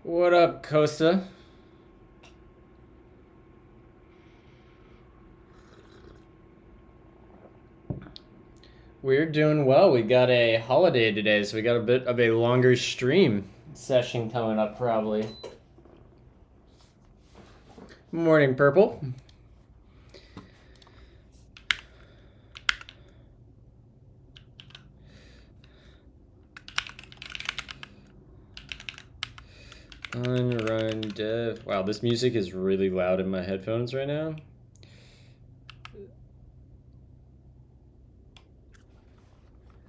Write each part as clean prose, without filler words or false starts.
What up, Costa? We're doing well. We got a holiday today, so we got a bit of a longer stream session coming up probably. Morning, Purple. Unrun dev. Wow, this music is really loud in my headphones right now.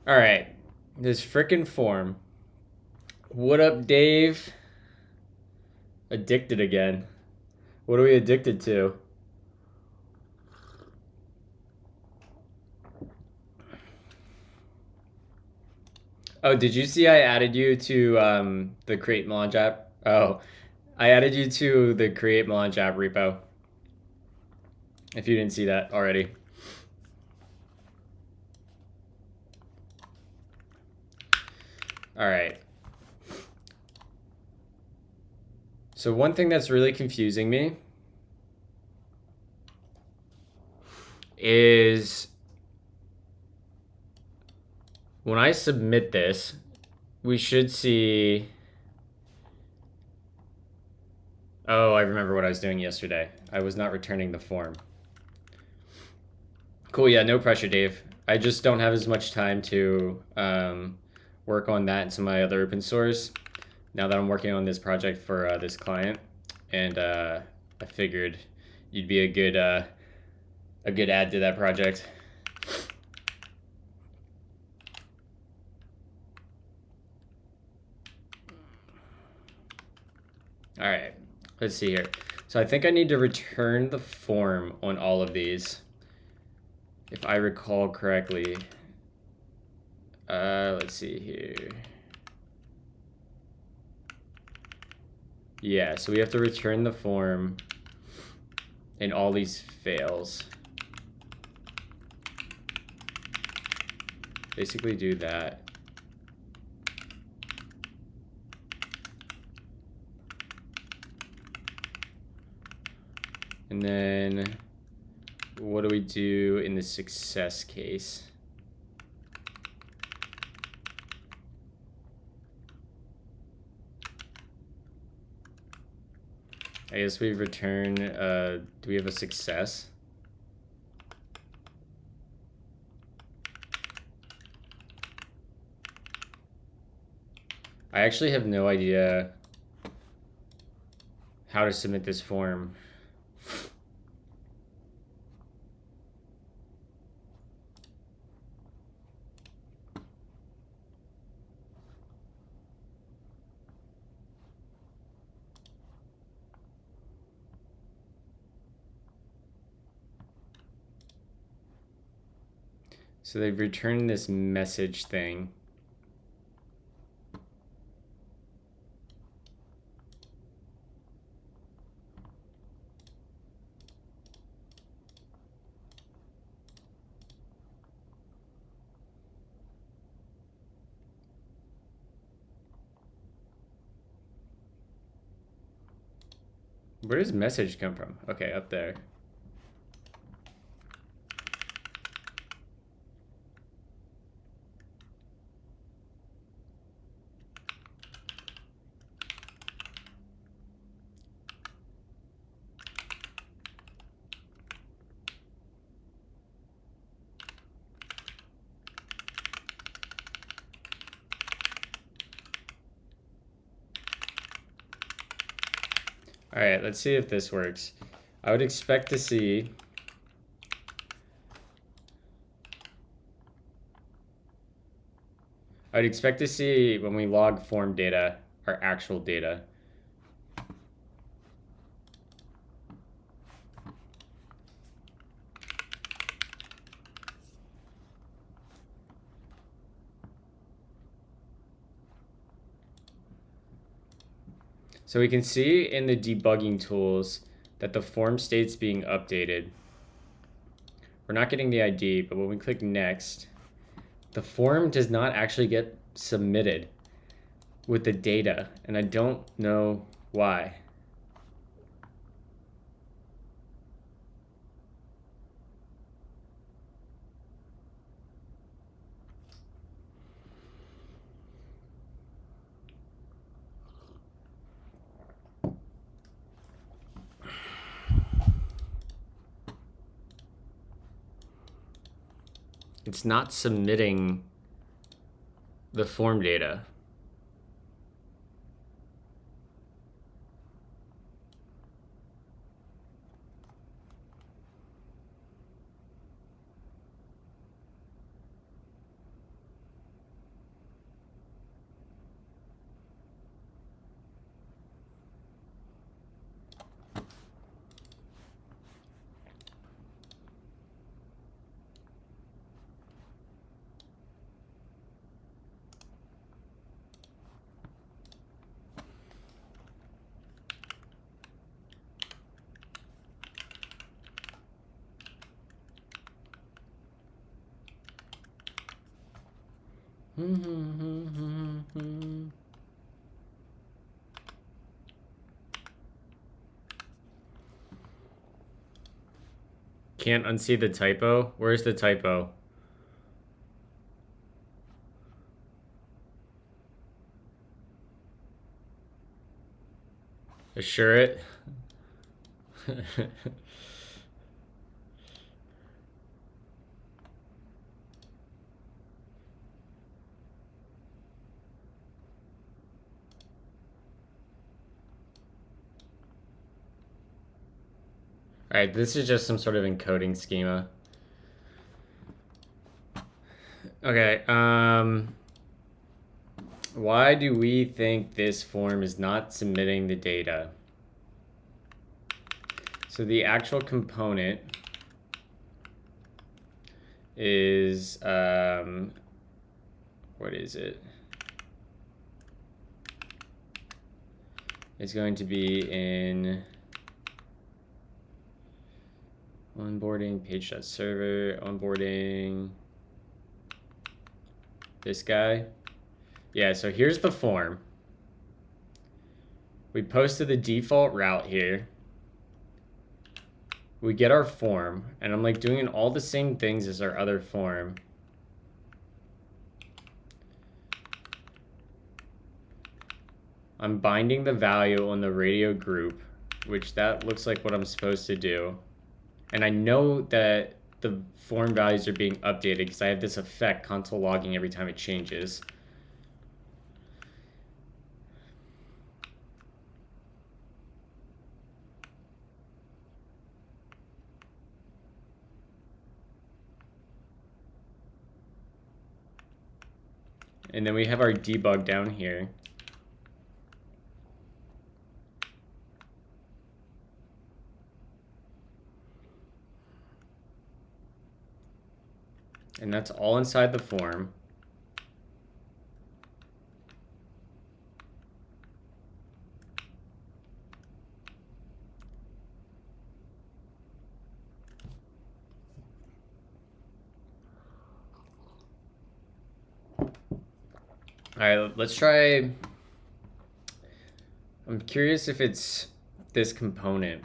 All right, this frickin' form. What up, Dave? Addicted again. What are we addicted to? Oh, did you see I added you to the Create Melange app? Oh, I added you to the Create Melange app repo. If you didn't see that already. All right. So one thing that's really confusing me is when I submit this, we should see. Oh, I remember what I was doing yesterday. I was not returning the form. Cool, yeah, no pressure, Dave. I just don't have as much time to work on that and some of my other open source now that I'm working on this project for this client. And I figured you'd be a good add to that project. All right, let's see here. So I think I need to return the form on all of these, if I recall correctly. Let's see here. Yeah, so we have to return the form in all these fails. Basically do that. And then what do we do in the success case? I guess we return, do we have a success? I actually have no idea how to submit this form. So they've returned this message thing. Where does message come from? Okay, up there. All right, let's see if this works. I would expect to see when we log form data, our actual data. So we can see in the debugging tools that the form state's being updated. We're not getting the ID, but when we click next, the form does not actually get submitted. with the data, and I don't know why. It's not submitting the form data. Can't unsee the typo? Where's the typo? Assure it. All right, this is just some sort of encoding schema. Okay, why do we think this form is not submitting the data? So the actual component is, what is it? It's going to be in onboarding, page.server, onboarding, this guy. Yeah, so here's the form. We posted the default route here. We get our form, and I'm like doing all the same things as our other form. I'm binding the value on the radio group, which that looks like what I'm supposed to do. And I know that the form values are being updated because I have this effect console logging every time it changes. And then we have our debug down here. And that's all inside the form. All right, let's try. I'm curious if it's this component.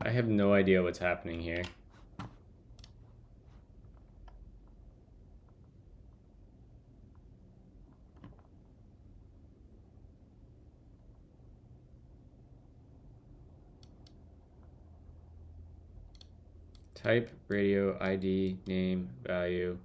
I have no idea what's happening here. Type, radio, ID, name, value.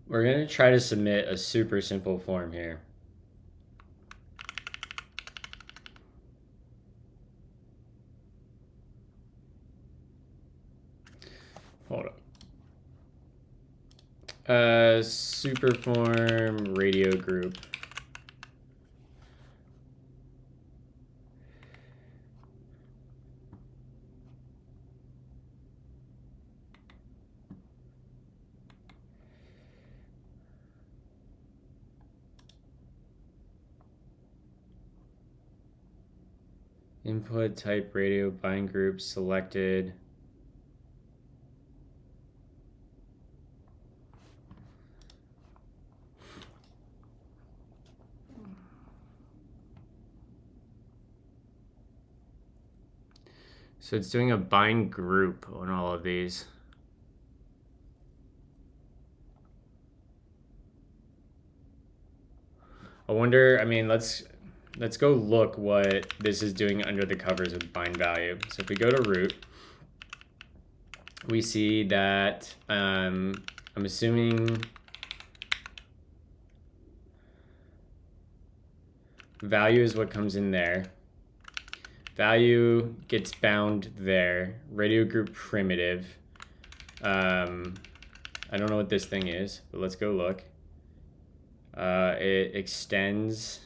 We're going to try to submit a super simple form here. Hold up. Super form radio group. Input type radio bind group selected. So it's doing a bind group on all of these. I wonder, I mean, let's go look what this is doing under the covers with bind value. So if we go to root, we see that I'm assuming value is what comes in there. Value gets bound there. Radio group primitive. I don't know what this thing is, but let's go look. It extends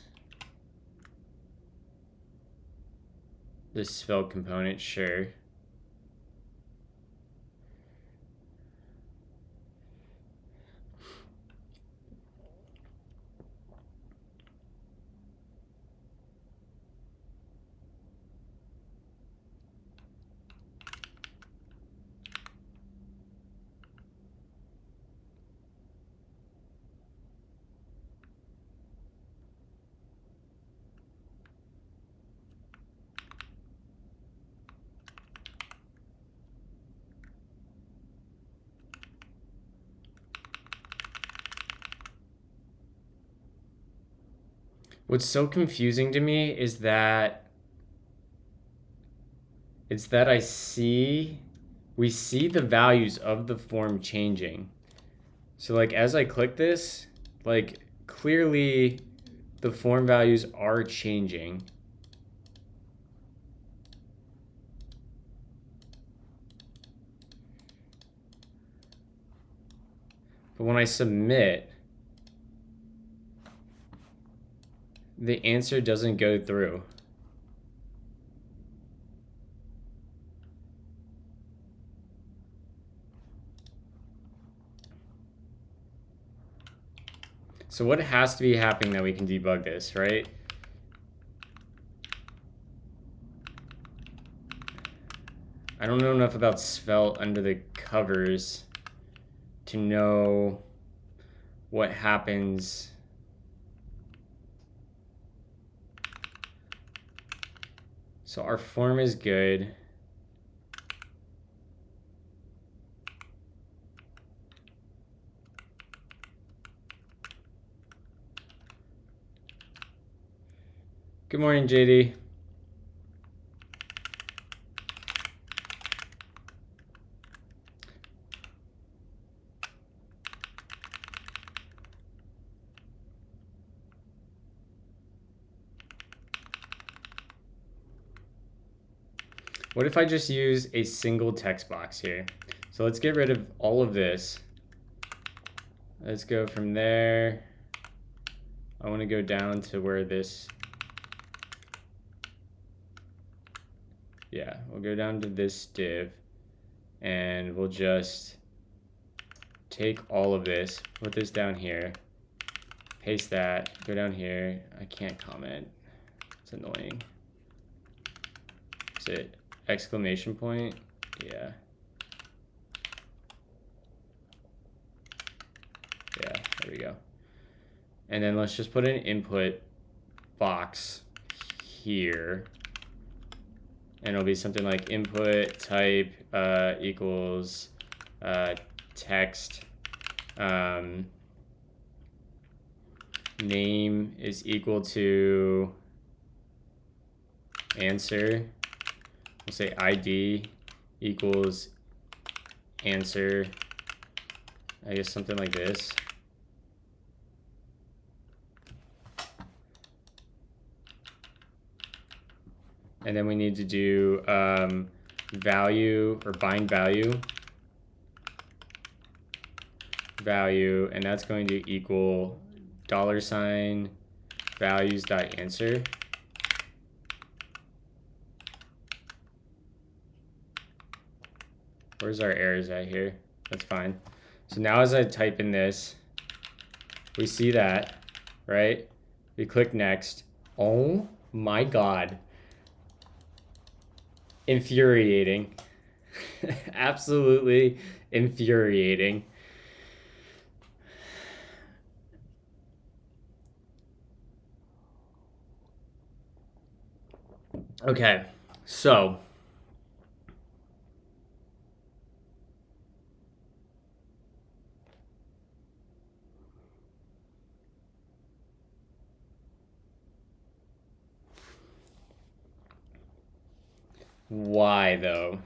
the Svelte component, sure. What's so confusing to me is that we see the values of the form changing. So like as I click this, like clearly the form values are changing. But when I submit, the answer doesn't go through. So what has to be happening that we can debug this, right? I don't know enough about Svelte under the covers to know what happens. So our form is good. Good morning, JD. What if I just use a single text box here? So let's get rid of all of this. Let's go from there. I want to go down to where this, yeah, we'll go down to this div, and we'll just take all of this, put this down here, paste that, go down here. I can't comment. It's annoying. Is it exclamation point? Yeah. Yeah, there we go. And then let's just put an input box here. And it'll be something like input type equals text. Name is equal to answer. We'll say ID equals answer. I guess something like this. And then we need to do value or bind value, and that's going to equal $ values.answer. Where's our errors at here? That's fine. So now as I type in this, we see that, right? We click next. Oh my God. Infuriating. Absolutely infuriating. Okay, so why though?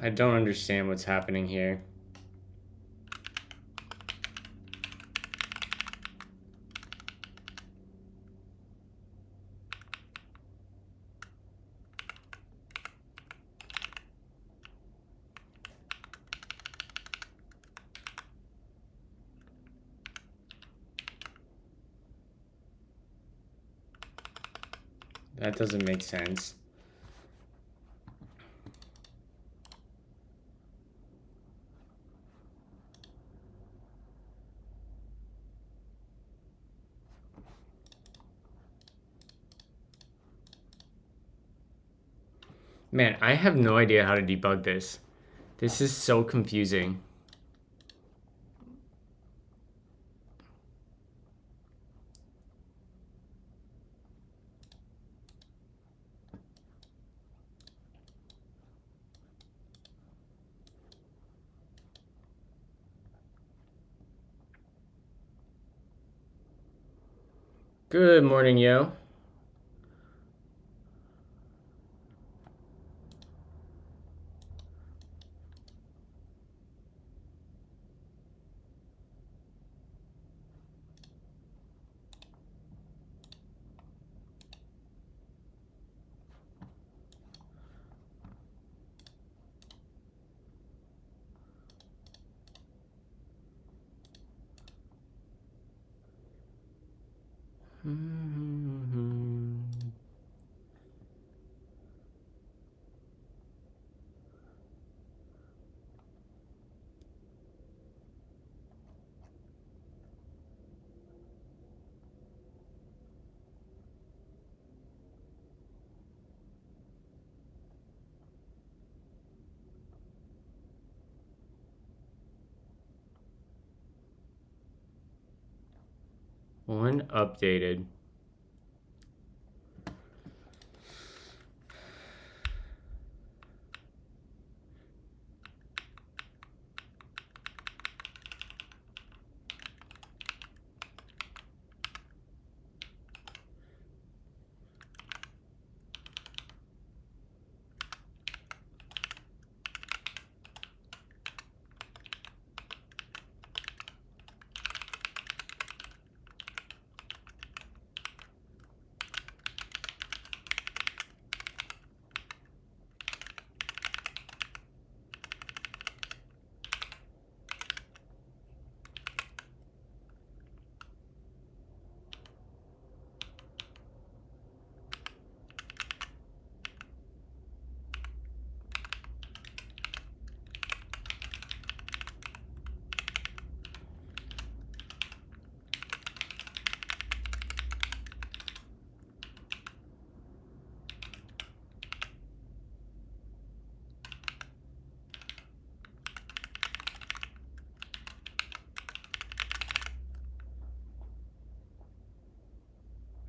I don't understand what's happening here. That doesn't make sense. Man, I have no idea how to debug this. This is so confusing. Good morning, yo. Unupdated.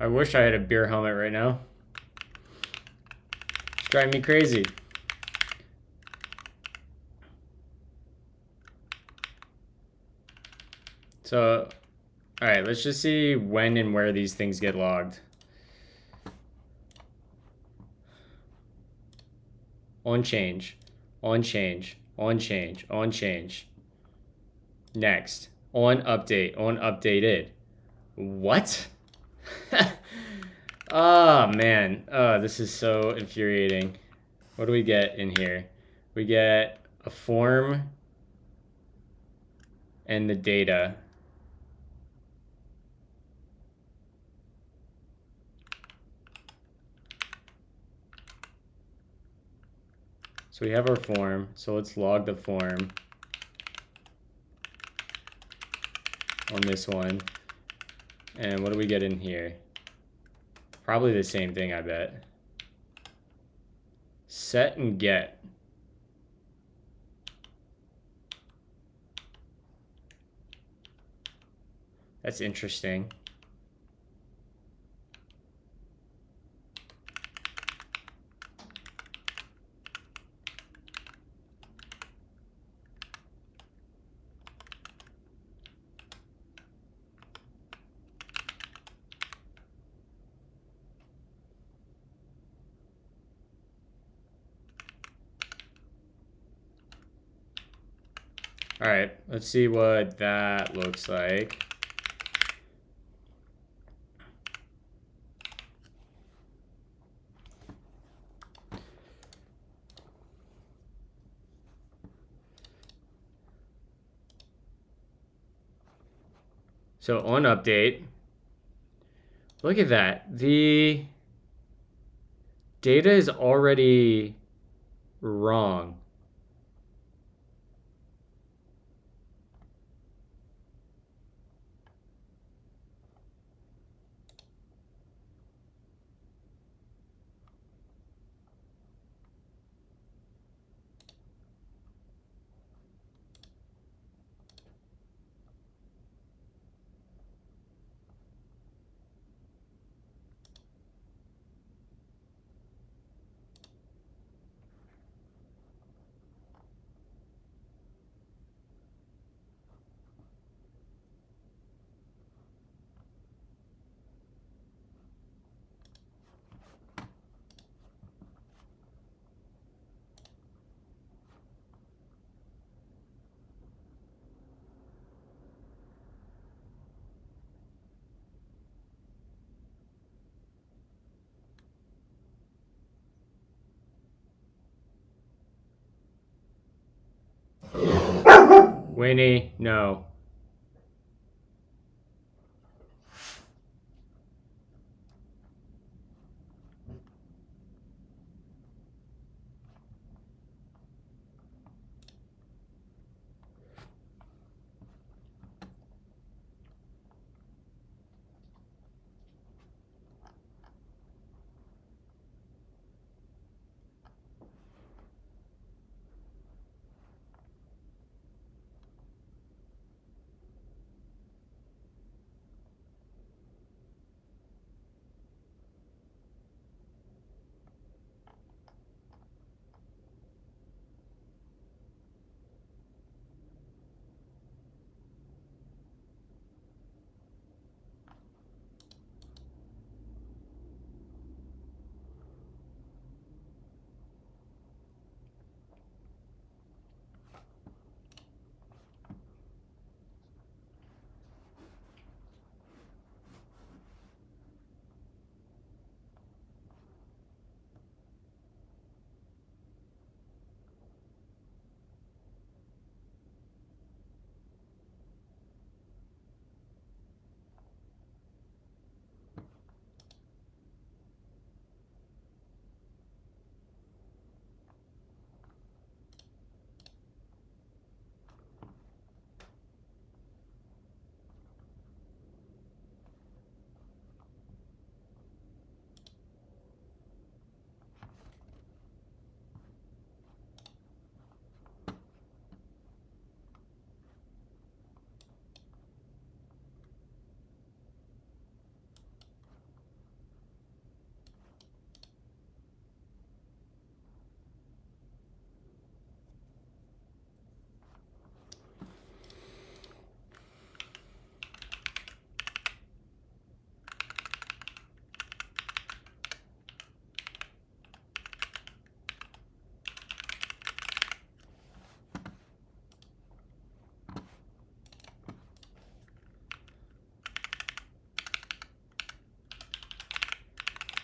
I wish I had a beer helmet right now. It's driving me crazy. So, all right, let's just see when and where these things get logged. On change, on change, on change, on change. Next, on update, on updated. What? Oh man, oh, this is so infuriating. What do we get in here? We get a form and the data. So we have our form, so let's log the form on this one. And what do we get in here? Probably the same thing, I bet. Set and get. That's interesting. All right, let's see what that looks like. So on update, look at that. The data is already wrong. Winnie, no.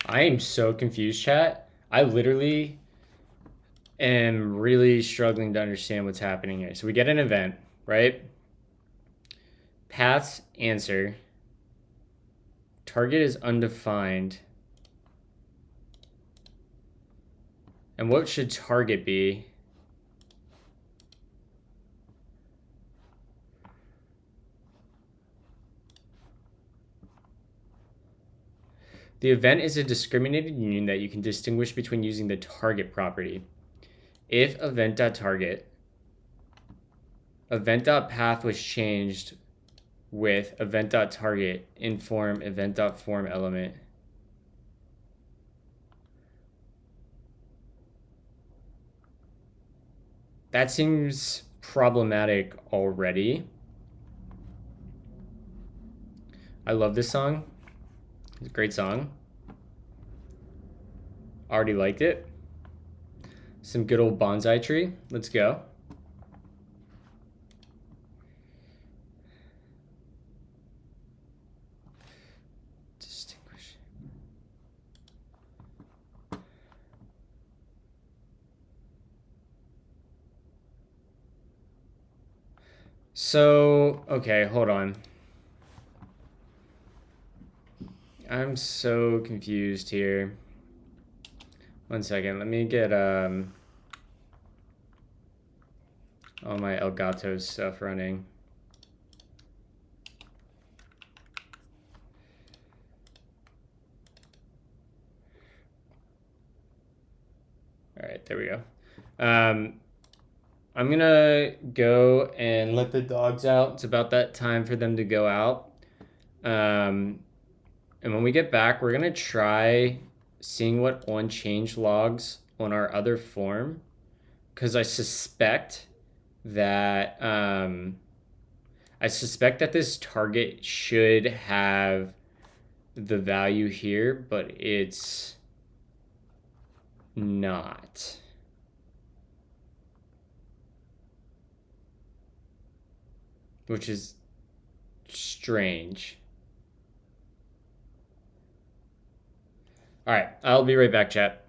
I am so confused, chat. I literally am really struggling to understand what's happening here. So we get an event, right? Paths answer. Target is undefined. And what should target be? The event is a discriminated union that you can distinguish between using the target property. If event.target, event.path was changed with event.target inform event.form element. That seems problematic already. I love this song. It's a great song. Already liked it. Some good old bonsai tree. Let's go. Distinguish. So, okay, hold on. I'm so confused here. One second, let me get all my Elgato stuff running. All right, there we go. I'm gonna go and let the dogs out. It's about that time for them to go out. And when we get back, we're gonna try seeing what onChange logs on our other form, because I suspect that this target should have the value here, but it's not. Which is strange. All right, I'll be right back, chat.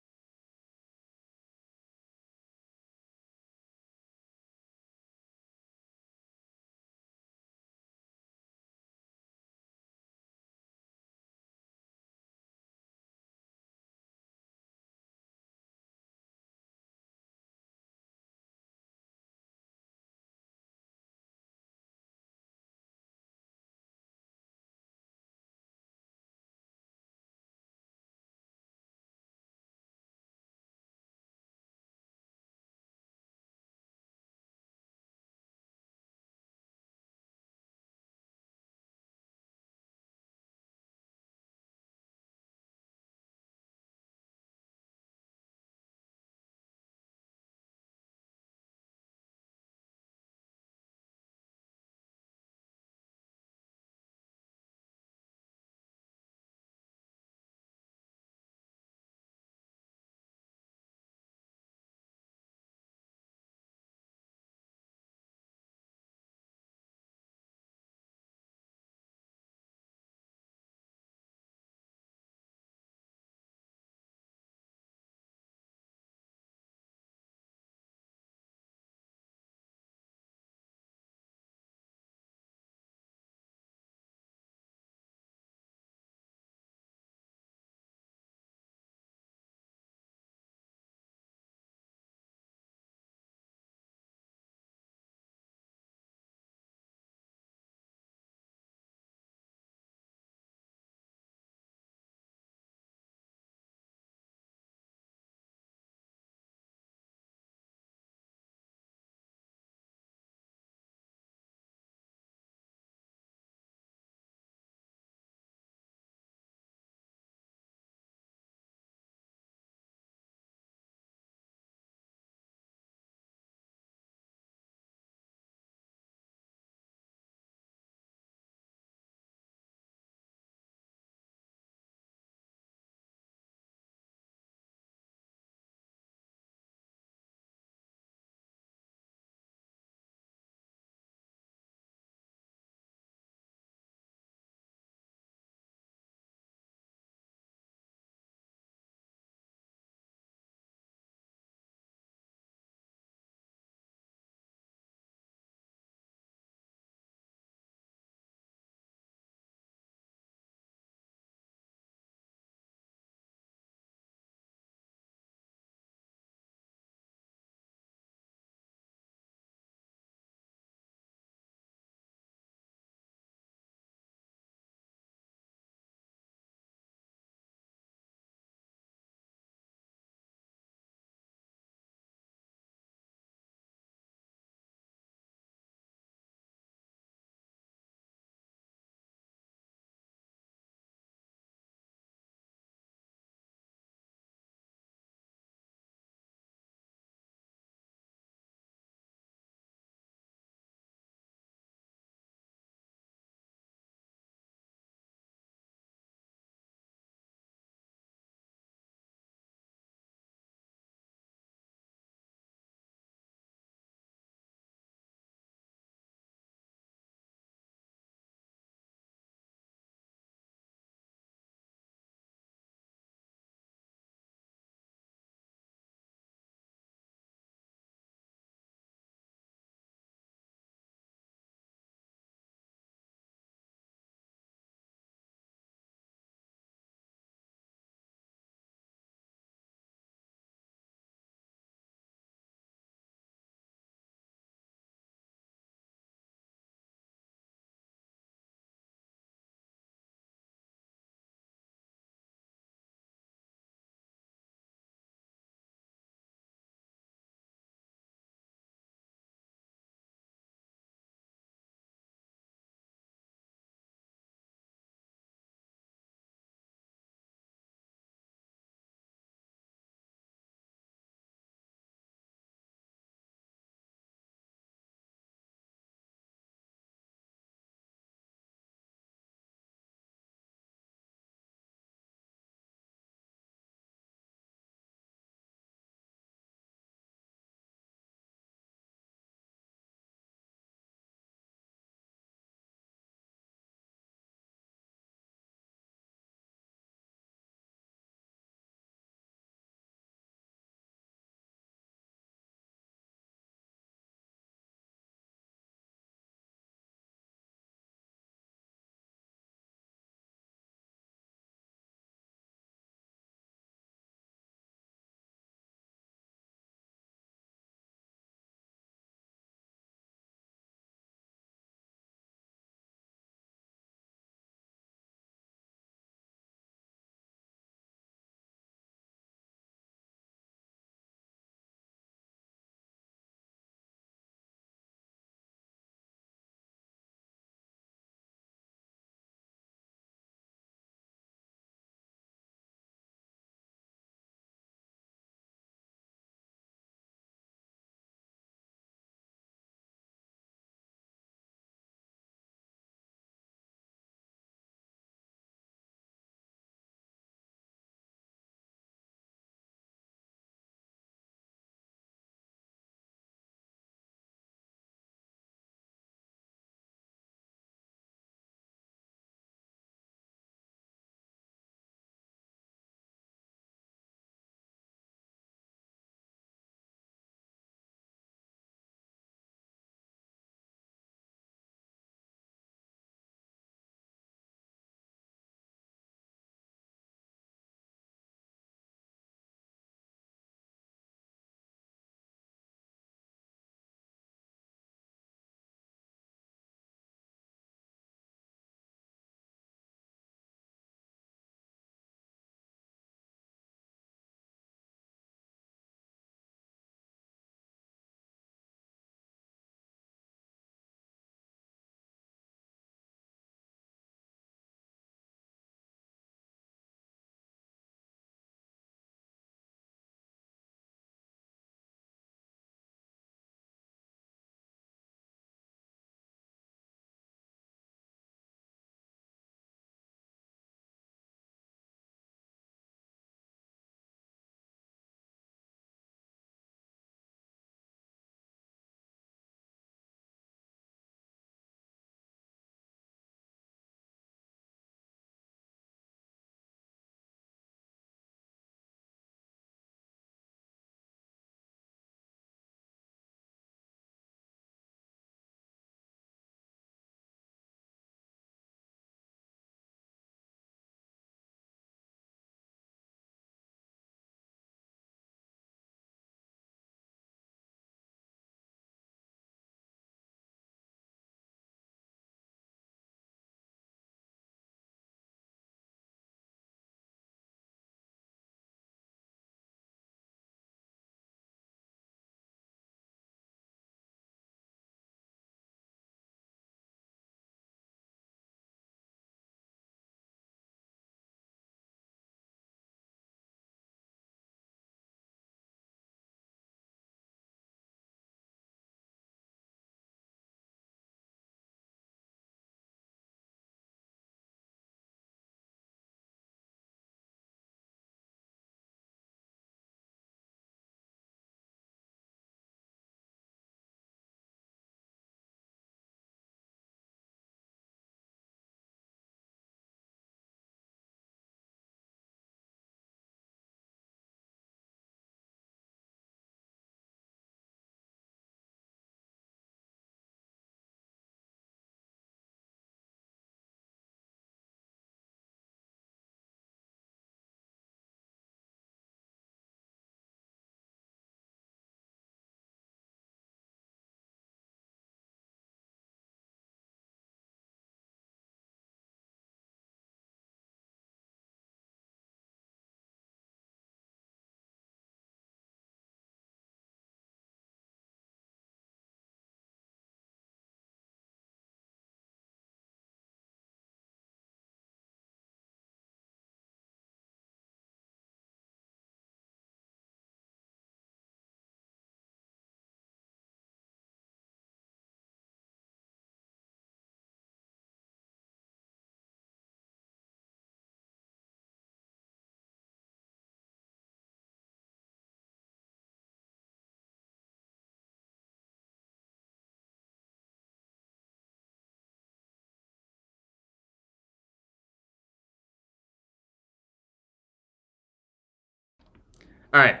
All right.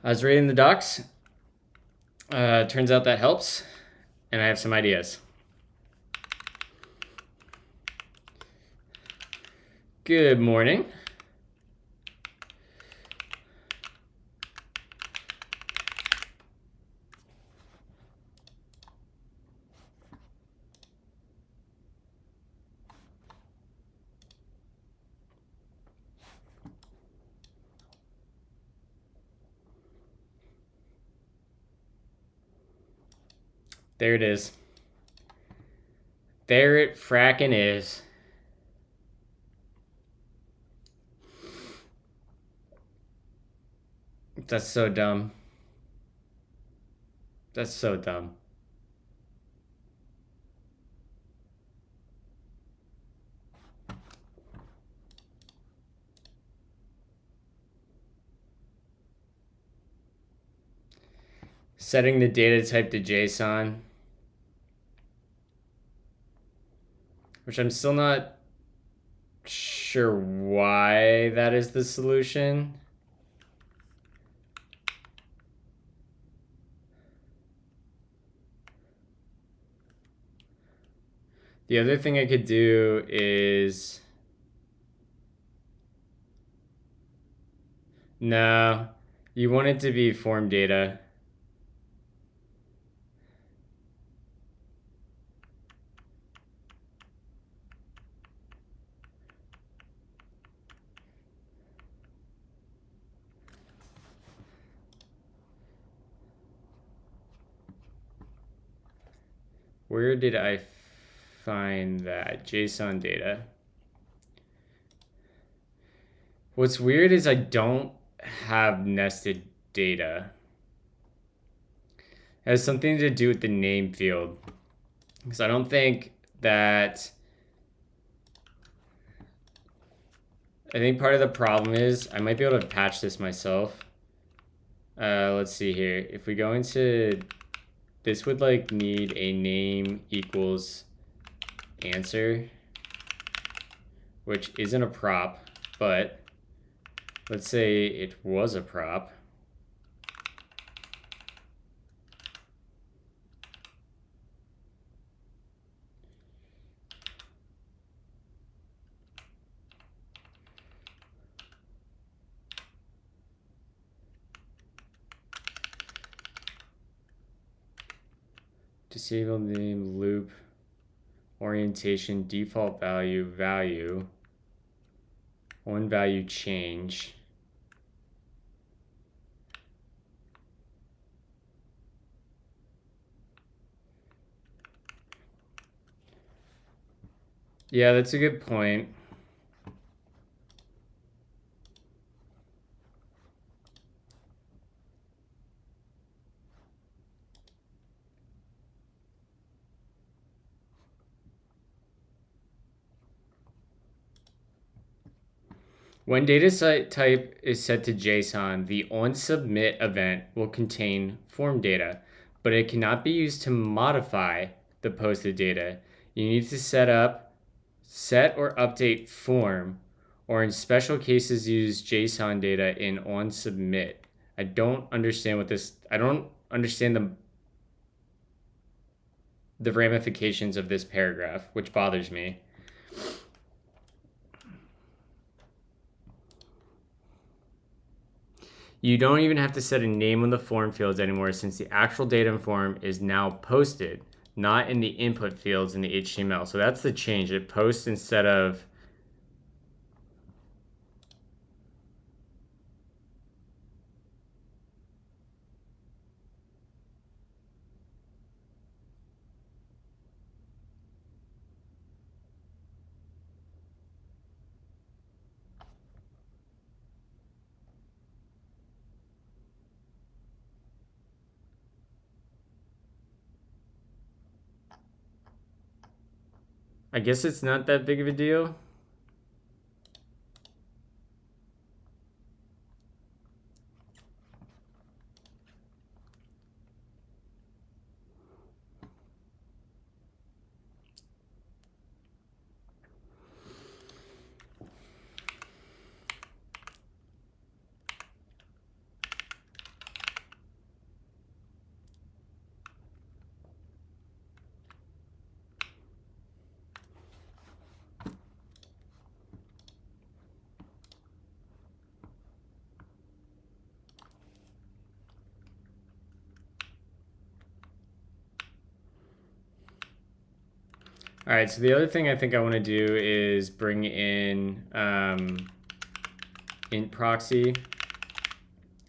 I was reading the docs. Turns out that helps, and I have some ideas. Good morning. There it is. There it frackin' is. That's so dumb. That's so dumb. Setting the data type to JSON, which I'm still not sure why that is the solution. The other thing I could do is... No, you want it to be form data. Where did I find that? JSON data. What's weird is I don't have nested data. It has something to do with the name field. Because I don't think that... I think part of the problem is, I might be able to patch this myself. Let's see here. If we go into... This would like need a name equals answer, which isn't a prop, but let's say it was a prop. Disable name loop orientation default value one value change. Yeah, that's a good point. When data type is set to JSON, the onSubmit event will contain form data, but it cannot be used to modify the posted data. You need to set or update form, or in special cases use JSON data in onSubmit. I don't understand the ramifications of this paragraph, which bothers me. You don't even have to set a name on the form fields anymore, since the actual data in form is now posted, not in the input fields in the HTML. So that's the change. It posts instead of... I guess it's not that big of a deal. All right, so the other thing I think I want to do is bring in int proxy,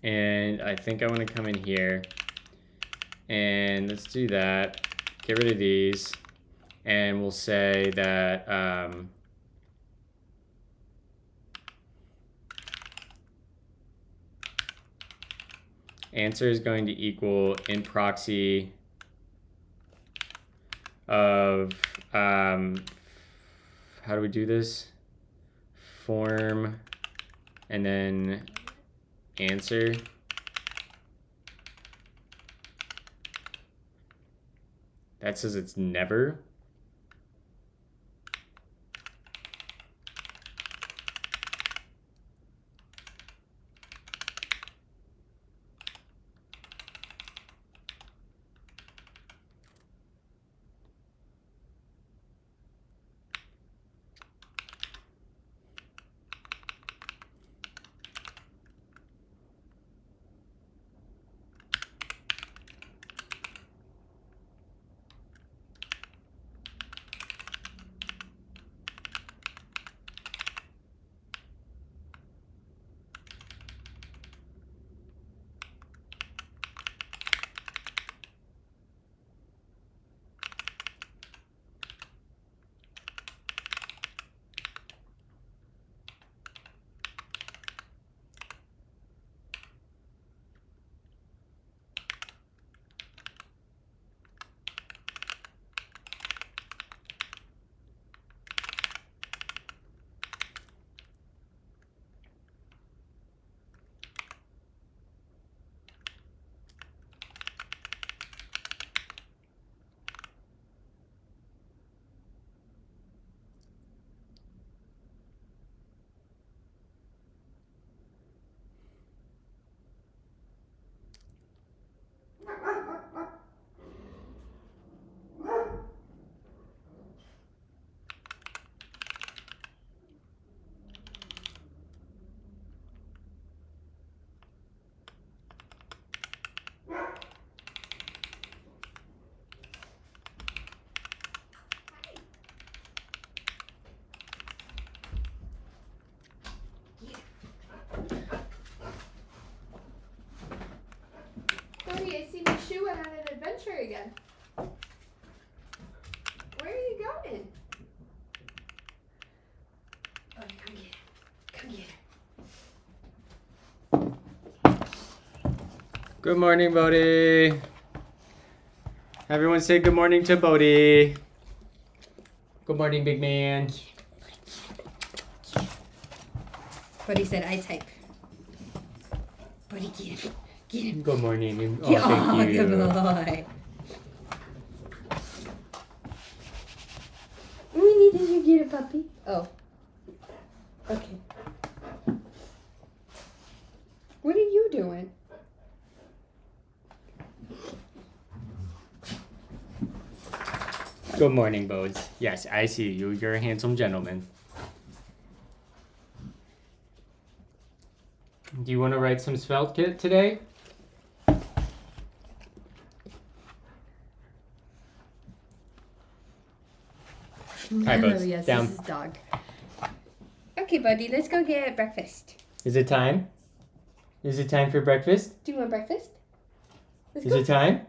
and I think I want to come in here, and let's do that. Get rid of these, and we'll say that answer is going to equal int proxy of how do we do this? Form and then answer. That says it's never. Buddy, I see my shoe went on an adventure again. Where are you going? Buddy, come get it. Come get it. Good morning, Bodhi. Everyone say good morning to Bodhi. Good morning, big man. Buddy said I type. Buddy, get him. Get him. Good morning. Oh, Yeah, thank you. good boy. Winnie, did you get a puppy? Oh. Okay. What are you doing? Good morning, Bodes. Yes, I see you. You're a handsome gentleman. Do you want to write some Svelte kit today? Hi, Bodes. Yes, Down. this is dog. Okay, buddy, let's go get breakfast. Is it time? Is it time for breakfast? Do you want breakfast? Let's Is go. it time?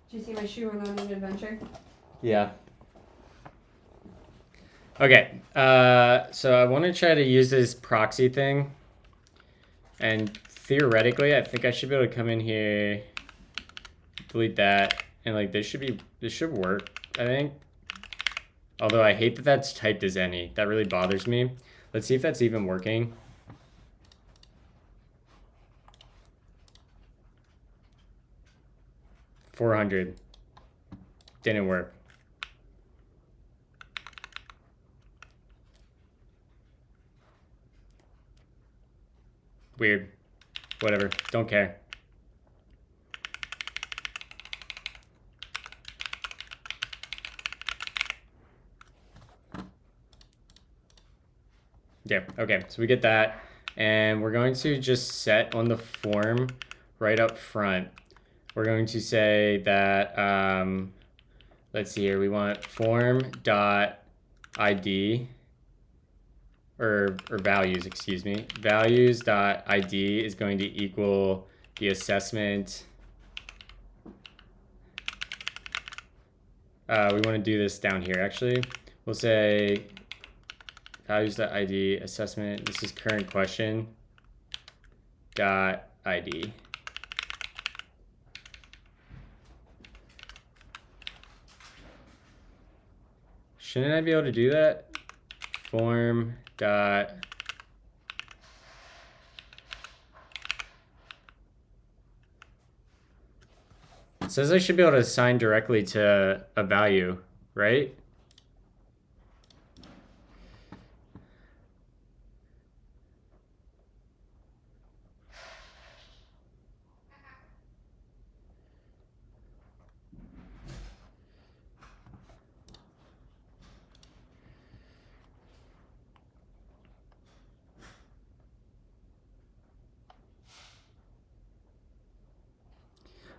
Did you see my shoe went on an adventure? Yeah. Okay, so I want to try to use this proxy thing, and theoretically, I think I should be able to come in here, delete that, and like this should work, I think. Although I hate that that's typed as any. That really bothers me. Let's see if that's even working. $400. Didn't work. Weird. Whatever. Don't care. Yeah, okay, so we get that. And we're going to just set on the form right up front. We're going to say that let's see here. We want form.id or values, excuse me. Values.id is going to equal the assessment. We want to do this down here actually. We'll say values.id assessment. This is current question dot id. Shouldn't I be able to do that? Form dot it says I should be able to assign directly to a value, right?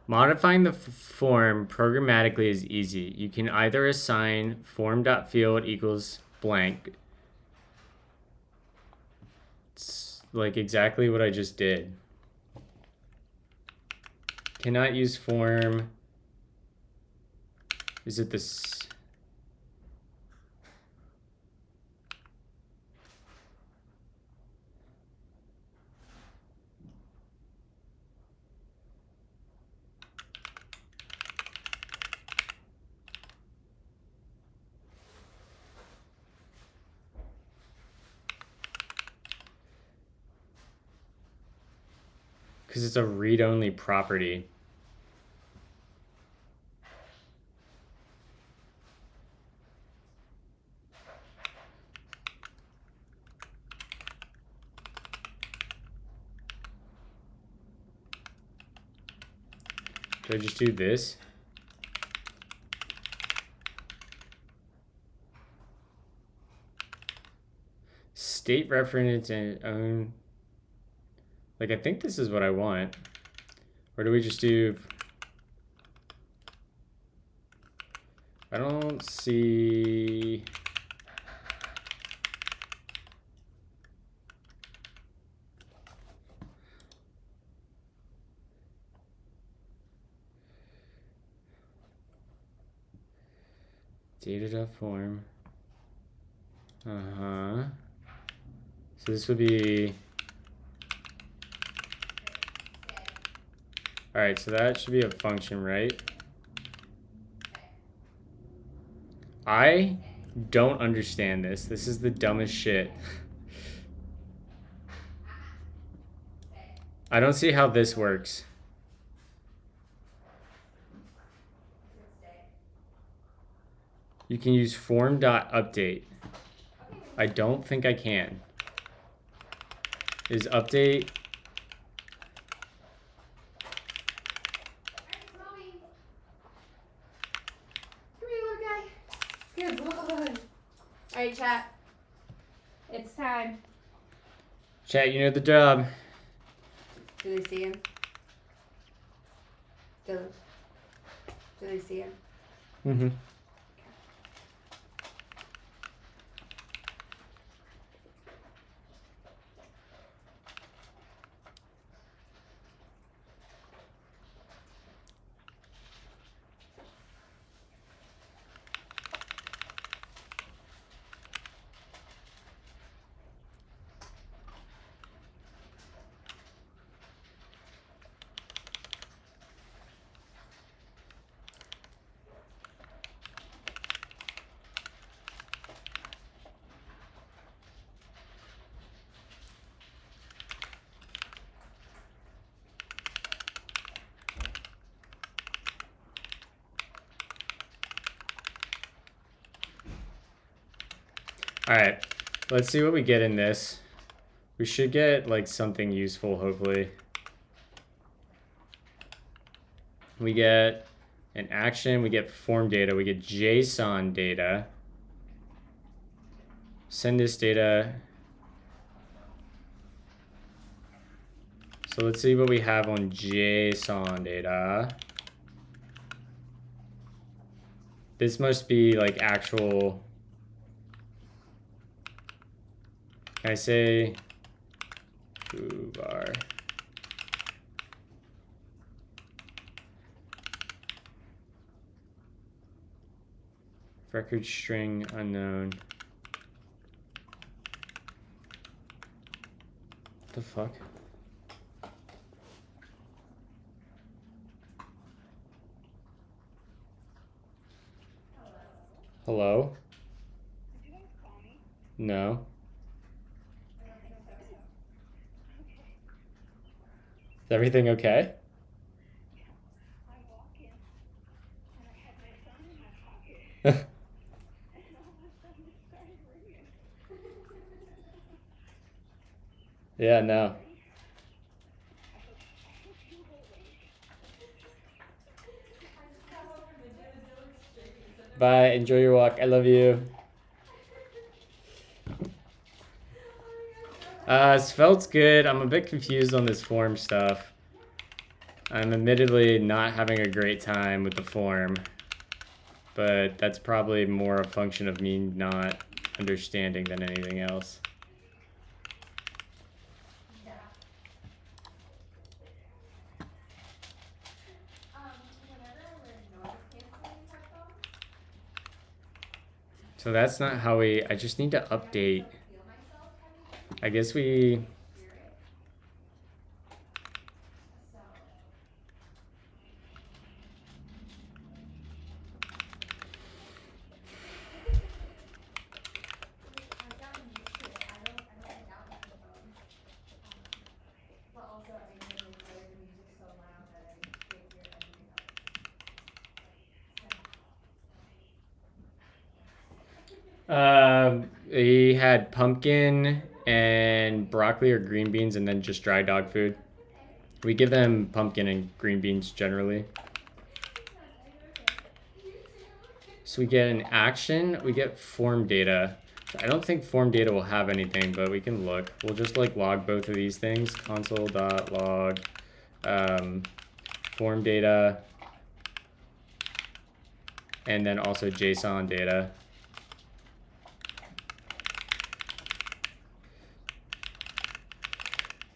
Modifying the form programmatically is easy. You can either assign form.field equals blank. It's like exactly what I just did. Cannot use form. Is it this? Because it's a read-only property. Do I just do this? State reference and own. Like, I think this is what I want. Or do we just do... I don't see... Data.form. So this would be... All right, so that should be a function, right? I don't understand this. This is the dumbest shit. I don't see how this works. You can use form.update. I don't think I can. Is update... Good boy. Alright, chat. It's time. Chat, you know the job. Do they see him? Do they see him? Mm-hmm. All right, let's see what we get in this. We should get like something useful, hopefully. We get an action, we get form data, we get JSON data. Send this data. So let's see what we have on JSON data. This must be like actual. Can I say foobar? Record string unknown. What the fuck? Hello? No. Is everything okay? Yeah, no. Bye. Enjoy your walk. I love you. Svelte's good. I'm a bit confused on this form stuff. I'm admittedly not having a great time with the form, but that's probably more a function of me not understanding than anything else. So that's not how I just need to update. I guess we... He had pumpkin and broccoli or green beans and then just dry dog food. We give them pumpkin and green beans generally. So we get an action, we get form data. I don't think form data will have anything, but we can look. We'll just like log both of these things. Console.log form data and then also JSON data.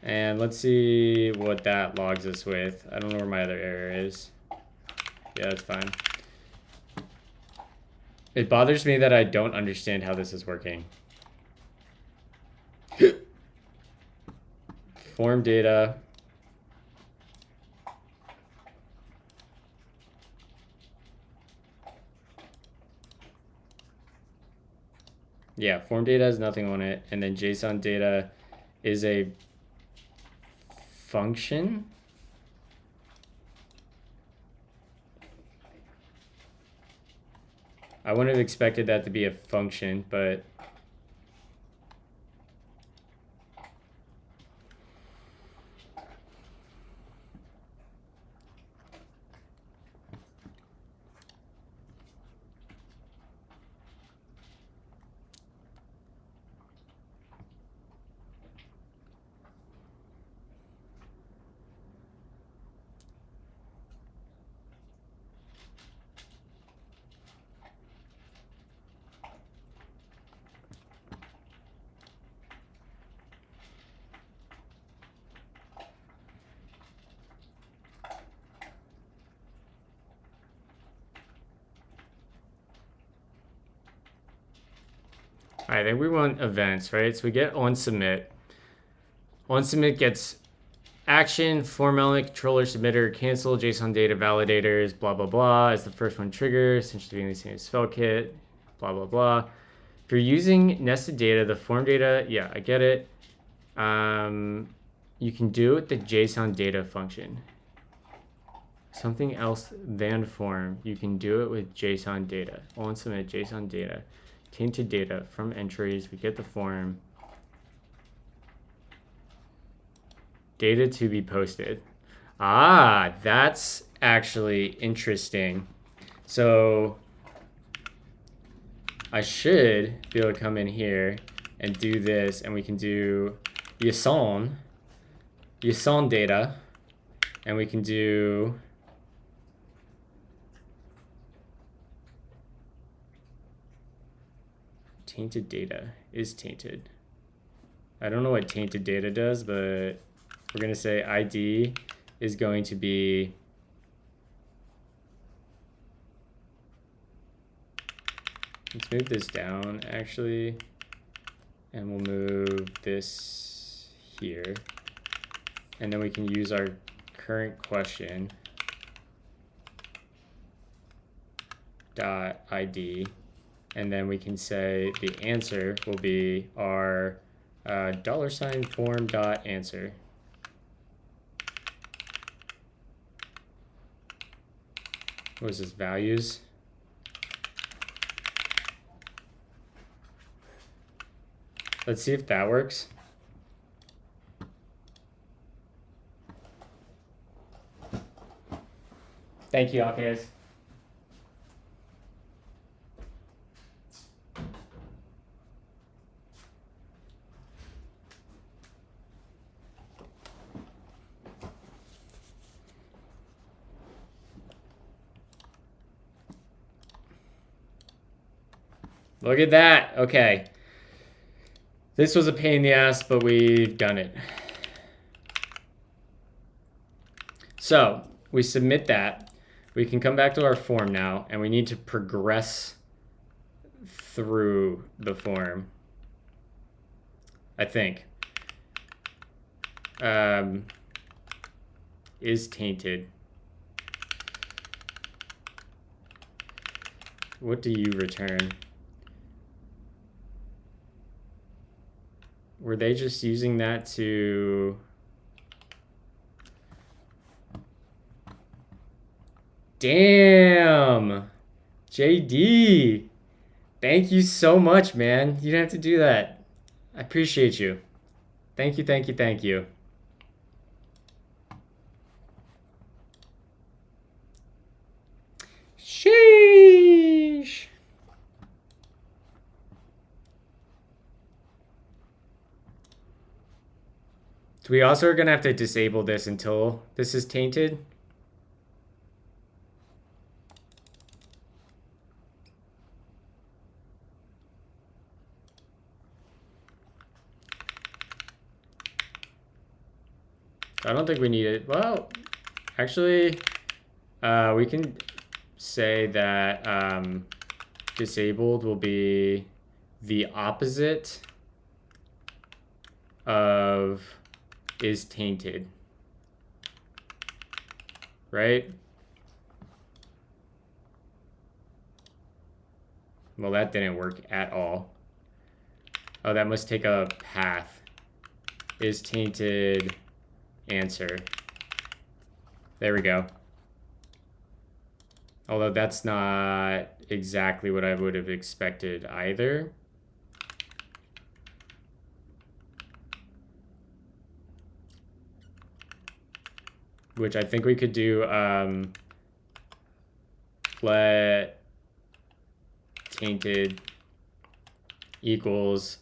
And let's see what that logs us with. I don't know where my other error is. Yeah, that's fine. It bothers me that I don't understand how this is working. Form data. Yeah, form data has nothing on it. And then JSON data is a function. I wouldn't have expected that to be a function, but all right, then we want events, right? So we get on submit. On submit gets action, form element, controller, submitter, cancel, JSON data, validators, blah, blah, blah. As the first one triggers, essentially being the same as Svelte kit, blah, blah, blah. If you're using nested data, the form data, yeah, I get it. You can do it with the JSON data function. Something else than form, you can do it with JSON data. On submit JSON data. Tainted data from entries, we get the form. Data to be posted. Ah, that's actually interesting. So I should be able to come in here and do this, and we can do JSON data, and we can do tainted data is tainted. I don't know what tainted data does, but we're going to say ID is going to be let's move this down actually, and we'll move this here, and then we can use our current question dot ID, and then we can say the answer will be our $form dot answer. What is this, values? Let's see if that works. Thank you, Alkes. Look at that. Okay. This was a pain in the ass, but we've done it. So we submit that. We can come back to our form now, and we need to progress through the form, I think. Is tainted. What do you return? Were they just using that to... Damn! JD! Thank you so much, man. You didn't have to do that. I appreciate you. Thank you, thank you, thank you. Sheesh! We also are going to have to disable this until this is tainted. I don't think we need it. Well, actually, we can say that disabled will be the opposite of is tainted, right? Well, that didn't work at all. Oh, that must take a path. Is tainted answer. There we go. Although that's not exactly what I would have expected either. Which I think we could do let tainted equals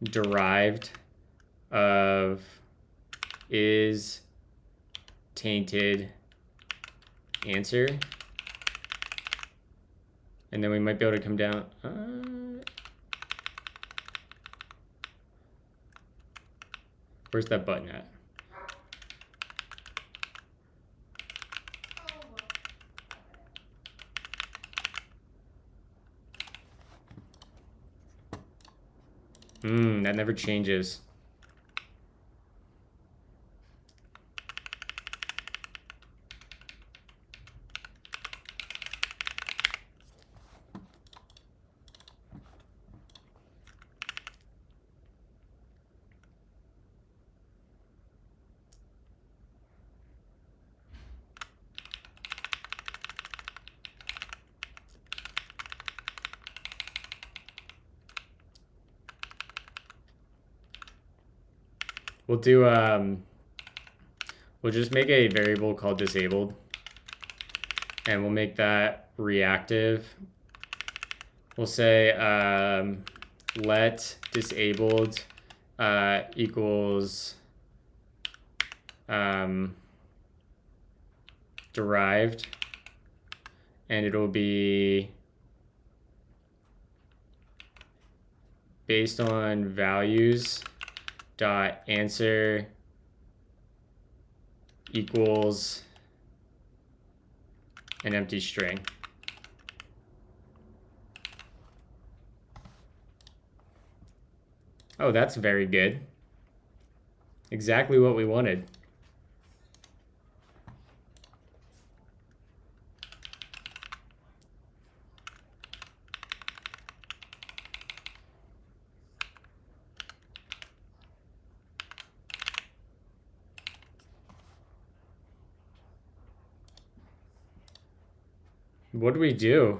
derived of is tainted answer. And then we might be able to come down. Where's that button at? That never changes. We'll do, we'll just make a variable called disabled, and we'll make that reactive. We'll say let disabled equals derived, and it'll be based on values dot answer equals an empty string. Oh, that's very good. Exactly what we wanted. What do we do?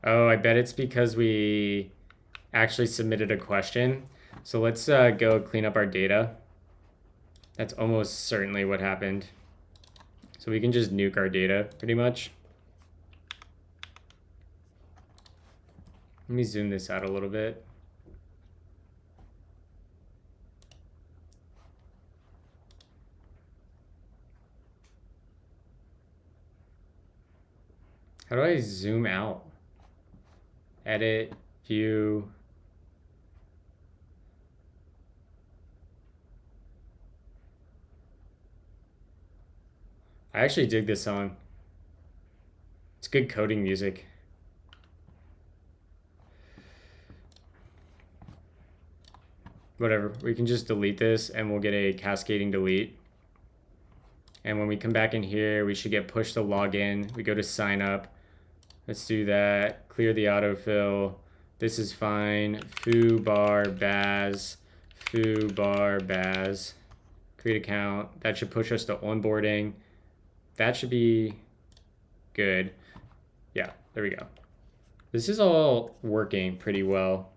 Oh, I bet it's because we actually submitted a question. So let's go clean up our data. That's almost certainly what happened. So we can just nuke our data pretty much. Let me zoom this out a little bit. How do I zoom out? Edit, view. I actually dig this song. It's good coding music. Whatever, we can just delete this and we'll get a cascading delete. And when we come back in here, we should get pushed to login. We go to sign up. Let's do that. Clear the autofill. This is fine. Foo bar baz. Foo bar baz. Create account. That should push us to onboarding. That should be good. Yeah, there we go. This is all working pretty well.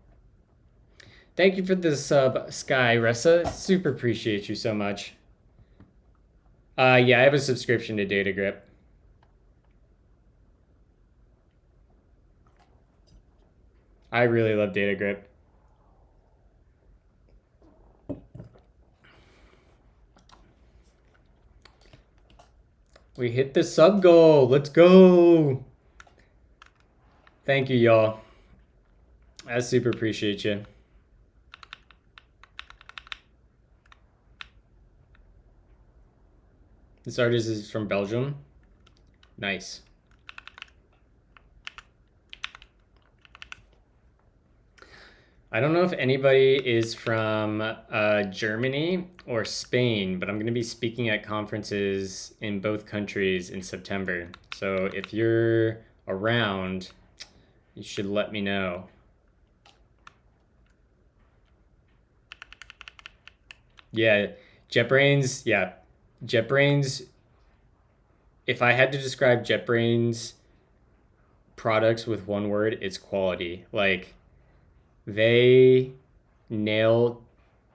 Thank you for the sub, Sky Ressa. Super appreciate you so much. Yeah, I have a subscription to DataGrip. I really love DataGrip. We hit the sub goal. Let's go. Thank you, y'all. I super appreciate you. This artist is from Belgium. Nice. I don't know if anybody is from Germany or Spain, but I'm going to be speaking at conferences in both countries in September. So if you're around, you should let me know. Yeah, JetBrains, yeah. JetBrains, if I had to describe JetBrains products with one word, it's quality. Like, they nail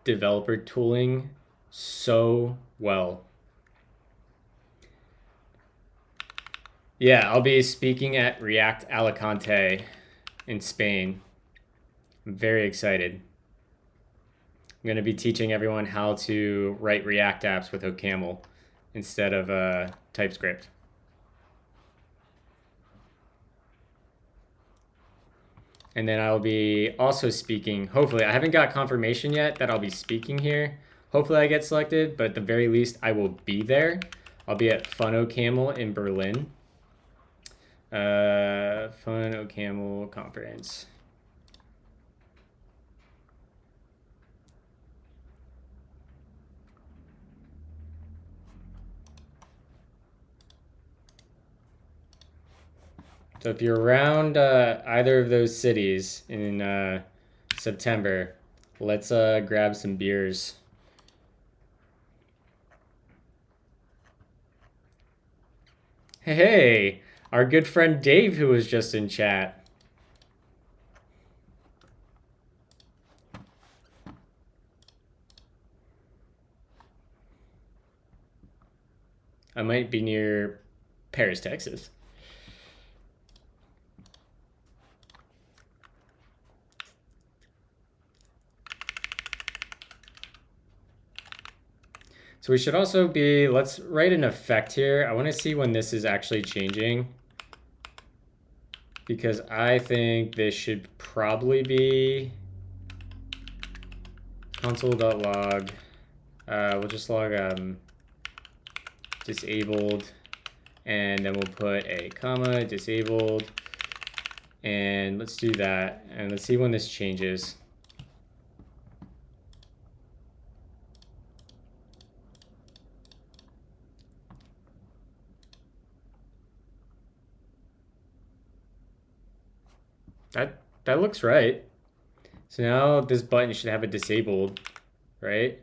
developer tooling so well. Yeah, I'll be speaking at React Alicante in Spain. I'm very excited. I'm going to be teaching everyone how to write React apps with OCaml instead of TypeScript. And then I'll be also speaking, hopefully, I haven't got confirmation yet that I'll be speaking here. Hopefully I get selected, but at the very least, I will be there. I'll be at Fun OCaml in Berlin. Fun OCaml conference. So if you're around either of those cities in September, let's grab some beers. Hey, our good friend Dave, who was just in chat. I might be near Paris, Texas. So we should also be, let's write an effect here. I want to see when this is actually changing, because I think this should probably be console.log. We'll just log disabled, and then we'll put a comma, disabled, and let's do that, and let's see when this changes. That looks right. So now this button should have a disabled, right?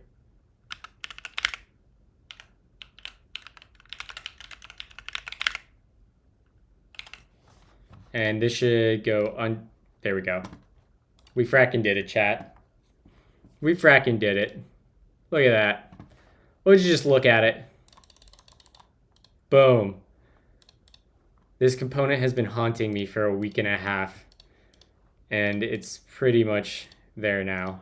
And this should go on. There we go. We fracking did it, chat. We fracking did it. Look at that. Why don't you just look at it? Boom. This component has been haunting me for a week and a half, and it's pretty much there now.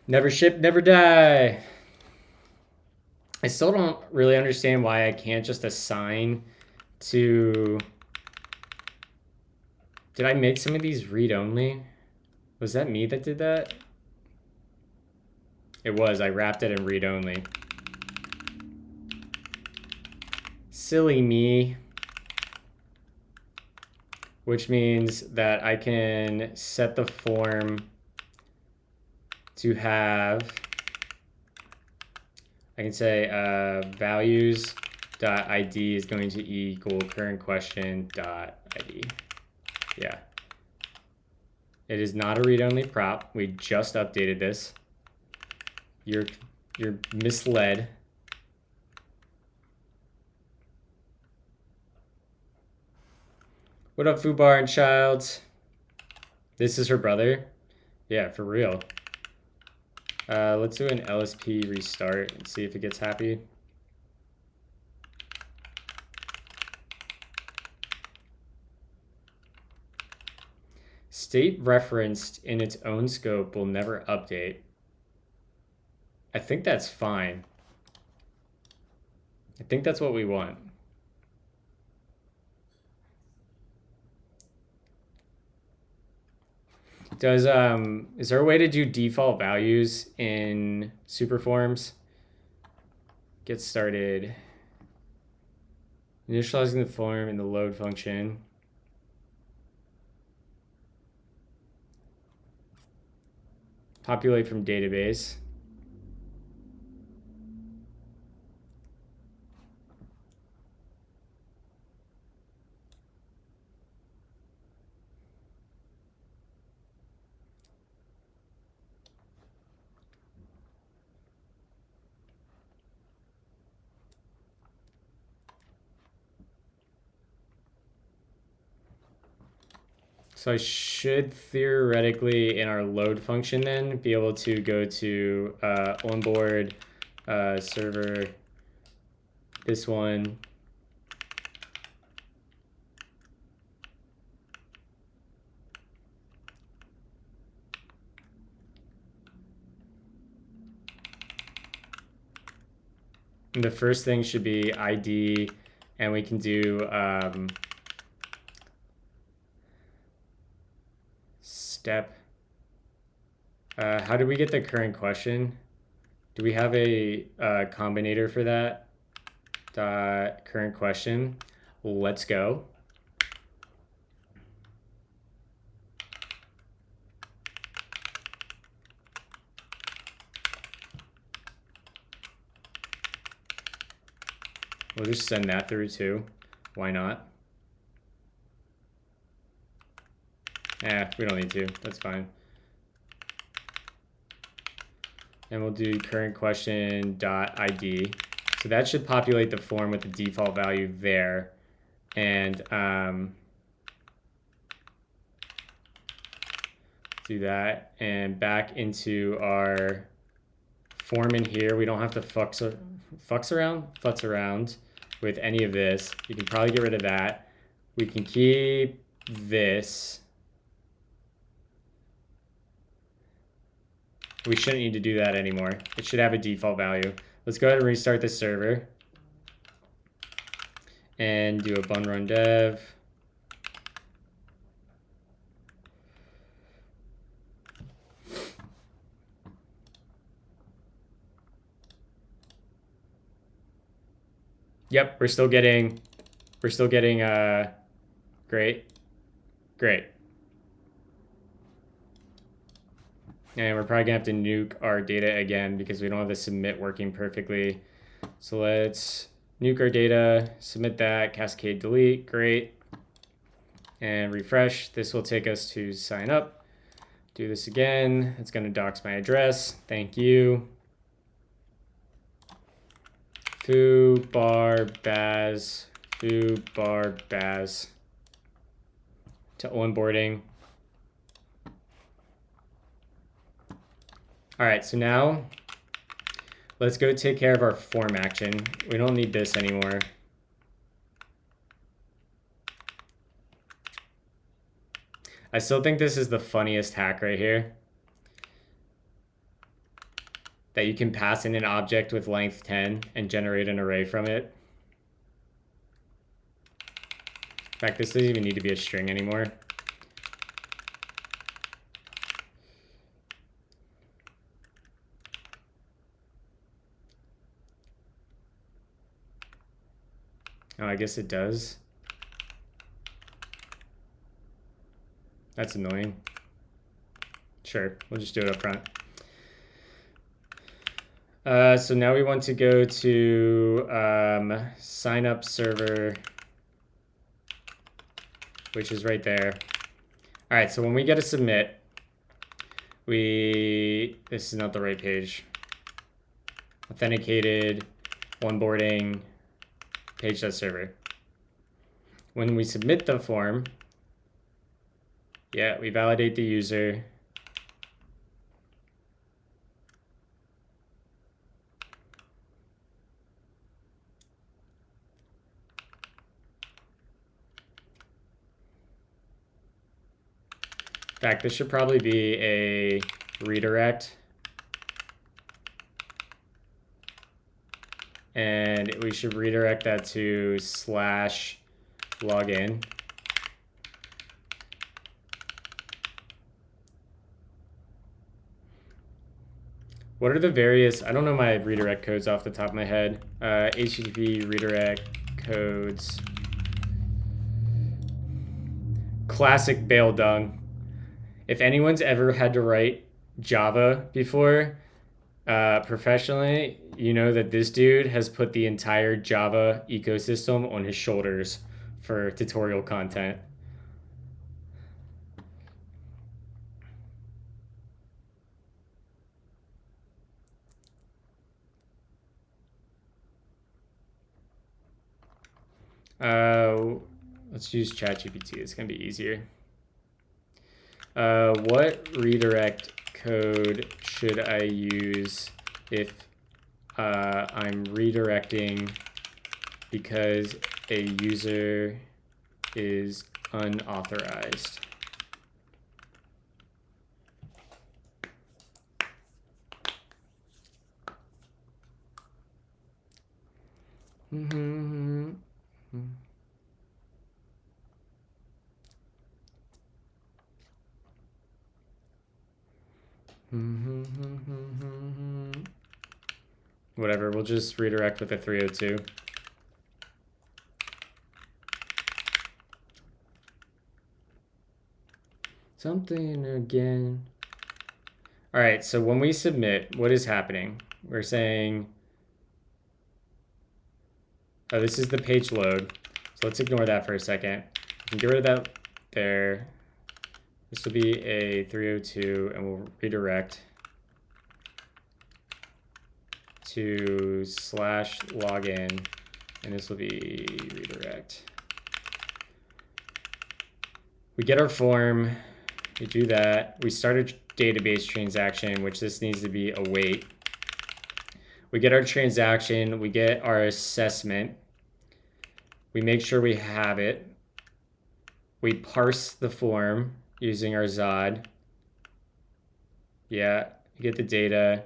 Never ship, never die. I still don't really understand why I can't just assign to... Did I make some of these read-only? Was that me that did that? It was. I wrapped it in read-only. Silly me. Which means that I can set the form to have... I can say values.id is going to equal current question.id. Yeah. It is not a read-only prop. We just updated this. You're misled. What up, Fubar and Childs? This is her brother? Yeah, for real. Let's do an LSP restart and see if it gets happy. State referenced in its own scope will never update. I think that's fine. I think that's what we want. Does is there a way to do default values in Superforms? Get started. Initializing the form in the load function. Populate from database. So I should theoretically, in our load function then, be able to go to onboard server, this one. And the first thing should be ID, and we can do step. How do we get the current question? Do we have a combinator for that? Current question. Let's go. We'll just send that through too. Why not? We don't need to. That's fine. And we'll do current question dot ID. So that should populate the form with the default value there. And do that. And back into our form in here. We don't have to futz around with any of this. You can probably get rid of that. We can keep this. We shouldn't need to do that anymore. It should have a default value. Let's go ahead and restart the server and do a bun run dev. Yep, we're still getting great. And we're probably gonna have to nuke our data again because we don't have the submit working perfectly. So let's nuke our data, submit that, cascade delete, great. And refresh. This will take us to sign up. Do this again. It's gonna dox my address. Thank you. Foo bar baz to onboarding. All right, so now let's go take care of our form action. We don't need this anymore. I still think this is the funniest hack right here. That you can pass in an object with length 10 and generate an array from it. In fact, this doesn't even need to be a string anymore. Oh, I guess it does. That's annoying. Sure, we'll just do it up front. So now we want to go to sign up server, which is right there. All right, so when we get a submit, this is not the right page. Authenticated, onboarding, page.server. When we submit the form, yeah, we validate the user. In fact, this should probably be a redirect. And we should redirect that to /login. What are the various, I don't know my redirect codes off the top of my head. HTTP redirect codes. Classic bail dung. If anyone's ever had to write Java before, professionally, you know that this dude has put the entire Java ecosystem on his shoulders for tutorial content. Let's use ChatGPT. It's gonna be easier. What redirect code should I use if I'm redirecting because a user is unauthorized? Whatever, we'll just redirect with a 302. Something again. All right, so when we submit, what is happening? We're saying, oh, this is the page load. So let's ignore that for a second. We can get rid of that there. This will be a 302, and we'll redirect to /login, and this will be redirect. We get our form, we do that. We start a database transaction, which this needs to be await. We get our transaction, we get our assessment. We make sure we have it. We parse the form using our Zod. Yeah, we get the data,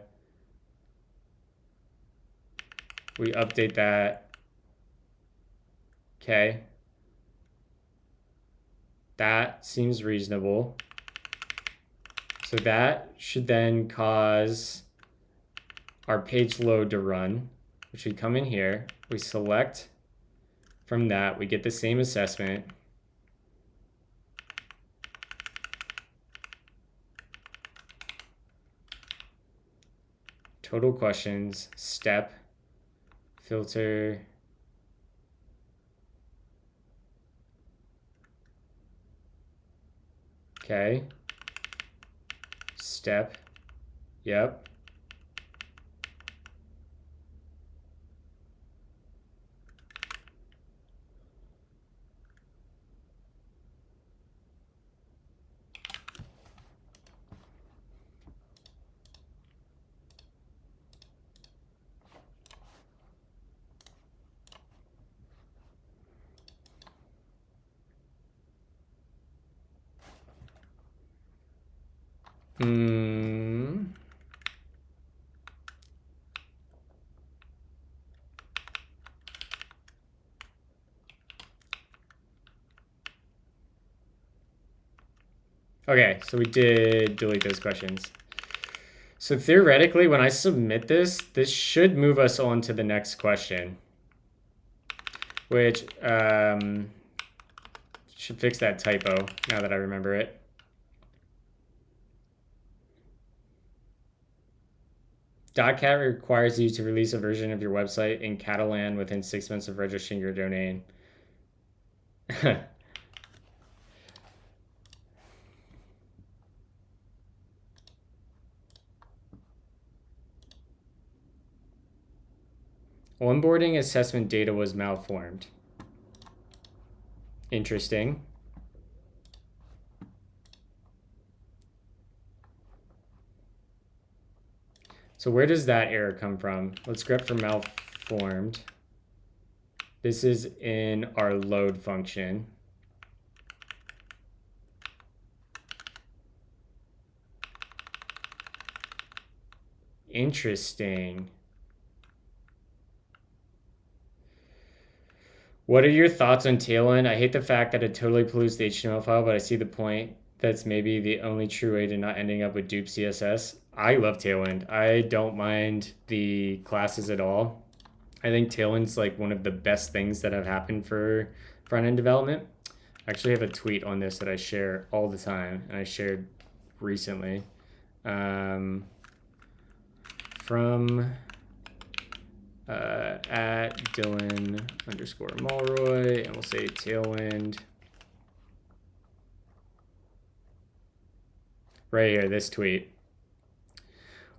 we update that. Okay. That seems reasonable. So that should then cause our page load to run, which we come in here, we select from that, we get the same assessment. Total questions, step, filter. Okay. Step. Yep. Okay, so we did delete those questions. So theoretically, when I submit this, this should move us on to the next question, which should fix that typo now that I remember it. .cat requires you to release a version of your website in Catalan within 6 months of registering your domain. Onboarding assessment data was malformed. Interesting. So where does that error come from? Let's grep for malformed. This is in our load function. Interesting. What are your thoughts on Tailwind? I hate the fact that it totally pollutes the HTML file, but I see the point. That's maybe the only true way to not ending up with dupe CSS. I love Tailwind. I don't mind the classes at all. I think Tailwind's like one of the best things that have happened for front-end development. I actually have a tweet on this that I share all the time, and I shared recently. From at Dylan_Mulroy, and we'll say Tailwind. Right here, this tweet.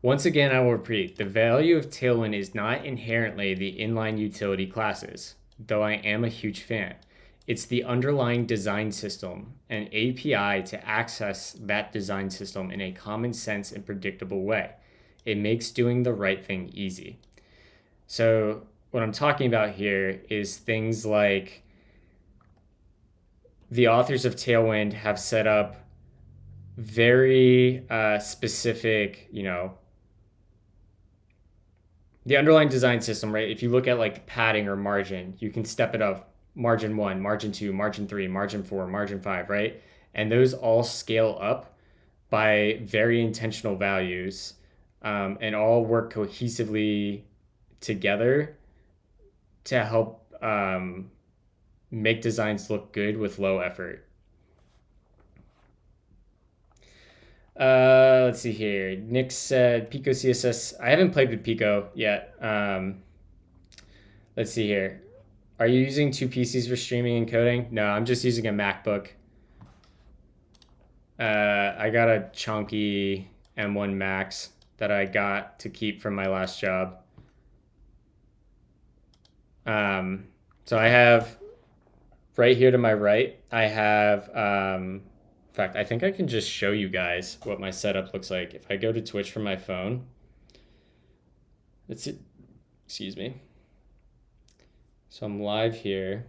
Once again, I will repeat, the value of Tailwind is not inherently the inline utility classes, though I am a huge fan. It's the underlying design system, an API to access that design system in a common sense and predictable way. It makes doing the right thing easy. So what I'm talking about here is things like the authors of Tailwind have set up very specific, the underlying design system, right? If you look at like padding or margin, you can step it up margin 1, margin 2, margin 3, margin 4, margin 5, right? And those all scale up by very intentional values and all work cohesively together to help make designs look good with low effort. Let's see here. Nick said Pico CSS. I haven't played with Pico yet. Let's see here. Are you using two PCs for streaming and coding? No, I'm just using a MacBook. I got a chunky M1 Max that I got to keep from my last job. So I have right here to my right, I have, in fact, I think I can just show you guys what my setup looks like. If I go to Twitch from my phone, excuse me. So I'm live here.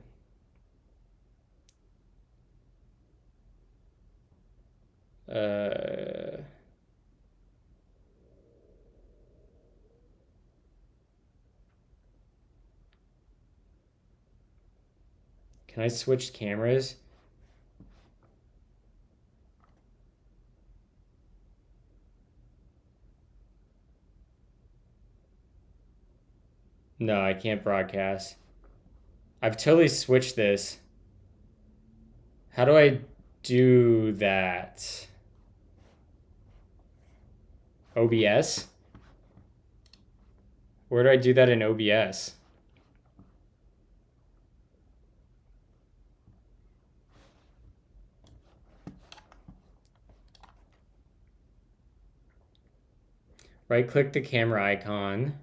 Can I switch cameras? No, I can't broadcast. I've totally switched this. How do I do that? OBS? Where do I do that in OBS? Right click the camera icon.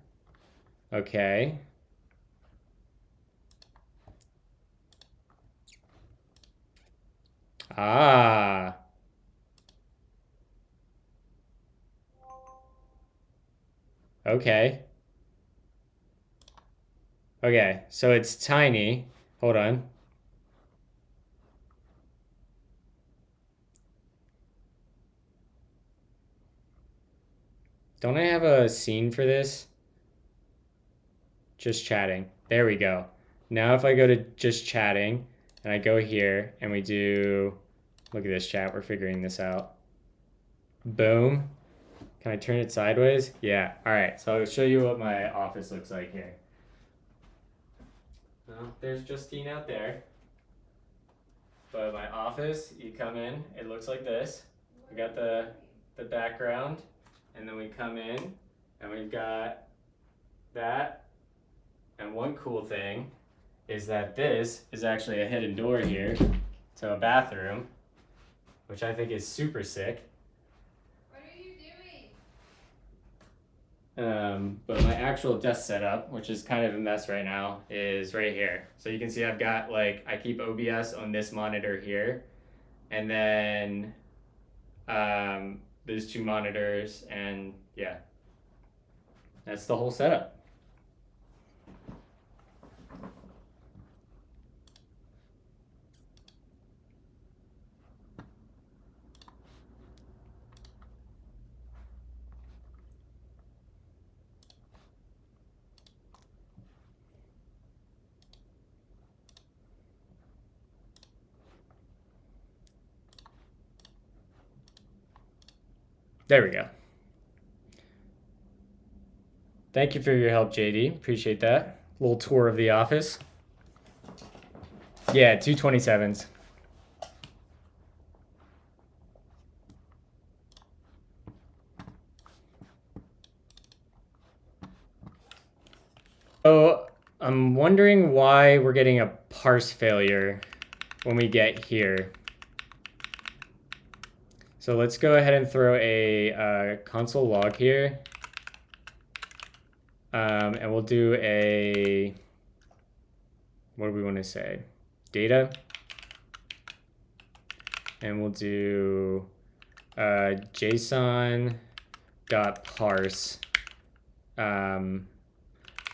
Okay. Ah. Okay. Okay, so it's tiny. Hold on. Don't I have a scene for this? Just chatting. There we go. Now if I go to just chatting and I go here and we do, look at this chat, we're figuring this out. Boom. Can I turn it sideways? Yeah. All right. So I'll show you what my office looks like here. Well, there's Justine out there. But my office, you come in, it looks like this. We got the background, and then we come in, and we've got that. And one cool thing is that this is actually a hidden door here to a bathroom, which I think is super sick. What are you doing? But my actual desk setup, which is kind of a mess right now, is right here. So you can see I've got I keep OBS on this monitor here, and then there's two monitors, and yeah, that's the whole setup. There we go. Thank you for your help, JD. Appreciate that. Little tour of the office. Yeah, 227s. So I'm wondering why we're getting a parse failure when we get here. So let's go ahead and throw a console log here. And we'll do a, what do we want to say? Data. And we'll do JSON.parse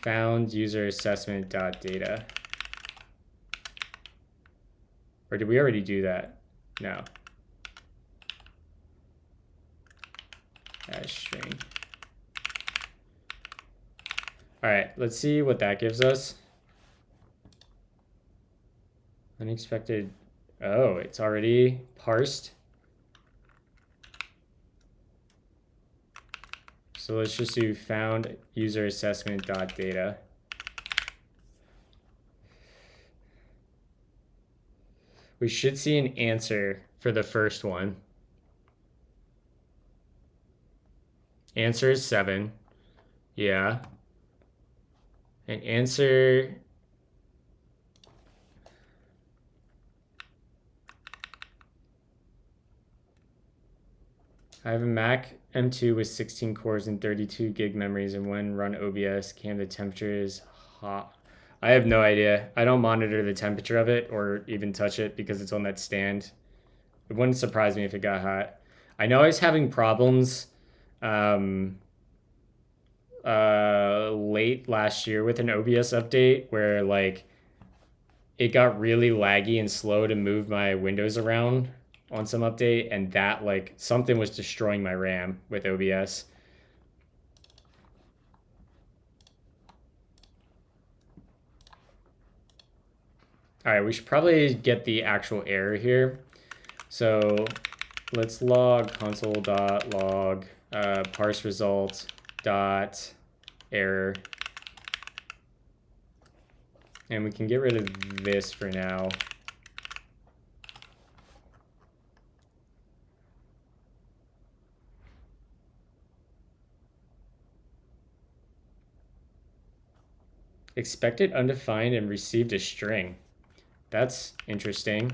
found user assessment.data. Or did we already do that? No. Hash string. All right, let's see what that gives us. Unexpected. Oh, it's already parsed. So let's just do found user assessment.data. We should see an answer for the first one. Answer is 7. Yeah. And answer. I have a Mac M2 with 16 cores and 32 gig memories, and when run OBS, the temperature is hot. I have no idea. I don't monitor the temperature of it or even touch it because it's on that stand. It wouldn't surprise me if it got hot. I know I was having problems late last year with an OBS update where it got really laggy and slow to move my windows around on some update, and that something was destroying my RAM with OBS. All right, we should probably get the actual error here. So let's log console.log parse result dot error. And we can get rid of this for now. Expected undefined and received a string. That's interesting.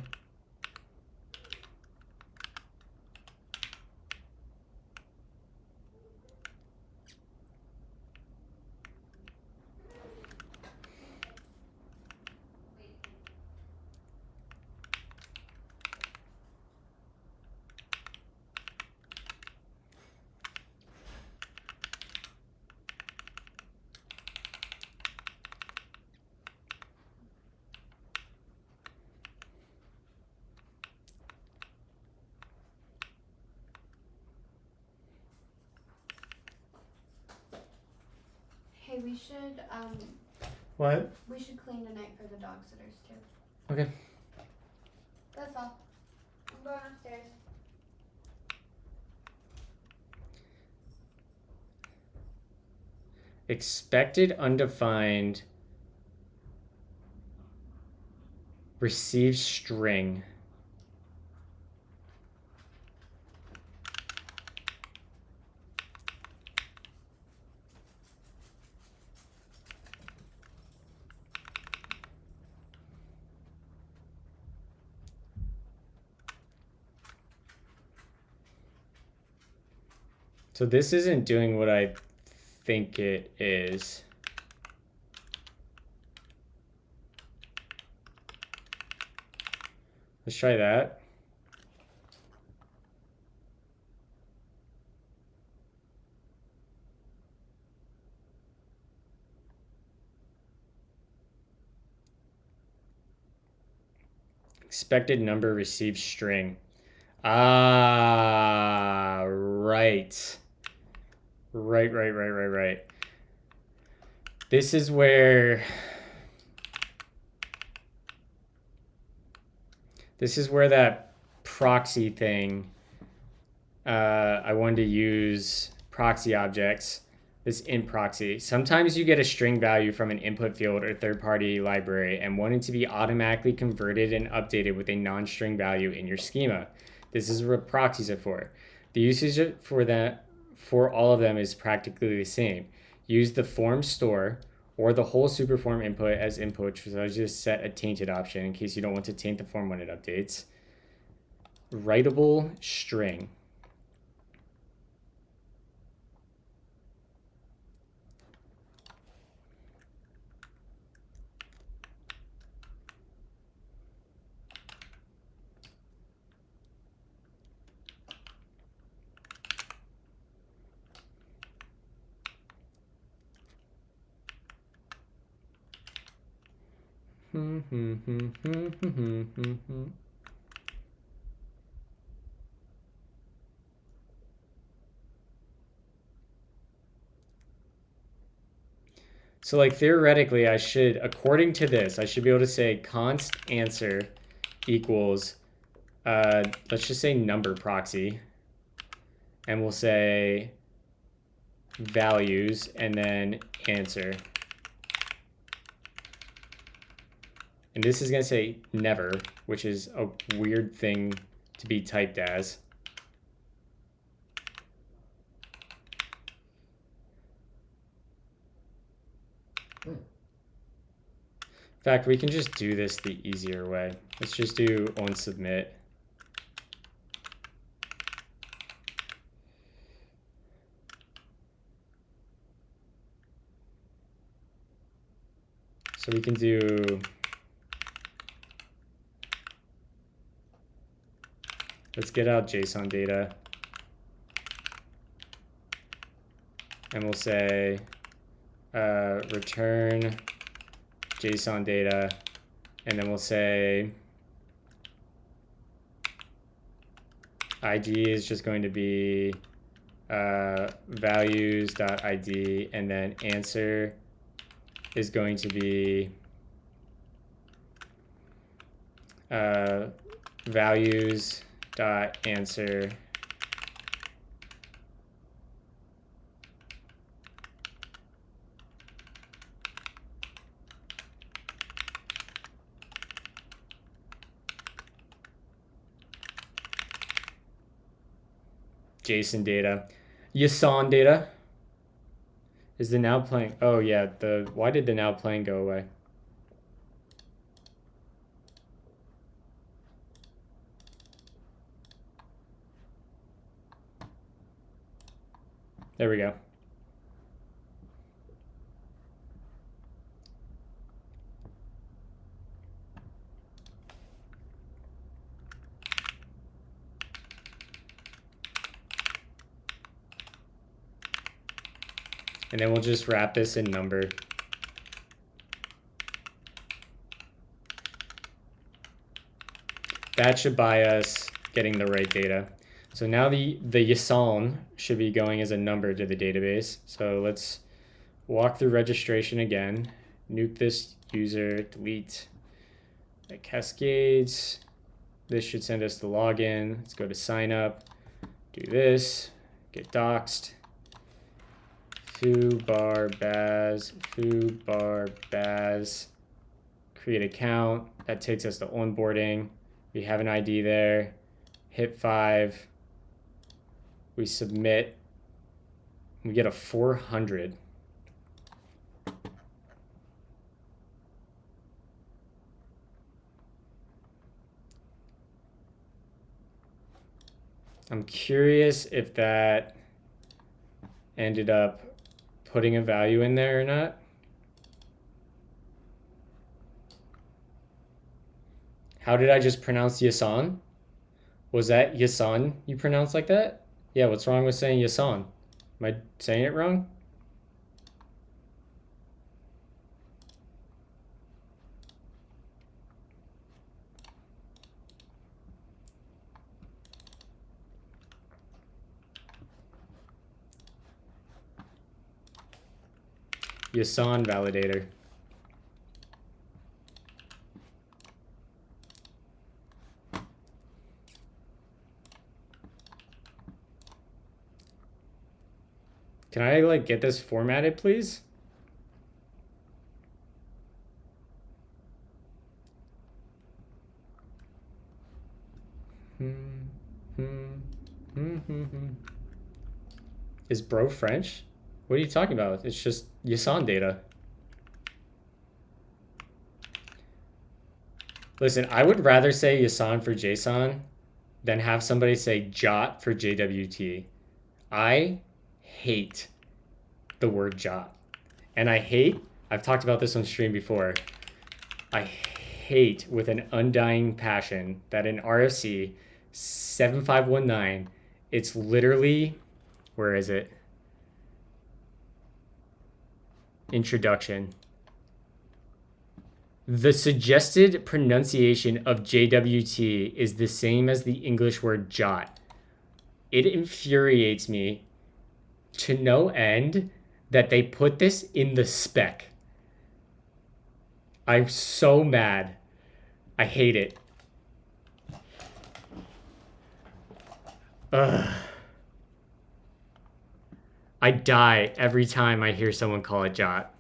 Hey, we should What? we should clean tonight for the dog sitters too. Okay. That's all. I'm going upstairs. Expected undefined receive string. So this isn't doing what I think it is. Let's try that. Expected number received string. Ah, right. Right. This is where that proxy thing, I wanted to use proxy objects, this int proxy. Sometimes you get a string value from an input field or third-party library and want it to be automatically converted and updated with a non-string value in your schema. This is what proxies are for. The usage for all of them is practically the same. Use the form store or the whole superform input as input, so I just set a tainted option in case you don't want to taint the form when it updates. Writable string. So like theoretically, I should, according to this, I should be able to say const answer equals, let's just say number proxy. And we'll say values and then answer. And this is going to say never, which is a weird thing to be typed as. In fact, we can just do this the easier way. Let's just do on submit. So we can do let's get out JSON data. And we'll say return JSON data. And then we'll say ID is just going to be values.id. And then answer is going to be values dot answer JSON data. JSON data is the now playing. Oh yeah, why did the now playing go away? There we go. And then we'll just wrap this in number. That should buy us getting the right data. So now the JSON should be going as a number to the database. So let's walk through registration again. Nuke this user, delete the cascades. This should send us the login. Let's go to sign up, do this, get doxed. Foo bar baz, create account. That takes us to onboarding. We have an ID there. Hit 5. We submit. We get a 400. I'm curious if that ended up putting a value in there or not. How did I just pronounce Yasan? Was that Yasan you pronounced like that? Yeah, what's wrong with saying Yasan? Am I saying it wrong? Yasan validator. Can I like get this formatted, please? Is bro French? What are you talking about? It's just JSON data. Listen, I would rather say JSON for JSON than have somebody say JOT for JWT. I hate the word JOT. And I've talked about this on stream before, I hate with an undying passion that in RFC 7519, it's literally, where is it? Introduction. The suggested pronunciation of JWT is the same as the English word jot. It infuriates me to no end that they put this in the spec. I'm so mad. I hate it. Ugh. I die every time I hear someone call it jot.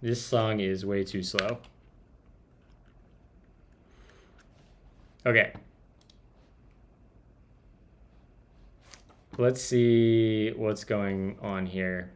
This song is way too slow. Okay. Let's see what's going on here.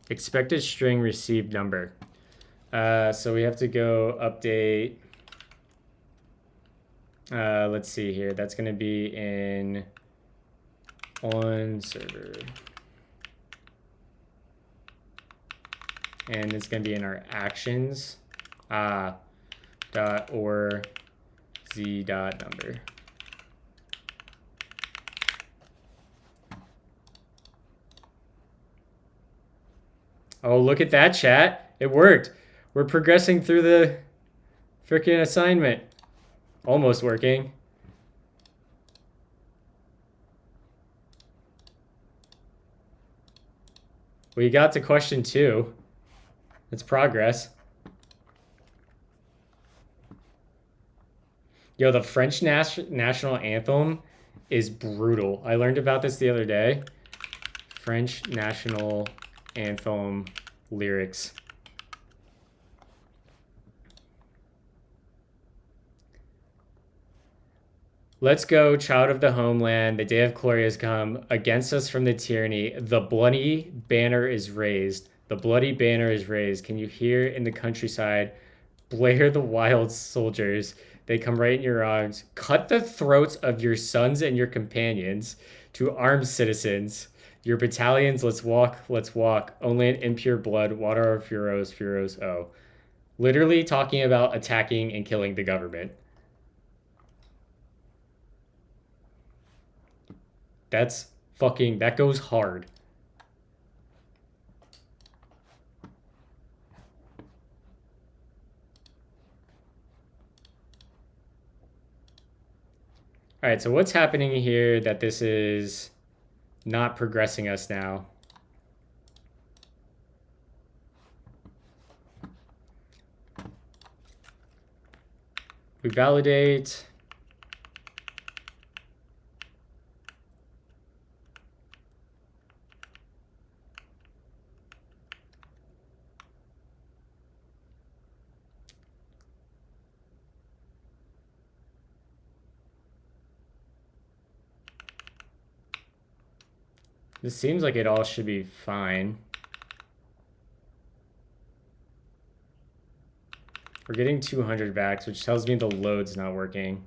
Expected string received number. So we have to go update. Let's see here. That's going to be in on server. and it's going to be in our actions. Dot or z dot number. Oh, look at that, chat. It worked. We're progressing through the freaking assignment. Almost working. We got to question 2. It's progress. Yo, the French national anthem is brutal. I learned about this the other day. French national anthem lyrics. Let's go, child of the homeland. The day of glory has come. Against us from the tyranny. The bloody banner is raised. The bloody banner is raised. Can you hear in the countryside? Blare the wild soldiers. They come right in your arms. Cut the throats of your sons and your companions. To armed citizens. Your battalions, let's walk, let's walk. Only in impure blood, water our furrows, furrows, oh. Literally talking about attacking and killing the government. That's fucking, that goes hard. All right, so what's happening here that this is not progressing us now? We validate. This seems like it all should be fine. We're getting 200 backs, which tells me the load's not working.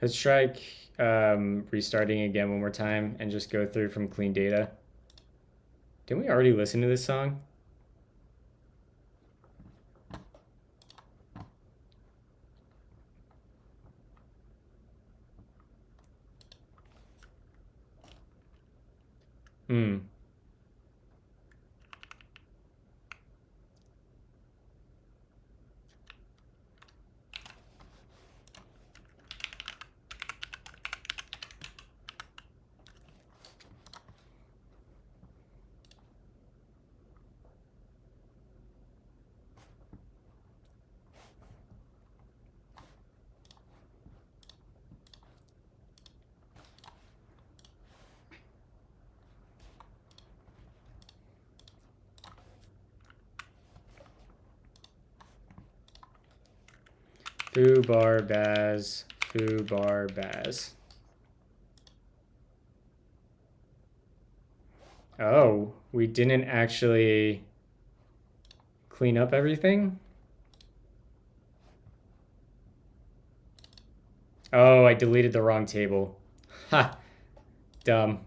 Let's try restarting again one more time and just go through from clean data. Didn't we already listen to this song? Hmm. Foo bar baz, foo bar baz. Oh, we didn't actually clean up everything? Oh, I deleted the wrong table. Ha! Dumb.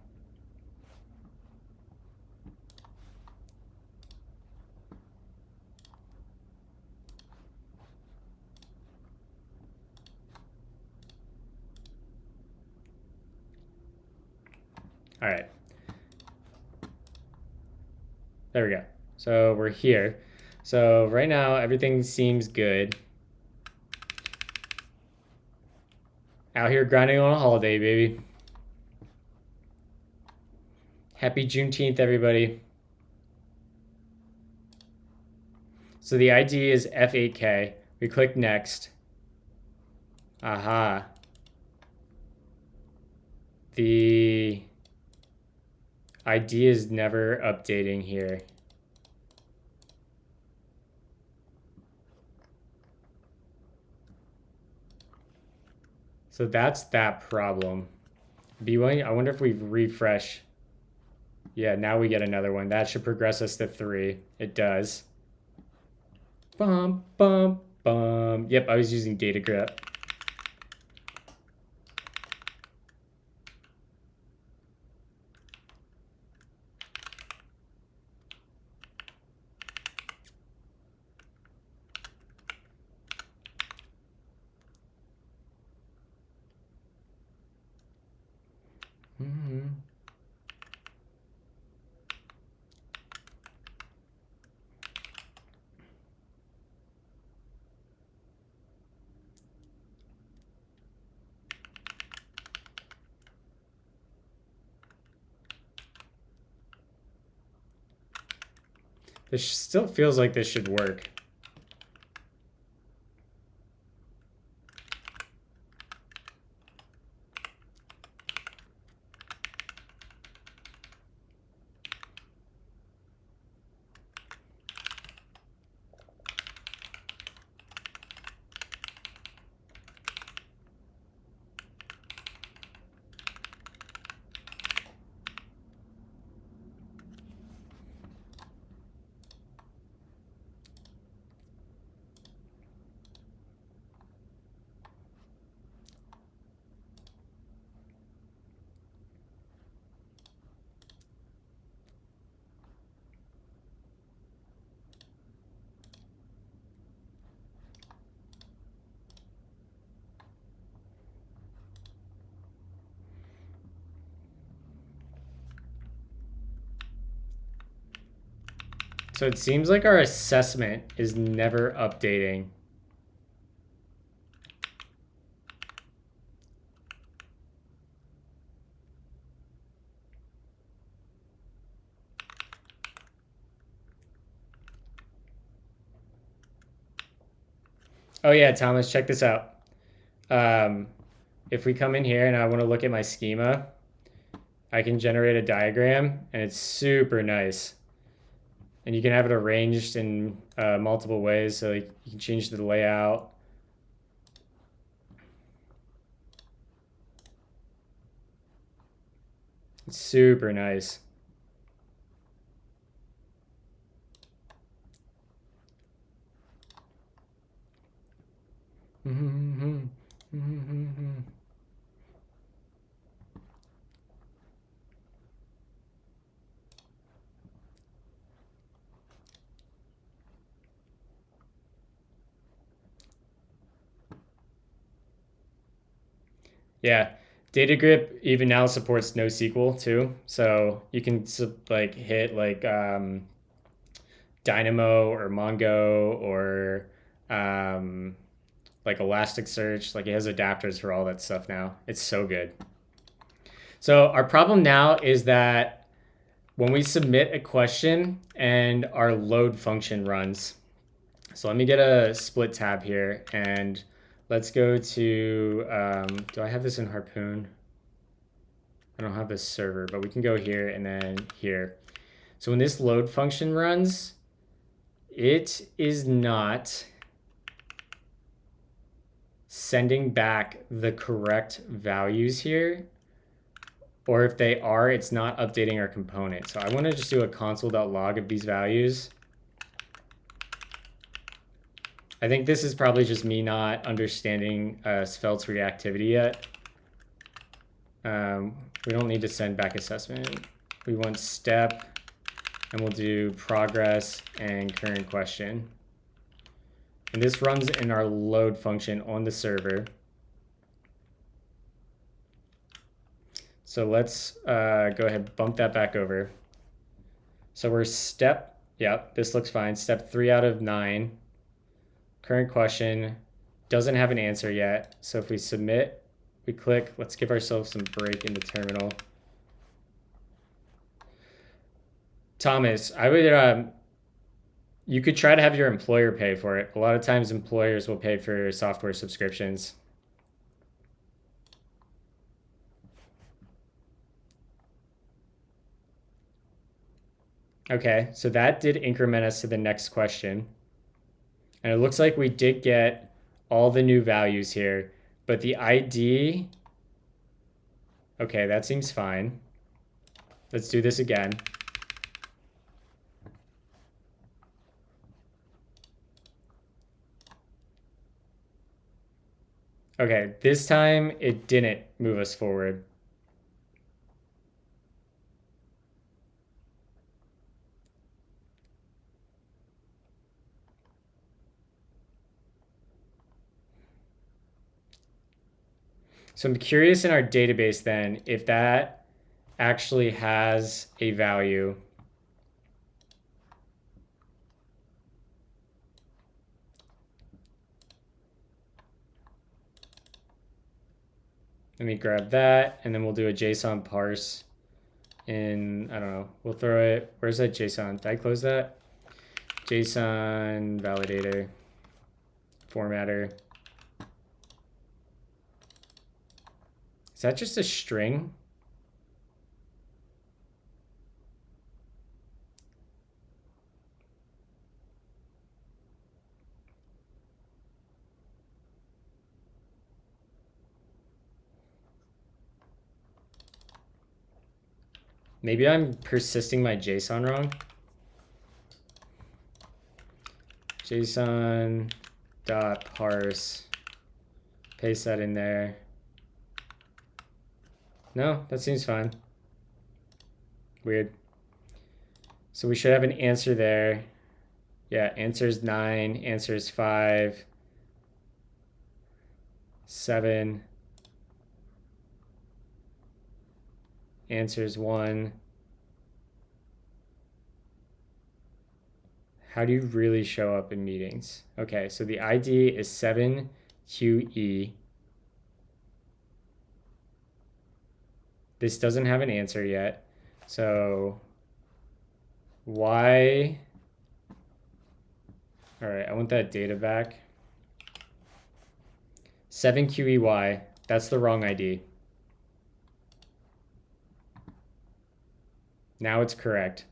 All right. There we go. So we're here. So right now, everything seems good. Out here grinding on a holiday, baby. Happy Juneteenth, everybody. So the ID is F8K. We click next. Aha. The ID is never updating here. So that's that problem. B1, I wonder if we refresh. Yeah, now we get another one. That should progress us to 3. It does. Bum, bum, bum. Yep, I was using data grep. This still feels like this should work. So it seems like our assessment is never updating. Oh yeah, Thomas, check this out. If we come in here and I want to look at my schema, I can generate a diagram and it's super nice. And you can have it arranged in multiple ways. So you can change the layout. It's super nice. Yeah, data grip even now supports NoSQL too, so you can like hit like Dynamo or Mongo or like Elasticsearch. Like it has adapters for all that stuff now. It's so good. So our problem now is that when we submit a question and our load function runs. So let me get a split tab here and let's go to, do I have this in Harpoon? I don't have this server, but we can go here and then here. So when this load function runs, it is not sending back the correct values here. Or if they are, it's not updating our component. So I want to just do a console.log of these values. I think this is probably just me not understanding Svelte's reactivity yet. We don't need to send back assessment. We want step, and we'll do progress and current question. And this runs in our load function on the server. So let's go ahead and bump that back over. So we're step, yep, this looks fine. Step 3 out of 9. Current question doesn't have an answer yet. So if we submit, we click, let's give ourselves some break in the terminal. Thomas, I would, you could try to have your employer pay for it. A lot of times employers will pay for software subscriptions. Okay, so that did increment us to the next question. And it looks like we did get all the new values here, but the ID, okay, that seems fine. Let's do this again. Okay, this time it didn't move us forward. So I'm curious in our database then if that actually has a value. Let me grab that, and then we'll do a JSON parse in, I don't know, we'll throw it, where's that JSON? Did I close that? JSON validator, formatter. Is that just a string? Maybe I'm persisting my JSON wrong. JSON dot parse, paste that in there. No, that seems fine. Weird. So we should have an answer there. Yeah, answer is 9, answer is 5, 7, answer is 1. How do you really show up in meetings? Okay, so the ID is 7QE. This doesn't have an answer yet. So why? All right, I want that data back. 7QEY, that's the wrong ID. Now it's correct.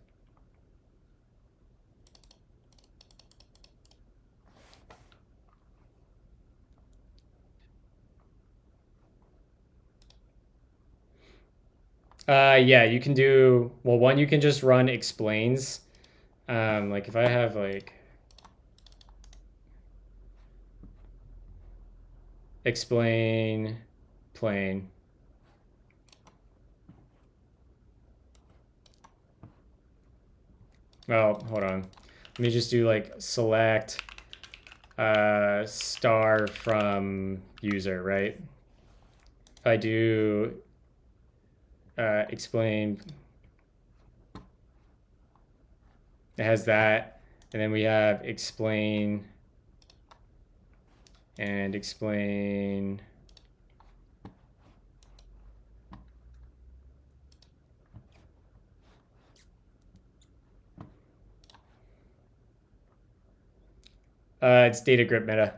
Yeah, you can do, well, one, you can just run explains. Like if I have like explain plain. Oh, hold on. Let me just do like select star from user, right? If I do explain, it has that, and then we have explain and explain. It's data grip meta.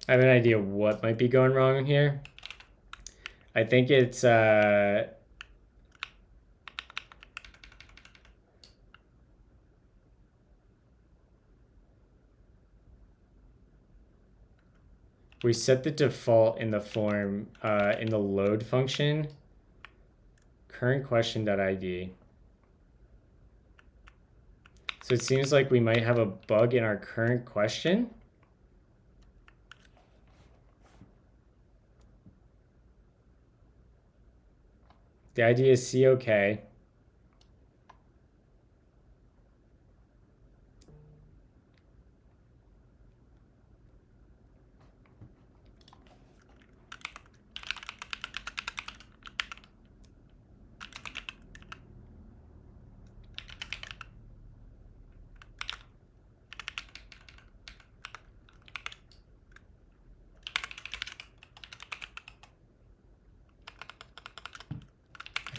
I have an idea what might be going wrong here. I think it's we set the default in the form in the load function current question.id. So it seems like we might have a bug in our current question. The ID is COK.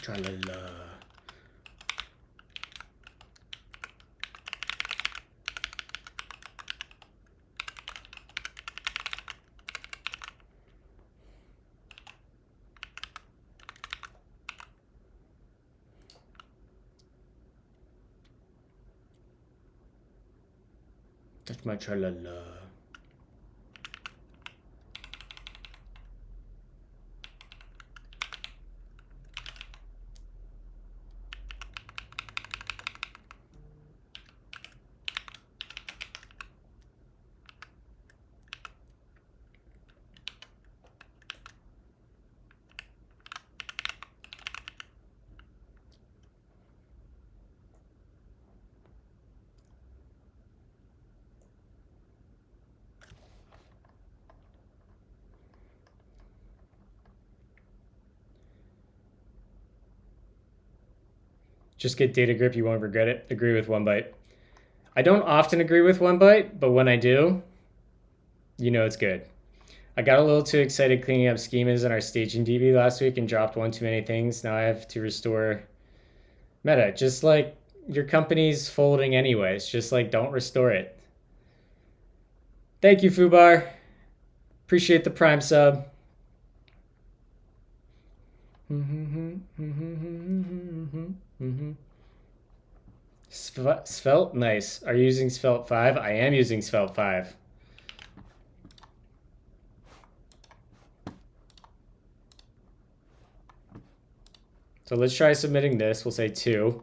Tra-la-la. Touch my tra-la-la. Just get data grip, you won't regret it. Agree with One Byte. I don't often agree with One Byte, but when I do, you know it's good. I got a little too excited cleaning up schemas in our staging DB last week and dropped one too many things. Now I have to restore meta. Just like your company's folding anyways. Just like don't restore it. Thank you, Fubar. Appreciate the Prime sub. Svelte, nice. Are you using Svelte 5? I am using Svelte 5. So let's try submitting this. We'll say 2.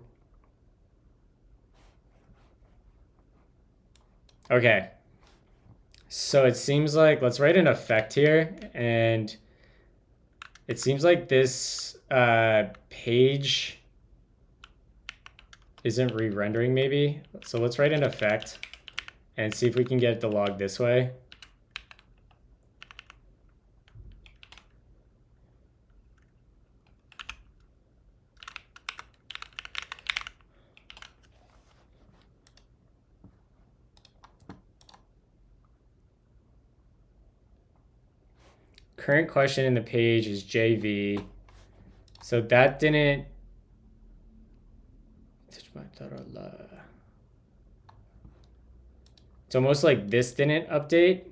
Okay. So it seems like, let's write an effect here. And it seems like this page isn't re-rendering maybe. So let's write an effect and see if we can get it to log this way. Current question in the page is JV. So that didn't. It's almost like this didn't update.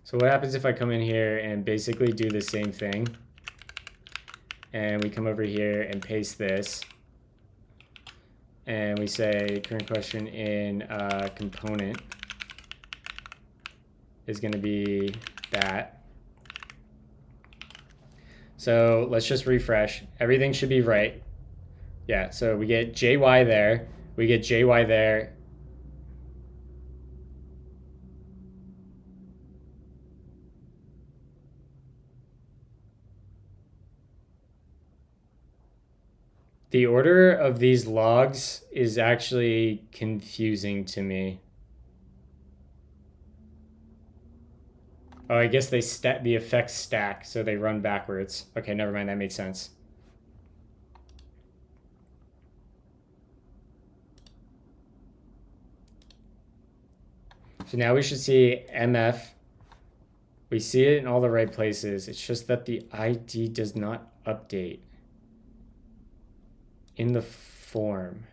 So what happens if I come in here and basically do the same thing? And we come over here and paste this. And we say current question in component is going to be that. So let's just refresh. Everything should be right. Yeah, so we get JY there. We get JY there. The order of these logs is actually confusing to me. Oh, I guess they the effects stack, so they run backwards. Okay, never mind, that makes sense. So now we should see MF. We see it in all the right places. It's just that the ID does not update in the form.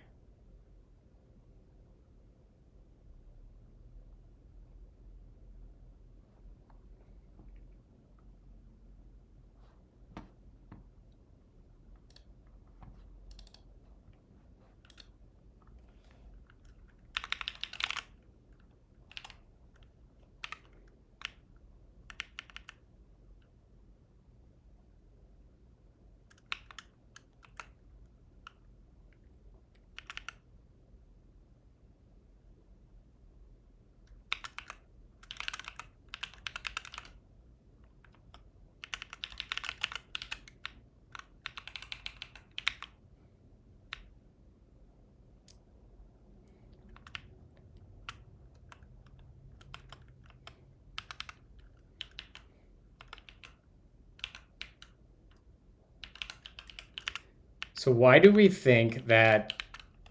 So why do we think that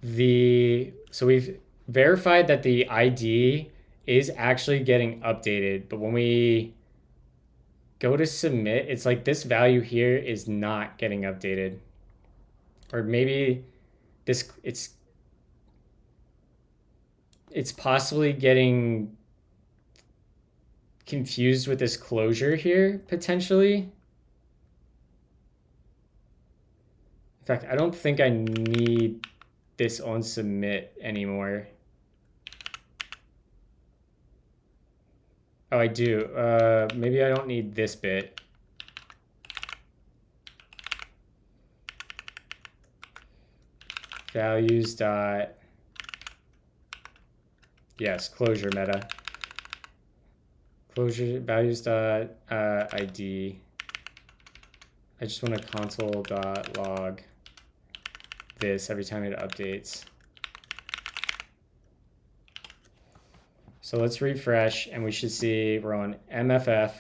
so we've verified that the ID is actually getting updated, but when we go to submit, it's like this value here is not getting updated. Or maybe it's possibly getting confused with this closure here, potentially. In fact, I don't think I need this on submit anymore. Oh, I do. Maybe I don't need this bit. Values dot. Yes, closure meta. Closure values dot ID. I just want to console dot log this every time it updates. So let's refresh, and we should see we're on MFF,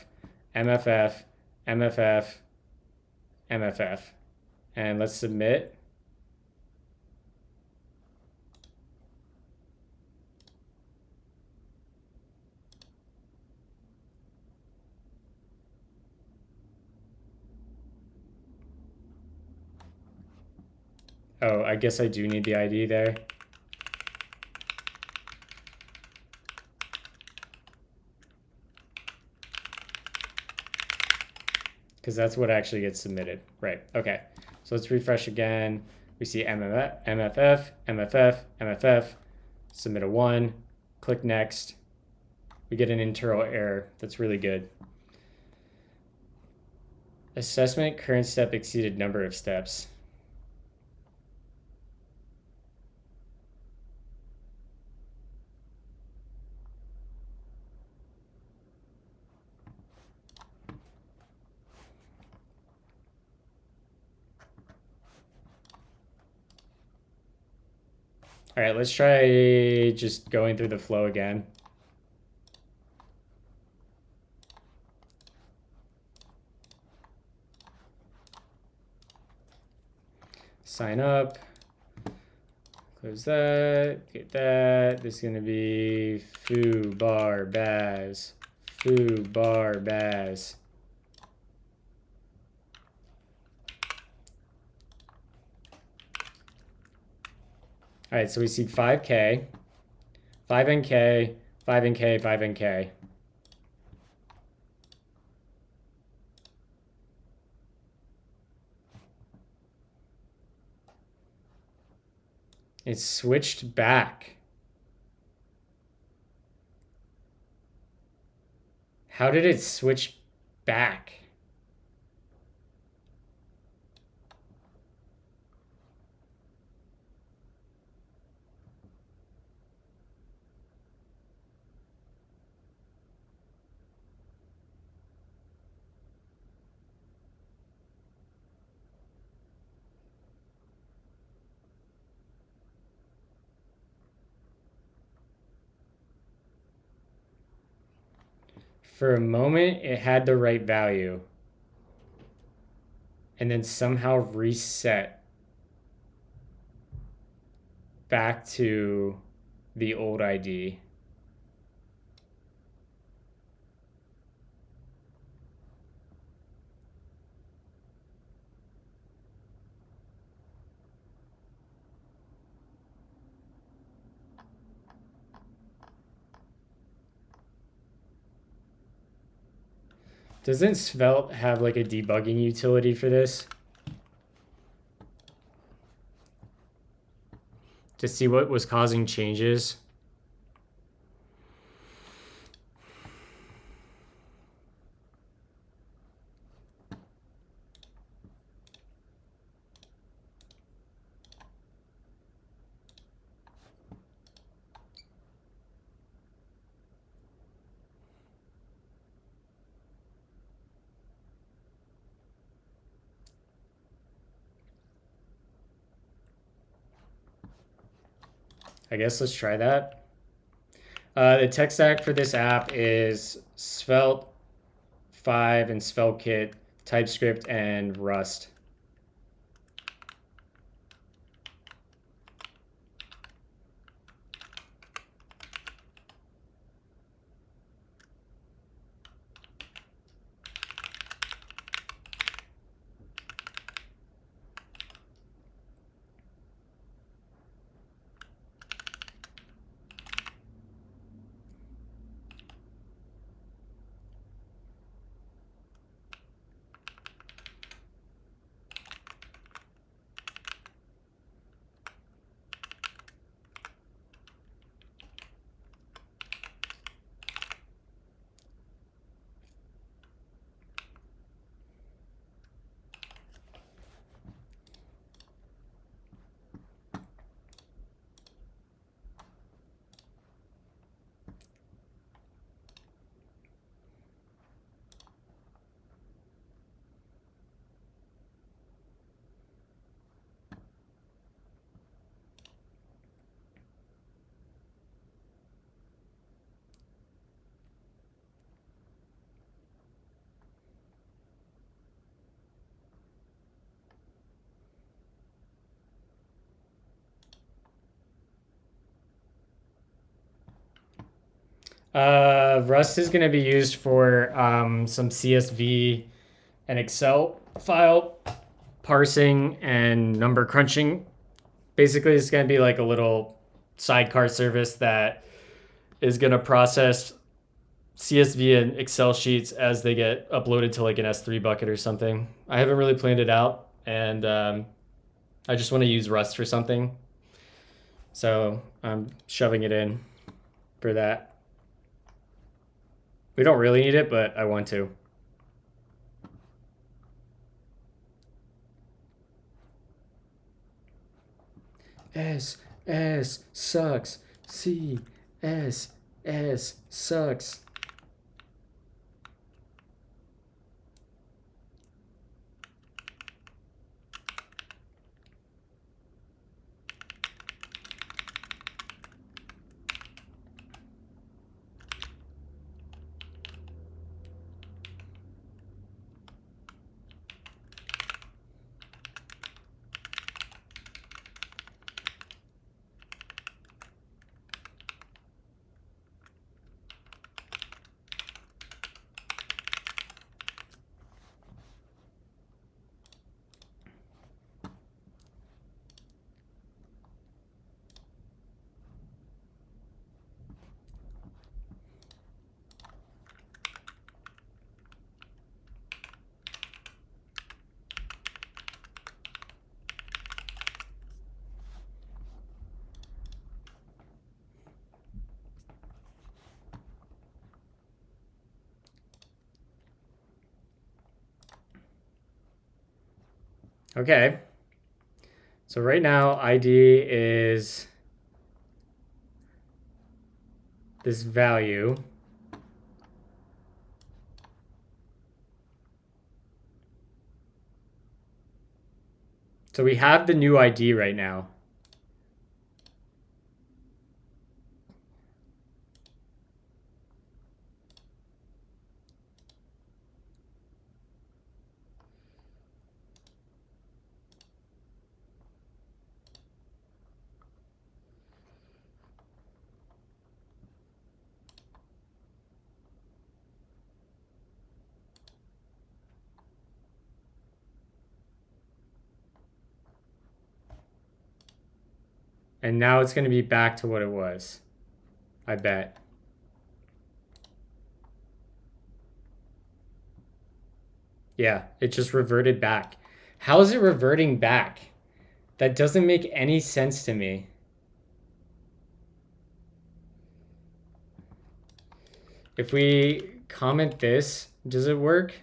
MFF, MFF, MFF. And let's submit. Oh, I guess I do need the ID there. Because that's what actually gets submitted. Right, okay. So let's refresh again. We see MFF, MFF, MFF, submit a 1, click next. We get an internal error. That's really good. Assessment current step exceeded number of steps. All right, let's try just going through the flow again. Sign up, close that, get that. This is gonna be foo bar baz, foo bar baz. All right, so we see 5K, 5NK, 5NK, 5NK. It switched back. How did it switch back? For a moment, it had the right value. And then somehow reset back to the old ID. Doesn't Svelte have like a debugging utility for this? To see what was causing changes? I guess let's try that. The tech stack for this app is Svelte 5 and SvelteKit, TypeScript, and Rust. Rust is going to be used for some CSV and Excel file parsing and number crunching. Basically, it's going to be like a little sidecar service that is going to process CSV and Excel sheets as they get uploaded to like an S3 bucket or something. I haven't really planned it out, and I just want to use Rust for something. So I'm shoving it in for that. We don't really need it, but I want to. S sucks. C S sucks. Okay. So right now, ID is this value. So we have the new ID right now. And now it's going to be back to what it was, I bet. Yeah, it just reverted back. How is it reverting back? That doesn't make any sense to me. If we comment this, does it work?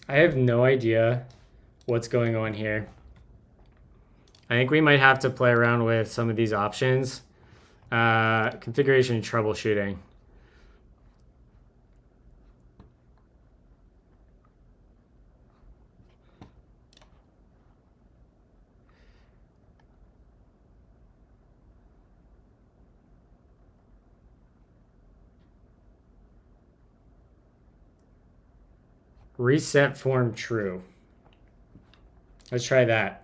I have no idea what's going on here. I think we might have to play around with some of these options. Configuration and troubleshooting. reset form true. Let's try that.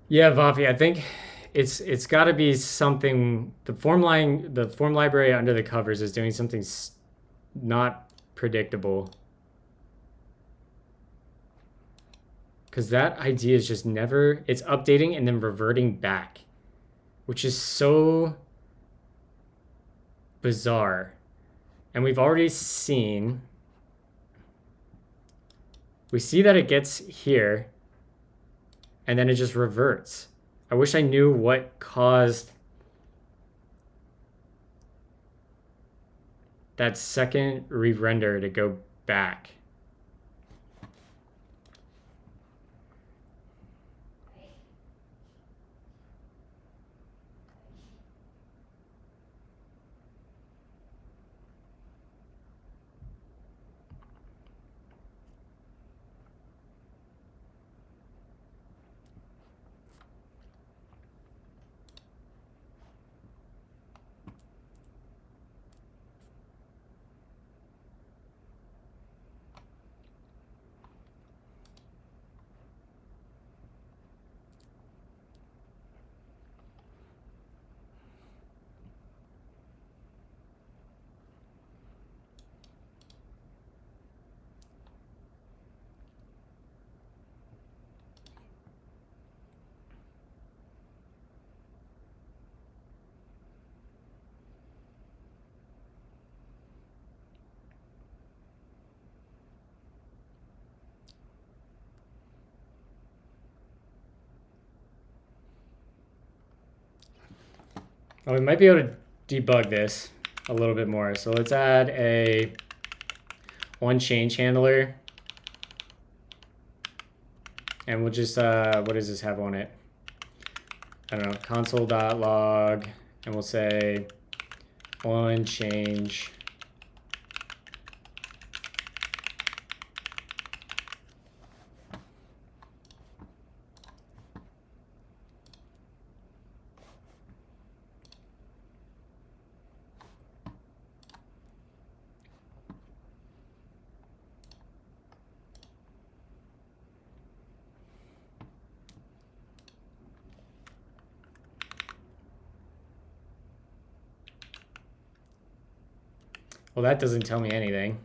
Yeah, Vafi, I think it's got to be something. The form library under the covers is doing something not predictable. Because that idea is just never, it's updating and then reverting back, which is so bizarre. And we've already seen, we see that it gets here and then it just reverts. I wish I knew what caused that second re-render to go back. Oh, we might be able to debug this a little bit more. So let's add a onChange handler. And we'll just, what does this have on it? I don't know, console.log, and we'll say onChange. Well, that doesn't tell me anything.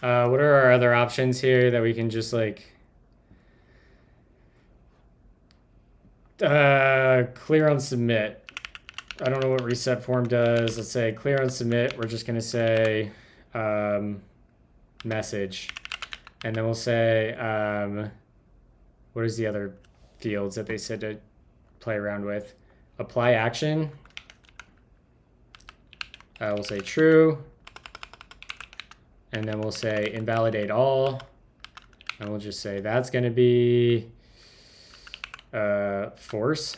What are our other options here that we can just like clear on submit? I don't know what reset form does. Let's say clear on submit. We're just gonna say message, and then we'll say what is the other fields that they said to play around with? Apply action. We'll say true, and then we'll say invalidate all, and we'll just say that's going to be force.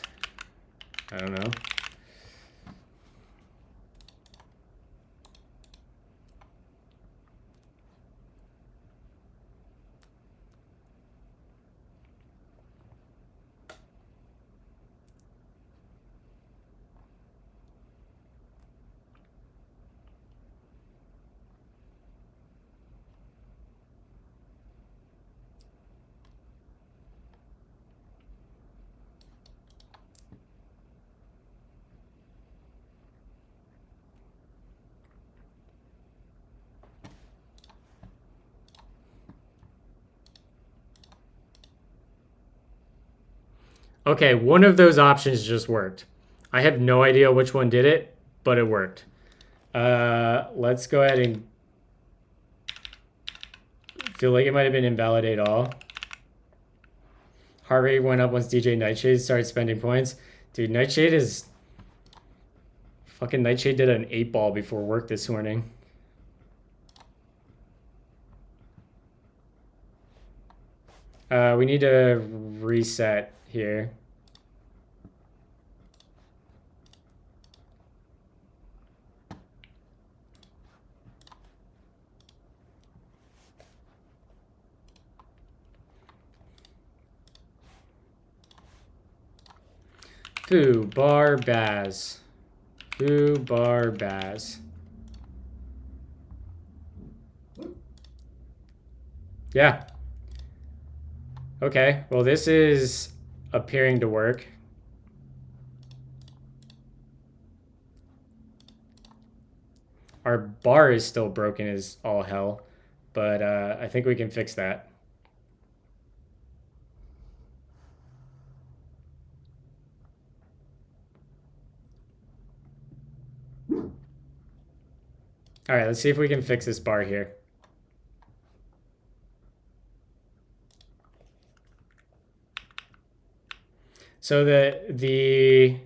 I don't know. Okay, one of those options just worked. I have no idea which one did it, but it worked. Let's go ahead and Feel like it might have been invalidate all. Heart rate went up once DJ Nightshade started spending points. Dude, Nightshade is... Fucking Nightshade did an 8-ball before work this morning. We need to reset here. Foo bar baz. Foo bar baz. Yeah. Okay, well this is appearing to work. Our bar is still broken as all hell, but I think we can fix that. All right, let's see if we can fix this bar here. So the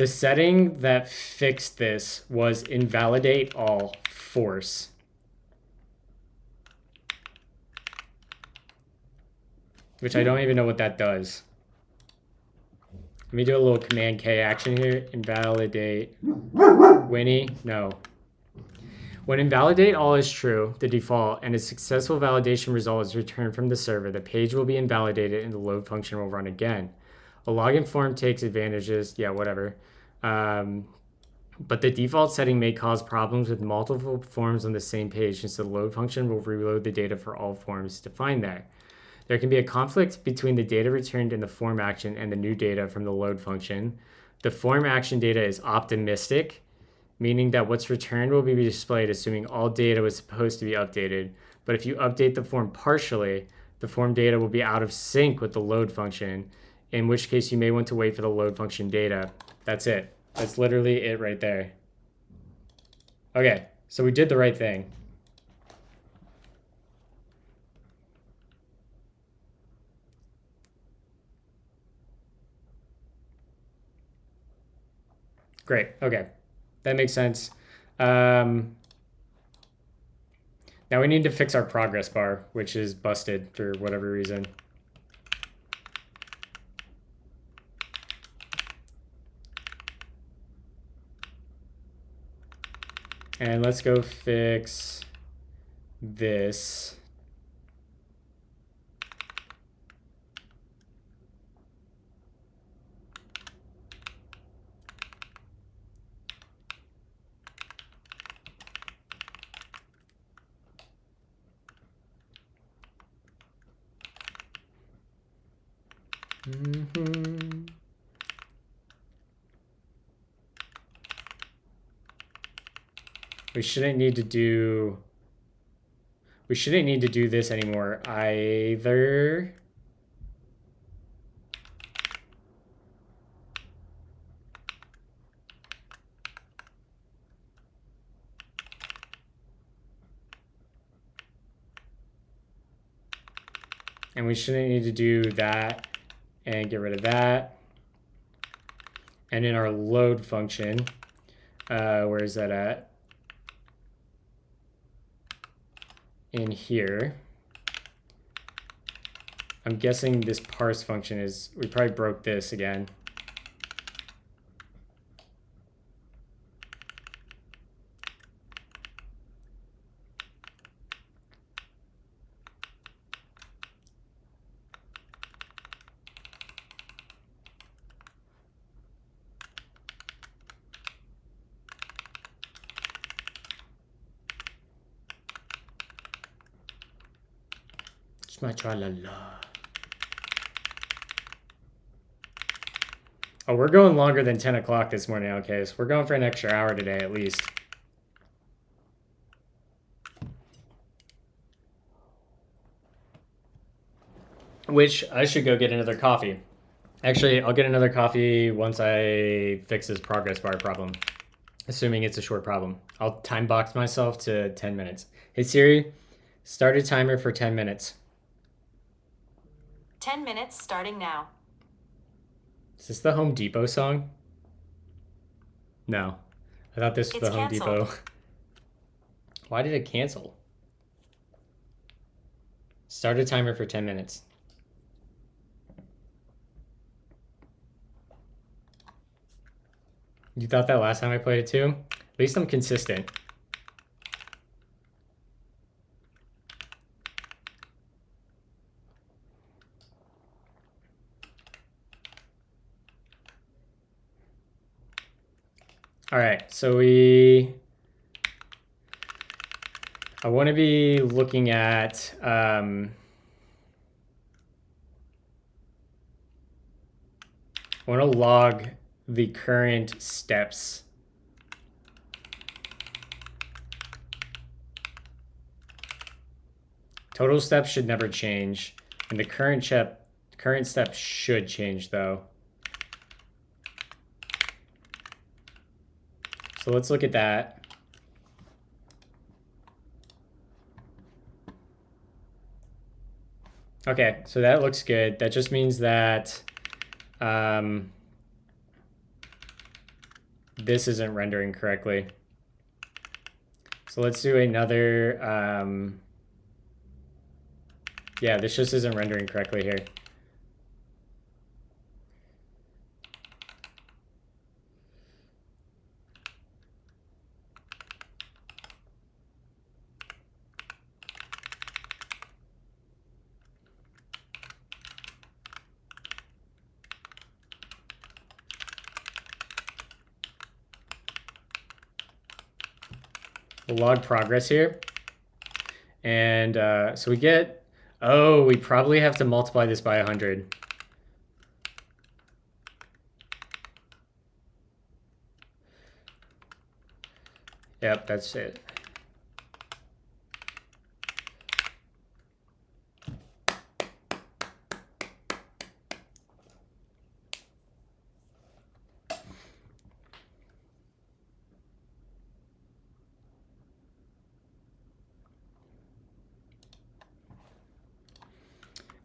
setting that fixed this was invalidate all force. Which I don't even know what that does. Let me do a little Command K action here. Invalidate. Winnie? No. When invalidate all is true, the default, and a successful validation result is returned from the server, the page will be invalidated and the load function will run again. A login form takes advantages, yeah, whatever. But the default setting may cause problems with multiple forms on the same page, since the load function will reload the data for all forms defined there. There can be a conflict between the data returned in the form action and the new data from the load function. The form action data is optimistic, meaning that what's returned will be displayed assuming all data was supposed to be updated. But if you update the form partially, the form data will be out of sync with the load function, in which case you may want to wait for the load function data. That's it. That's literally it right there. Okay, so we did the right thing. Great, okay. That makes sense. Now we need to fix our progress bar, which is busted for whatever reason. And let's go fix this. We shouldn't need to do this anymore either. And we shouldn't need to do that and get rid of that. And in our load function, where is that at? In here. I'm guessing this parse function is, we probably broke this again. My tra-la-la. Oh, we're going longer than 10 o'clock this morning. Okay, so we're going for an extra hour today at least. Which I should go get another coffee. Actually, I'll get another coffee once I fix this progress bar problem. Assuming it's a short problem. I'll time box myself to 10 minutes. Hey Siri, Start a timer for 10 minutes. 10 minutes starting now. Is this the Home Depot song? No. I thought this was It's the Home canceled. Depot. Why did it cancel? Start a timer for 10 minutes. You thought that last time I played it too? At least I'm consistent. All right, so I want to be looking at I want to log the current steps. Total steps should never change, and the current steps should change though. So let's look at that. Okay, so that looks good. That just means that this isn't rendering correctly. So let's do another, yeah, this just isn't rendering correctly here. We'll log progress here. And so we get, oh, we probably have to multiply this by 100. Yep, that's it.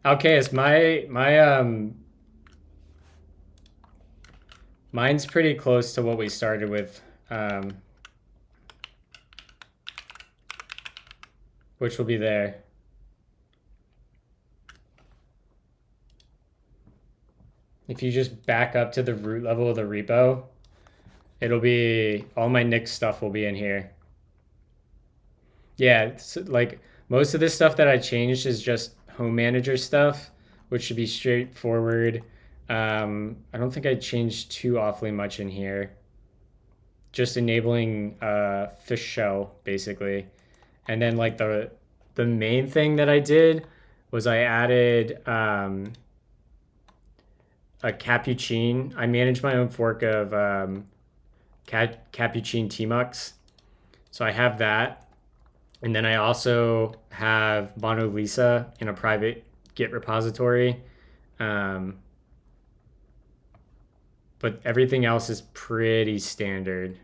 Okay, it's mine's pretty close to what we started with, which will be there. If you just back up to the root level of the repo, it'll be, all my Nix stuff will be in here. Yeah, it's like most of this stuff that I changed is just home manager stuff, which should be straightforward. I don't think I changed too awfully much in here. Just enabling fish shell basically. And then like the main thing that I did was I added a Capuchin. I managed my own fork of Capuchin tmux. So I have that. And then I also have Mono Lisa in a private Git repository. But everything else is pretty standard.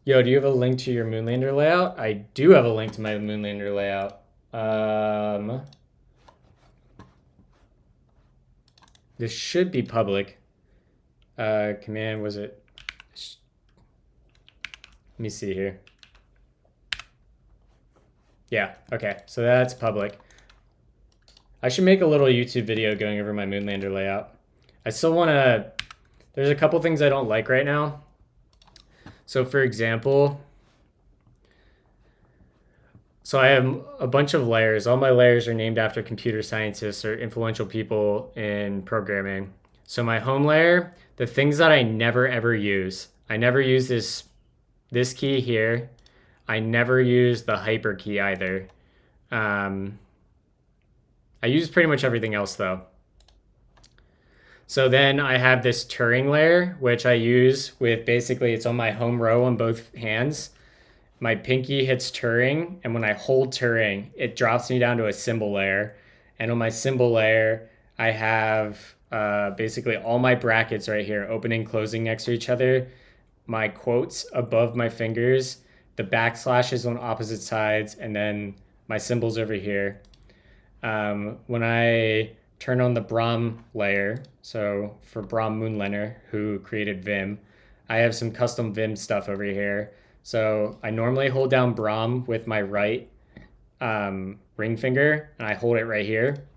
Yo, do you have a link to your Moonlander layout? I do have a link to my Moonlander layout. This should be public. Command, was it? Let me see here. Yeah, okay, so that's public. I should make a little YouTube video going over my Moonlander layout. I still want to, there's a couple things I don't like right now. So for example, so I have a bunch of layers. All my layers are named after computer scientists or influential people in programming. So my home layer, the things that I never ever use. I never use this key here. I never use the hyper key either. I use pretty much everything else though. So then I have this Turing layer, which I use with basically, it's on my home row on both hands. My pinky hits Turing, and when I hold Turing, it drops me down to a symbol layer. And on my symbol layer, I have basically all my brackets right here, opening, closing next to each other, my quotes above my fingers, the backslashes on opposite sides, and then my symbols over here. When I turn on the Brahm layer, so for Brahm Moonlander, who created Vim, I have some custom Vim stuff over here. So I normally hold down Brahm with my right ring finger, and I hold it right here.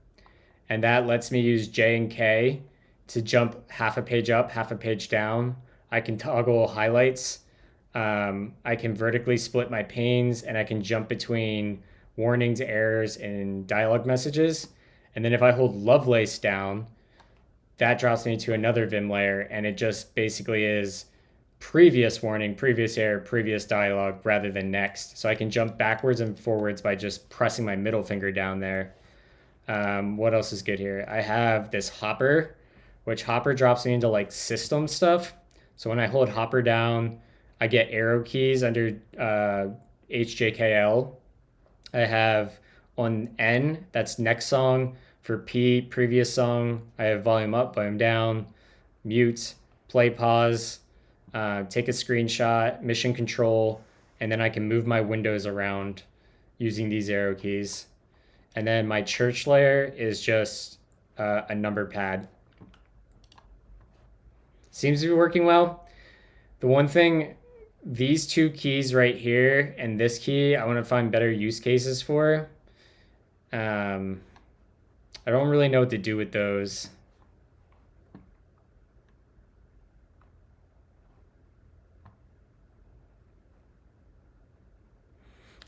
And that lets me use J and K to jump half a page up, half a page down. I can toggle highlights. I can vertically split my panes, and I can jump between warnings, errors, and dialog messages. And then if I hold Lovelace down, that drops me to another Vim layer, and it just basically is previous warning, previous error, previous dialog rather than next. So I can jump backwards and forwards by just pressing my middle finger down there. What else is good here? I have this hopper, which hopper drops me into like system stuff. So when I hold hopper down, I get arrow keys under HJKL. I have on N, that's next song. For P, previous song. I have volume up, volume down, mute, play, pause, take a screenshot, mission control, and then I can move my windows around using these arrow keys. And then my church layer is just a number pad. Seems to be working well. The one thing, these two keys right here and this key, I want to find better use cases for. I don't really know what to do with those.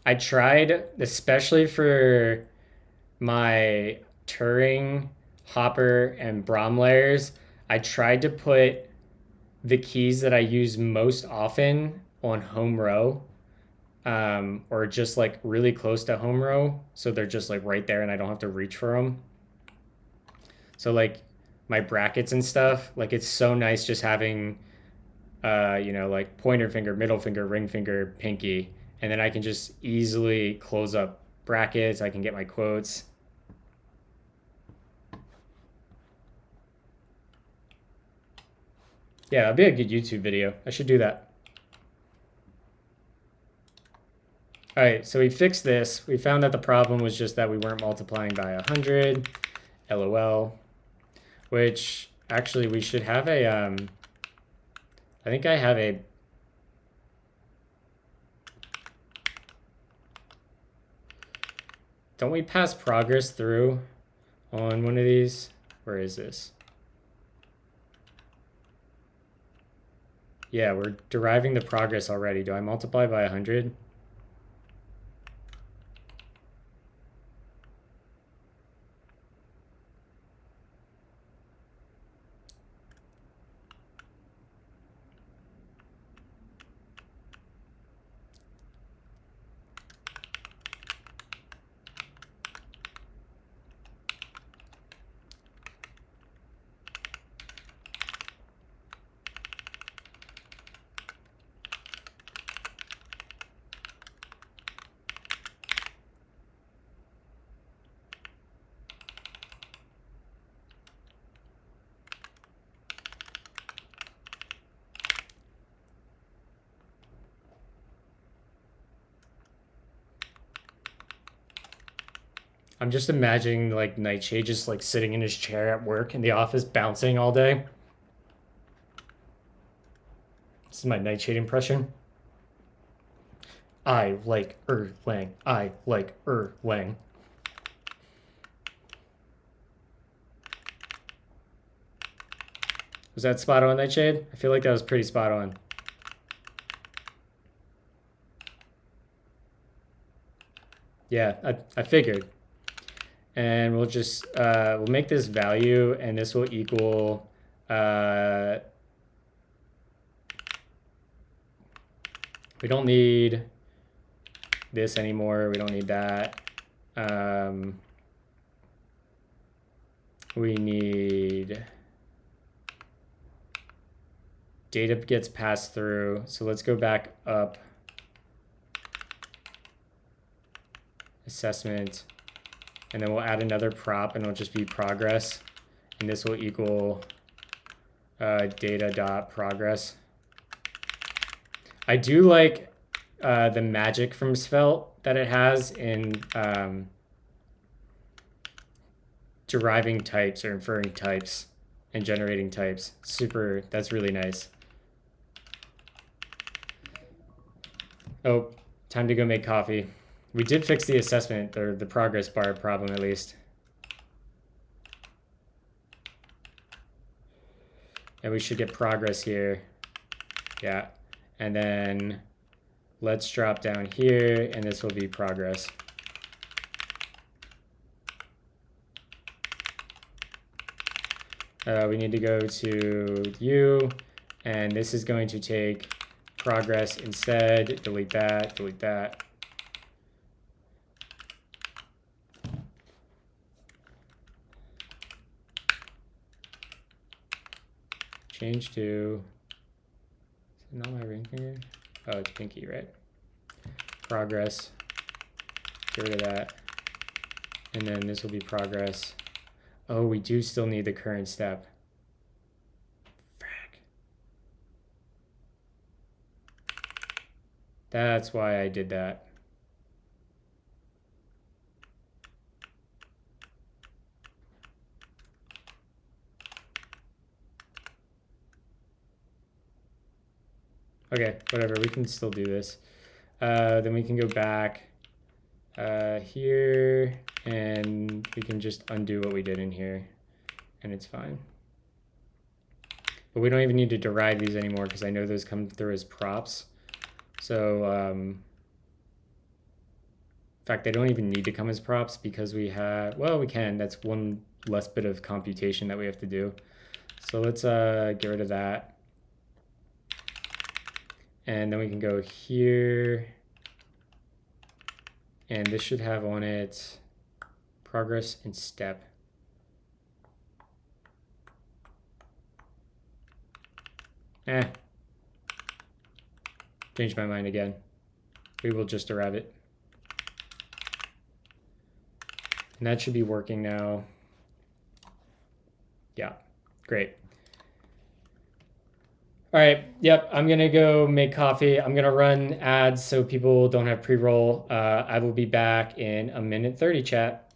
I tried, especially for my Turing, Hopper, and Brahm layers, I tried to put the keys that I use most often on home row, or just like really close to home row, so they're just like right there and I don't have to reach for them. So like my brackets and stuff, like it's so nice just having, like pointer finger, middle finger, ring finger, pinky, and then I can just easily close up brackets. I can get my quotes. Yeah, that'd be a good YouTube video. I should do that. All right, so we fixed this. We found that the problem was just that we weren't multiplying by 100. LOL. Which, actually, we should have a, I think I have a, don't we pass progress through on one of these? Where is this? Yeah, we're deriving the progress already. Do I multiply by 100? I'm just imagining like Nightshade just like sitting in his chair at work in the office bouncing all day. This is my Nightshade impression. I like Lang. I like Lang. Was that spot on, Nightshade? I feel like that was pretty spot on. Yeah, I figured. And we'll just, we'll make this value, and this will equal, we don't need this anymore. We don't need that. We need data gets passed through. So let's go back up. Assessment. And then we'll add another prop, and it'll just be progress. and this will equal data.progress. I do like the magic from Svelte that it has in deriving types or inferring types and generating types. That's really nice. Oh, time to go make coffee. We did fix the assessment, or the progress bar problem at least. And we should get progress here. Yeah. And then let's drop down here, and this will be progress. We need to go to U, and this is going to take progress instead. Delete that, delete that. Change to, is it not my ring finger? Oh, it's pinky, right? Progress, get rid of that. And then this will be progress. Oh, we do still need the current step. Frack. That's why I did that. Okay, whatever, we can still do this. Then we can go back here, and we can just undo what we did in here, and it's fine. But we don't even need to derive these anymore because I know those come through as props. So, in fact, they don't even need to come as props because we have, well, we can. That's one less bit of computation that we have to do. So let's get rid of that. And then we can go here. And this should have on it progress and step. Changed my mind again. We will just derive it. And that should be working now. Yeah, great. All right, yep, I'm gonna go make coffee. I'm gonna run ads so people don't have pre-roll. I will be back in a minute 30, chat.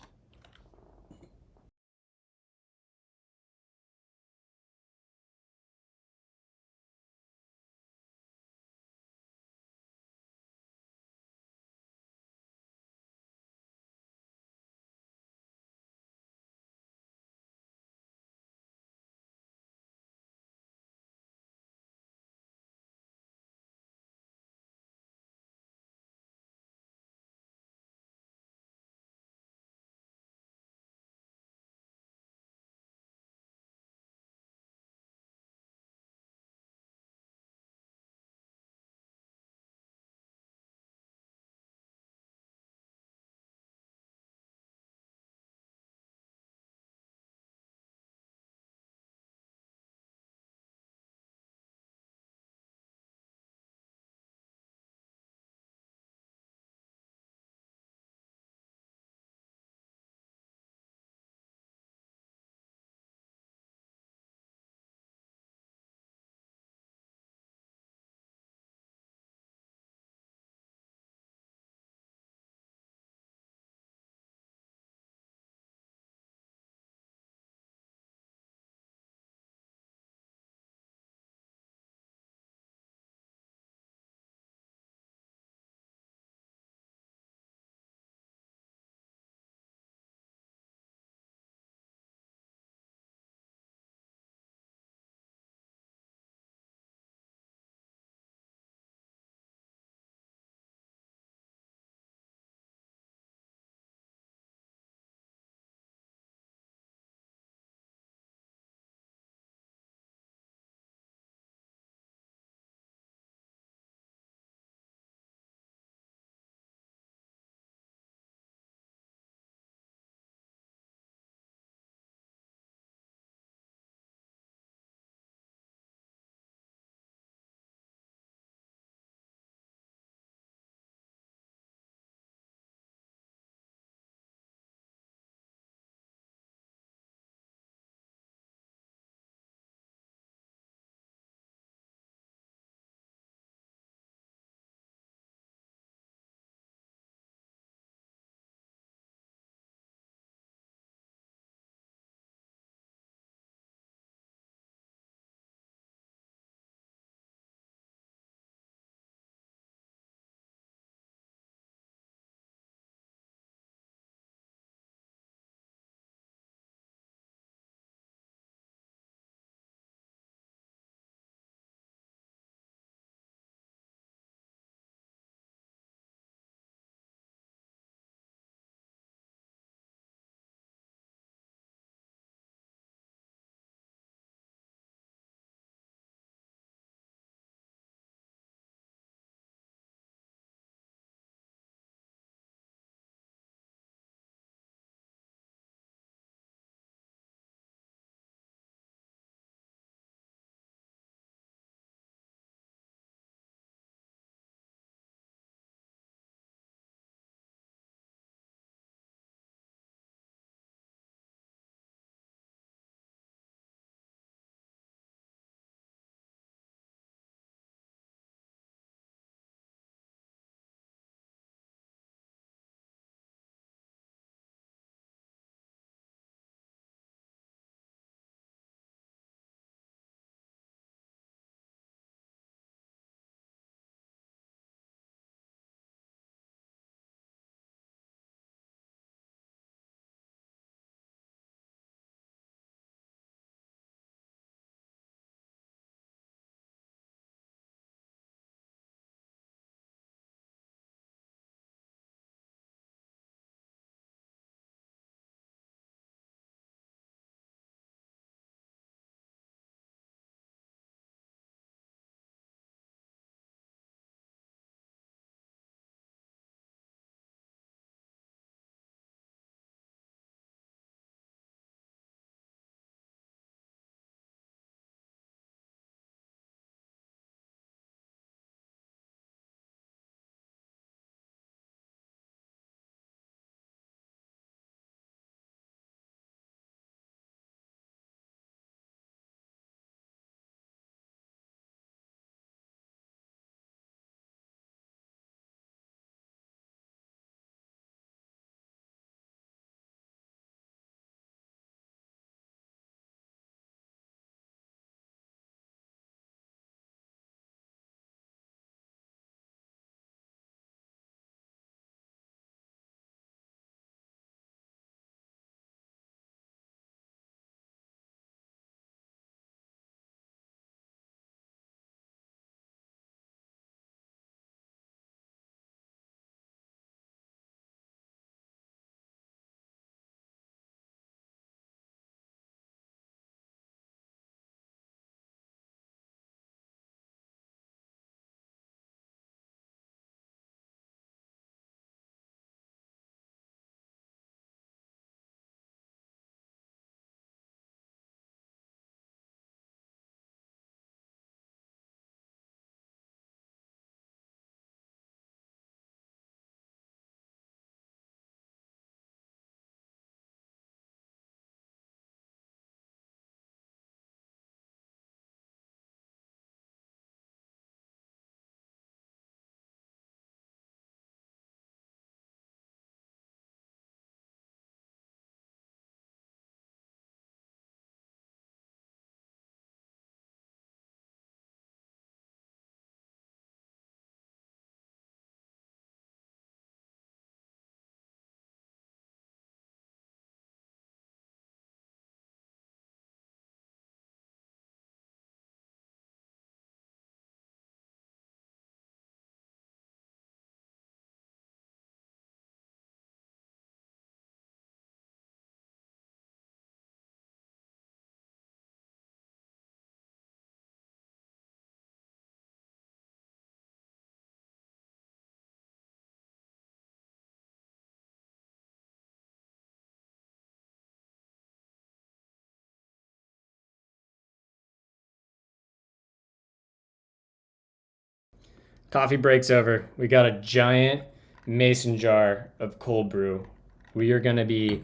Coffee break's over. We got a giant mason jar of cold brew. We are going to be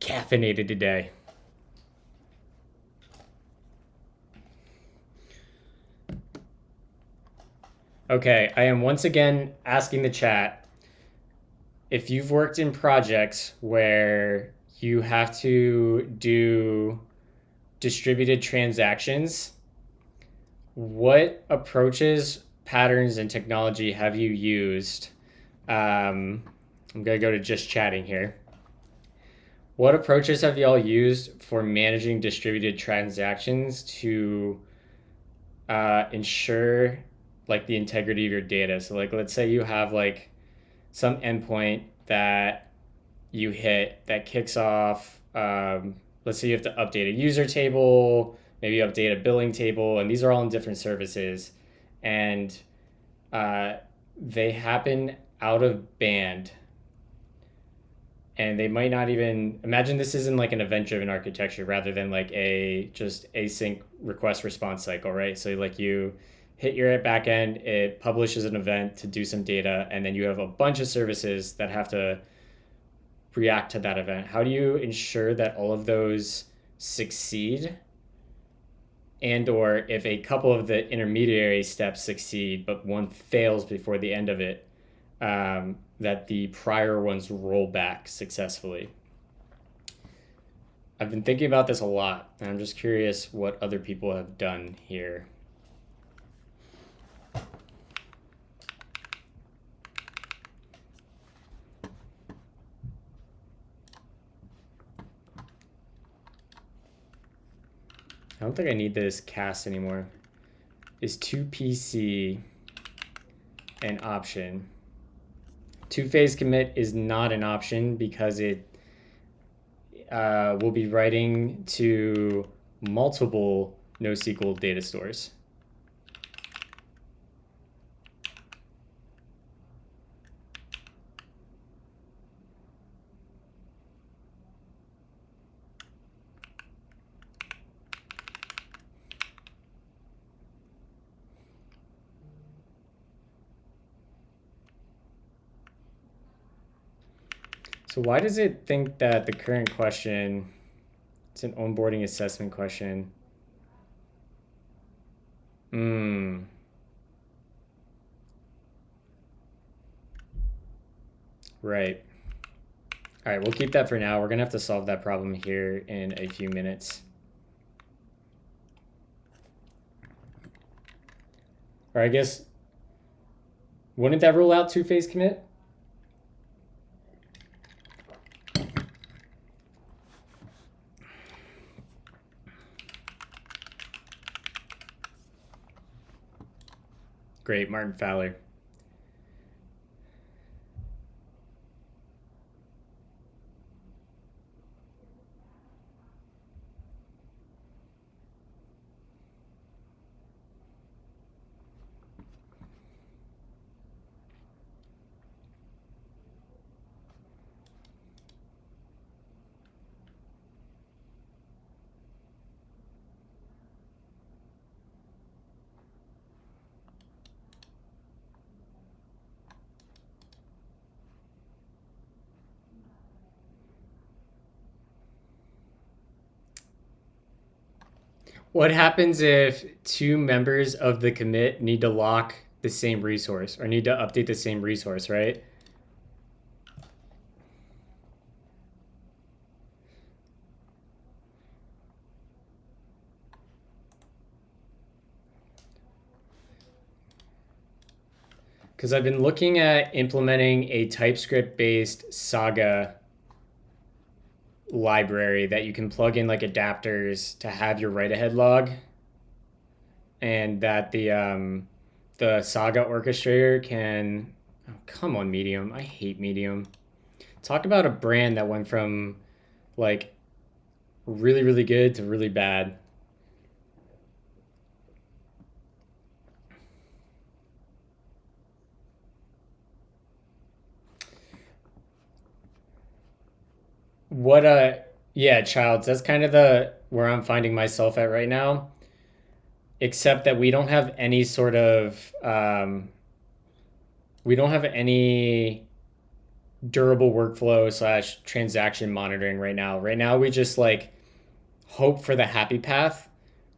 caffeinated today. Okay, I am once again asking the chat if you've worked in projects where you have to do distributed transactions, what approaches, patterns, and technology have you used? I'm going to go to just chatting here. What approaches have y'all used for managing distributed transactions to ensure like the integrity of your data? So like, let's say you have like some endpoint that you hit that kicks off. Let's say you have to update a user table, maybe update a billing table, and these are all in different services, and they happen out of band. And they might not even imagine this isn't like an event-driven architecture rather than like a just async request response cycle, right? So like you hit your backend, it publishes an event to do some data, and then you have a bunch of services that have to react to that event. How do you ensure that all of those succeed? And or if a couple of the intermediary steps succeed, but one fails before the end of it, that the prior ones roll back successfully. I've been thinking about this a lot, and I'm just curious what other people have done here. I don't think I need this cast anymore. Is 2PC an option? Two-phase commit is not an option because it will be writing to multiple NoSQL data stores. So why does it think that the current question, it's an onboarding assessment question? Right. All right, we'll keep that for now. We're going to have to solve that problem here in a few minutes. Or I guess, wouldn't that rule out two-phase commit? Great, Martin Fowler. What happens if two members of the commit need to lock the same resource or need to update the same resource, right? Because I've been looking at implementing a TypeScript-based Saga library that you can plug in like adapters to have your write-ahead log, and that the Saga orchestrator can. Oh, come on, Medium. I hate Medium. Talk about a brand that went from like really, really good to really bad. What yeah, Childs, that's kind of the where I'm finding myself at right now. except that we don't have any sort of we don't have any durable workflow slash transaction monitoring right now. Right now, we just like hope for the happy path,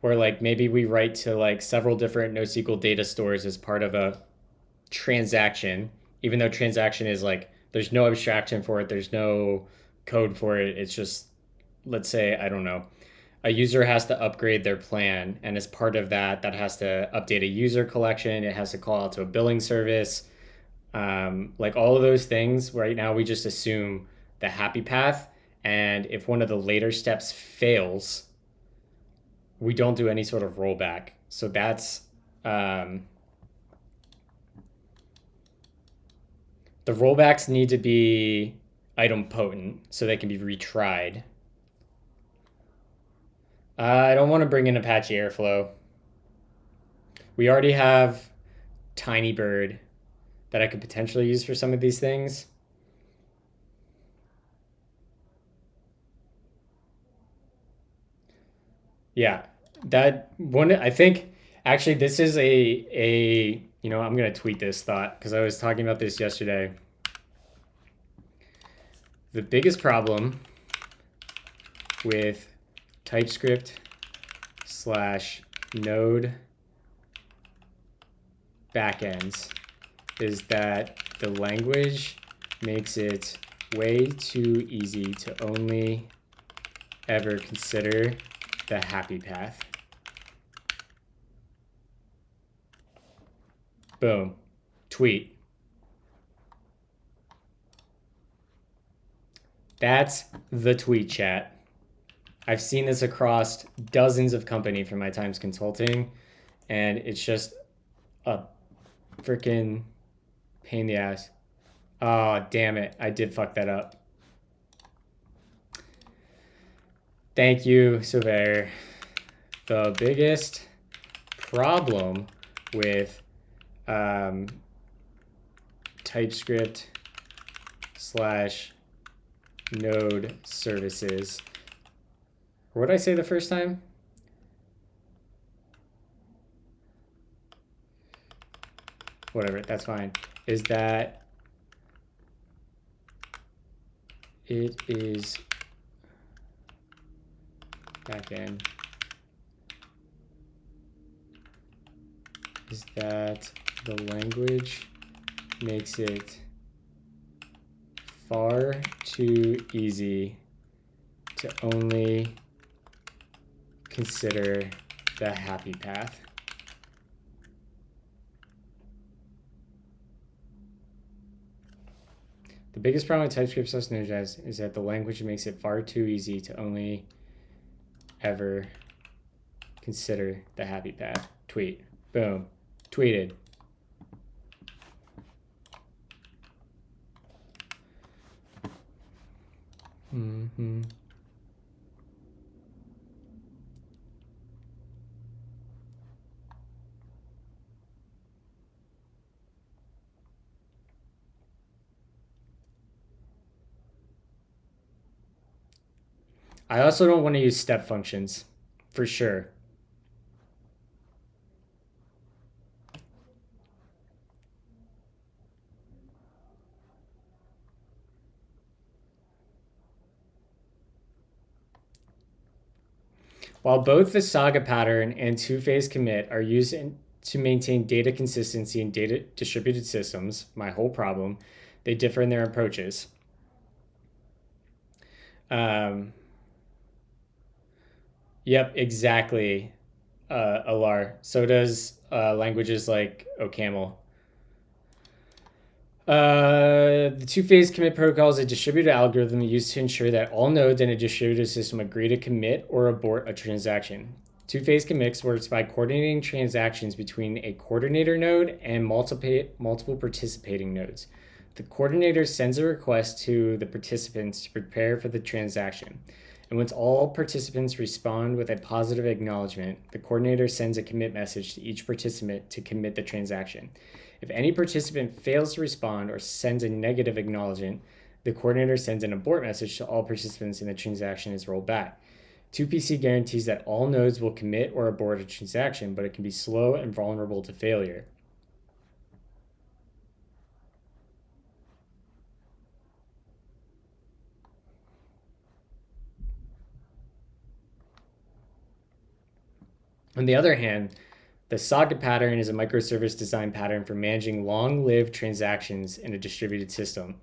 where like maybe we write to like several different NoSQL data stores as part of a transaction, even though transaction is like there's no abstraction for it, there's no code for it. It's just, let's say, I don't know, a user has to upgrade their plan, and as part of that, that has to update a user collection. It has to call out to a billing service. Like all of those things, right now we just assume the happy path, and if one of the later steps fails, we don't do any sort of rollback. So that's the rollbacks need to be idempotent so they can be retried. I don't want to bring in Apache Airflow. We already have Tinybird that I could potentially use for some of these things. Yeah, that one, I think actually this is a you know, I'm gonna tweet this thought because I was talking about this yesterday. The biggest problem with TypeScript slash Node backends is that the language makes it way too easy to only ever consider the happy path. Boom. Tweet. That's the tweet, chat. I've seen this across dozens of companies from my times consulting, and it's just a freaking pain in the ass. Oh, damn it. I did fuck that up. Thank you, Silver. The biggest problem with TypeScript slash Node services. What did I say the first time? Whatever, that's fine. Is that it is backend. Is that the language makes it far too easy to only consider the happy path. The biggest problem with TypeScript slash Node.js is that the language makes it far too easy to only ever consider the happy path. Tweet. Boom. Tweeted. Mm-hmm. I also don't want to use step functions, for sure. While both the saga pattern and two-phase commit are used to maintain data consistency in data distributed systems, my whole problem, they differ in their approaches. Yep, exactly, Alar. So does languages like OCaml. The two-phase commit protocol is a distributed algorithm used to ensure that all nodes in a distributed system agree to commit or abort a transaction. Two-phase commits works by coordinating transactions between a coordinator node and multiple participating nodes. The coordinator sends a request to the participants to prepare for the transaction. And once all participants respond with a positive acknowledgement, the coordinator sends a commit message to each participant to commit the transaction. If any participant fails to respond or sends a negative acknowledgement, the coordinator sends an abort message to all participants and the transaction is rolled back. 2PC guarantees that all nodes will commit or abort a transaction, but it can be slow and vulnerable to failure. On the other hand, the Saga pattern is a microservice design pattern for managing long-lived transactions in a distributed system.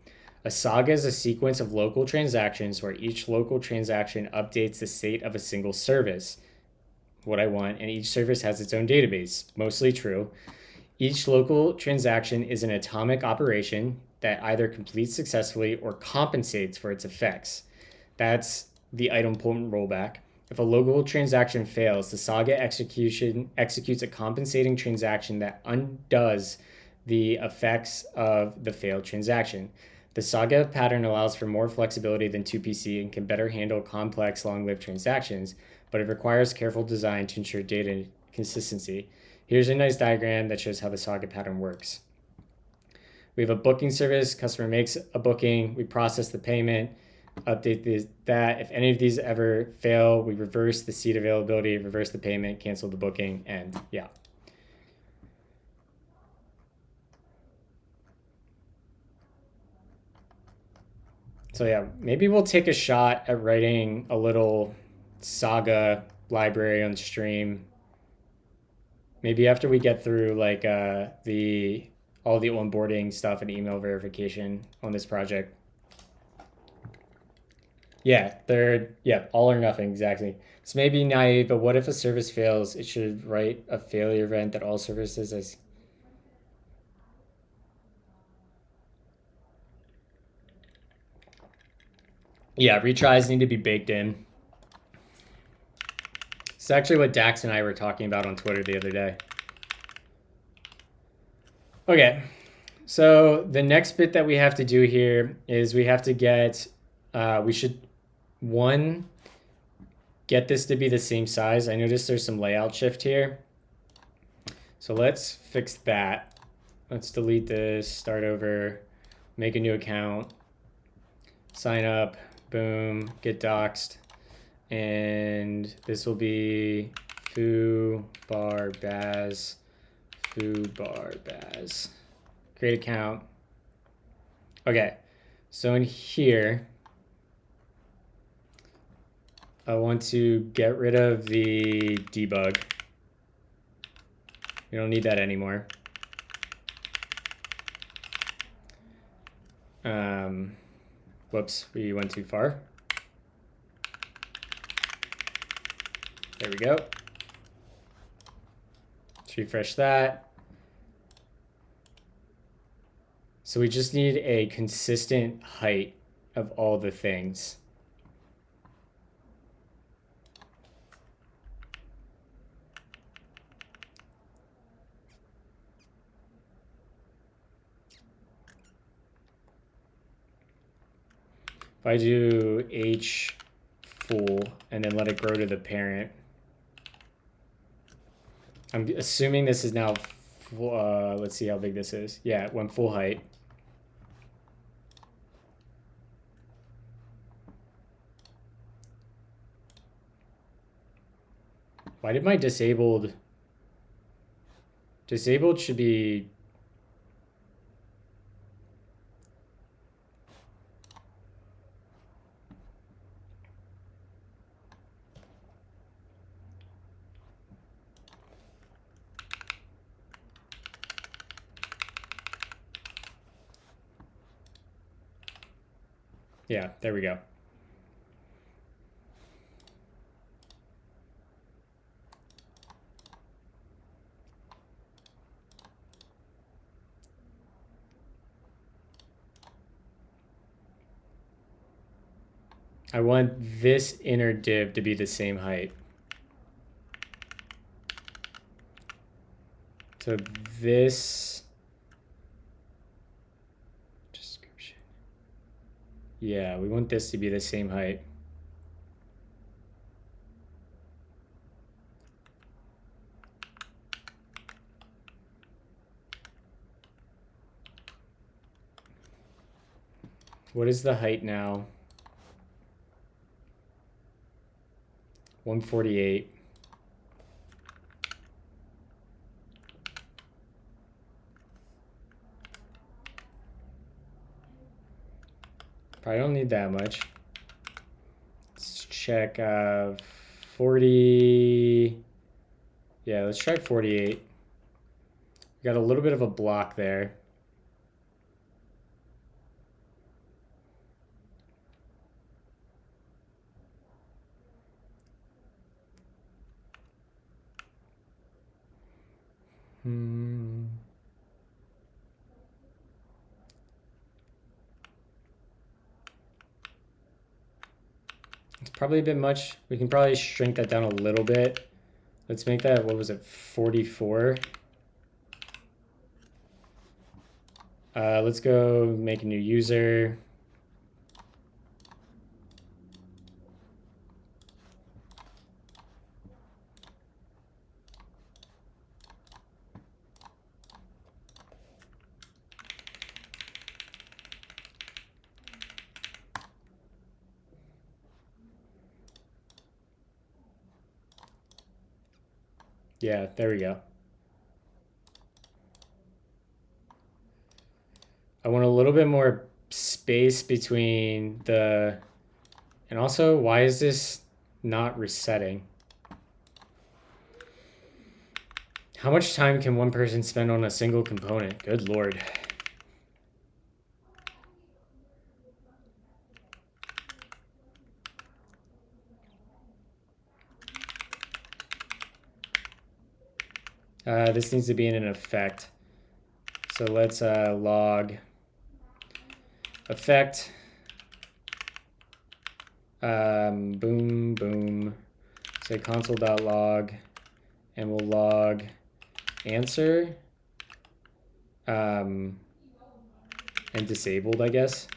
A saga is a sequence of local transactions where each local transaction updates the state of a single service, what I want, and each service has its own database, mostly true. Each local transaction is an atomic operation that either completes successfully or compensates for its effects. That's the idempotent rollback. If a local transaction fails, the saga executes a compensating transaction that undoes the effects of the failed transaction. The saga pattern allows for more flexibility than 2PC and can better handle complex, long-lived transactions, but it requires careful design to ensure data consistency. Here's a nice diagram that shows how the saga pattern works. We have a booking service. Customer makes a booking. We process the payment, update that. If any of these ever fail, we reverse the seat availability, reverse the payment, cancel the booking, and yeah. So yeah, maybe we'll take a shot at writing a little saga library on stream. Maybe after we get through like all the onboarding stuff and email verification on this project. Yeah, all or nothing, exactly. This may be naive, but what if a service fails? It should write a failure event that all services as. Yeah, retries need to be baked in. It's actually what Dax and I were talking about on Twitter the other day. Okay, so the next bit that we have to do here is we have to get, we should, one, get this to be the same size. I noticed there's some layout shift here. So let's fix that. Let's delete this, start over, make a new account, sign up, boom, get doxed. And this will be foo bar baz, foo bar baz. Create account. Okay, so in here, I want to get rid of the debug. We don't need that anymore. Whoops, we went too far. There we go. Let's refresh that. So we just need a consistent height of all the things. If I do h full and then let it grow to the parent, I'm assuming this is now, let's see how big this is. Yeah, it went full height. Why did my disabled should be, yeah, there we go. I want this inner div to be the same height. So this description. Yeah, we want this to be the same height. What is the height now? 148. Probably don't need that much. Let's check 40. Yeah, let's try 48. We got a little bit of a block there. It's probably a bit much. We can probably shrink that down a little bit. Let's make that, what was it, 44? Let's go make a new user. Yeah, there we go. I want a little bit more space between the, and also, why is this not resetting? How much time can one person spend on a single component? Good Lord. This needs to be in an effect. So let's log effect. Boom, boom. Say console.log, and we'll log answer and disabled, I guess.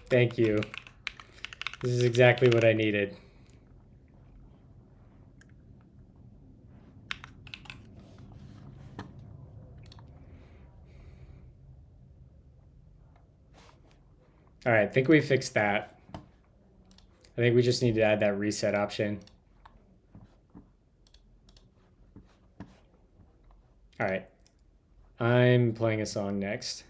Thank you. This is exactly what I needed. All right, I think we fixed that. I think we just need to add that reset option. All right, I'm playing a song next.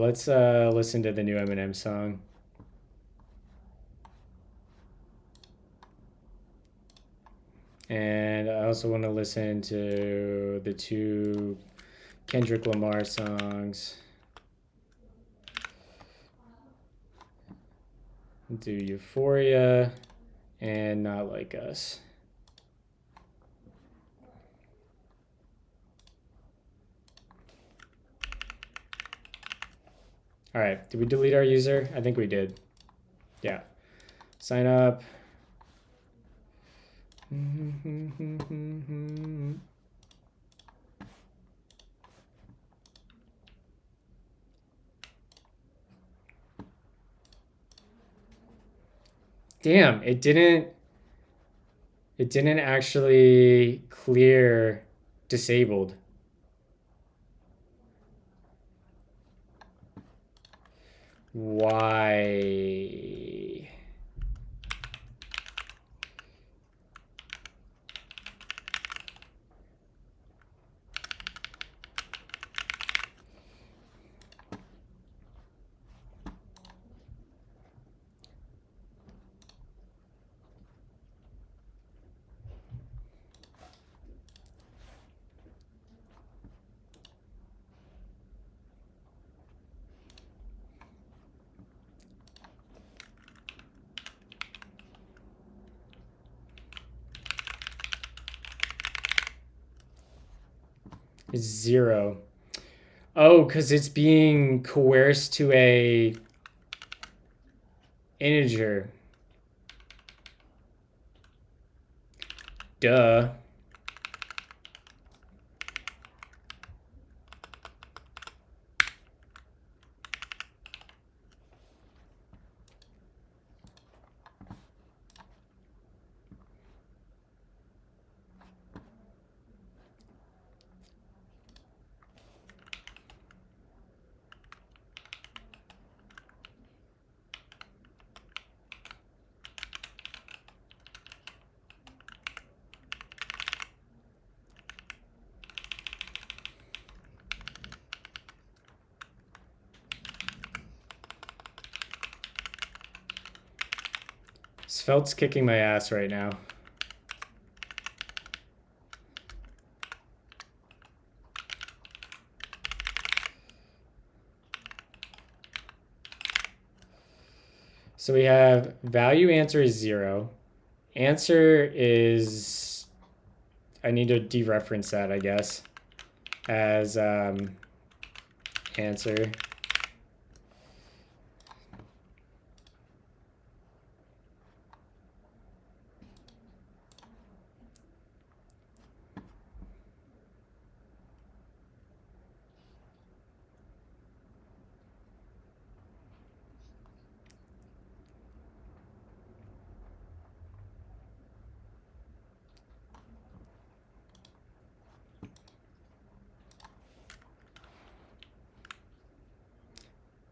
Let's listen to the new Eminem song. And I also want to listen to the 2 Kendrick Lamar songs. Do Euphoria and Not Like Us. All right, did we delete our user? I think we did. Yeah. Sign up. Damn, it didn't actually clear disabled. Why? is 0. Oh, because it's being coerced to a integer. Duh. Svelte's kicking my ass right now. So we have value answer is 0. Answer is, I need to dereference that, I guess, as answer.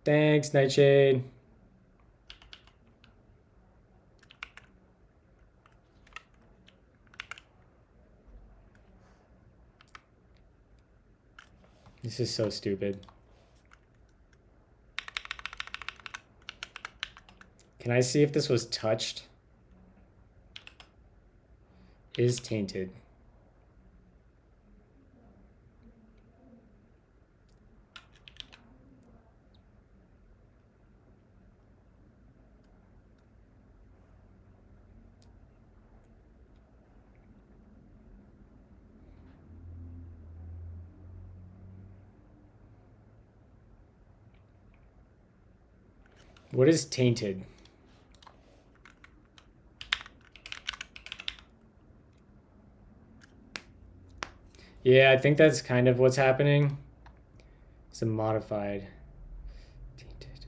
Thanks, Nightshade. This is so stupid. Can I see if this was touched? Is tainted. What is tainted? Yeah, I think that's kind of what's happening. It's a modified. Tainted.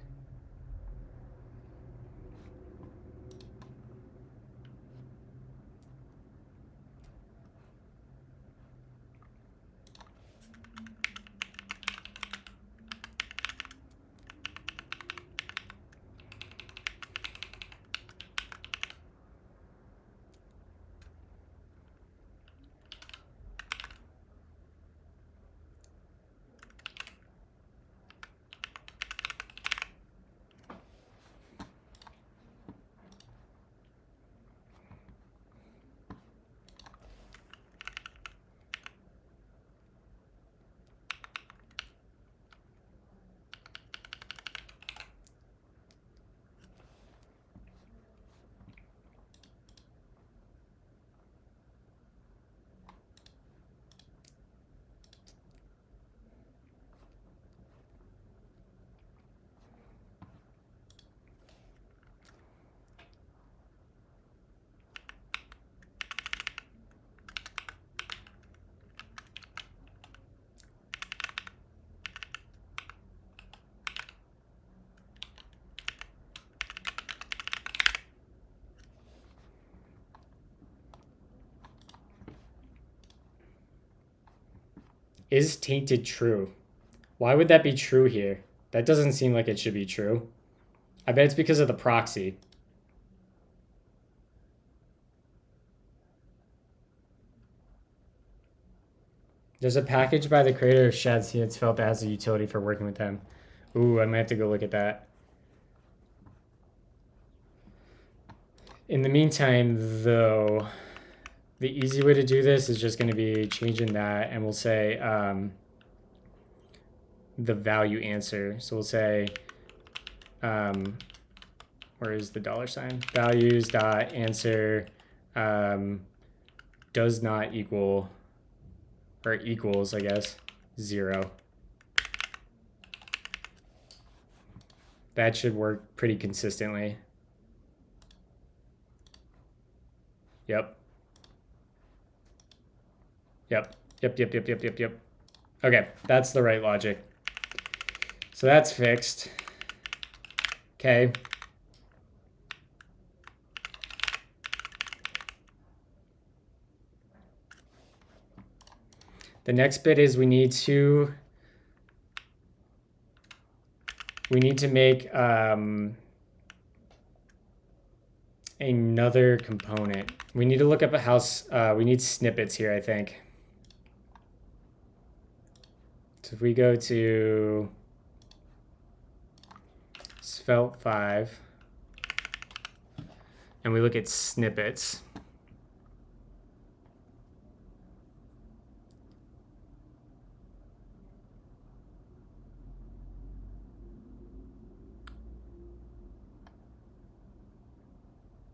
Is tainted true? Why would that be true here? That doesn't seem like it should be true. I bet it's because of the proxy. There's a package by the creator of Shadsi and Svelte that has a utility for working with them. Ooh, I might have to go look at that. In the meantime, though, the easy way to do this is just going to be changing that, and we'll say the value answer. So we'll say, where is the $? Values dot answer does not equal, or equals, I guess. 0. That should work pretty consistently. Yep. Yep. Okay, that's the right logic. So that's fixed. Okay. The next bit is we need to make another component. We need to look up a house. We need snippets here, I think. So if we go to Svelte 5 and we look at snippets,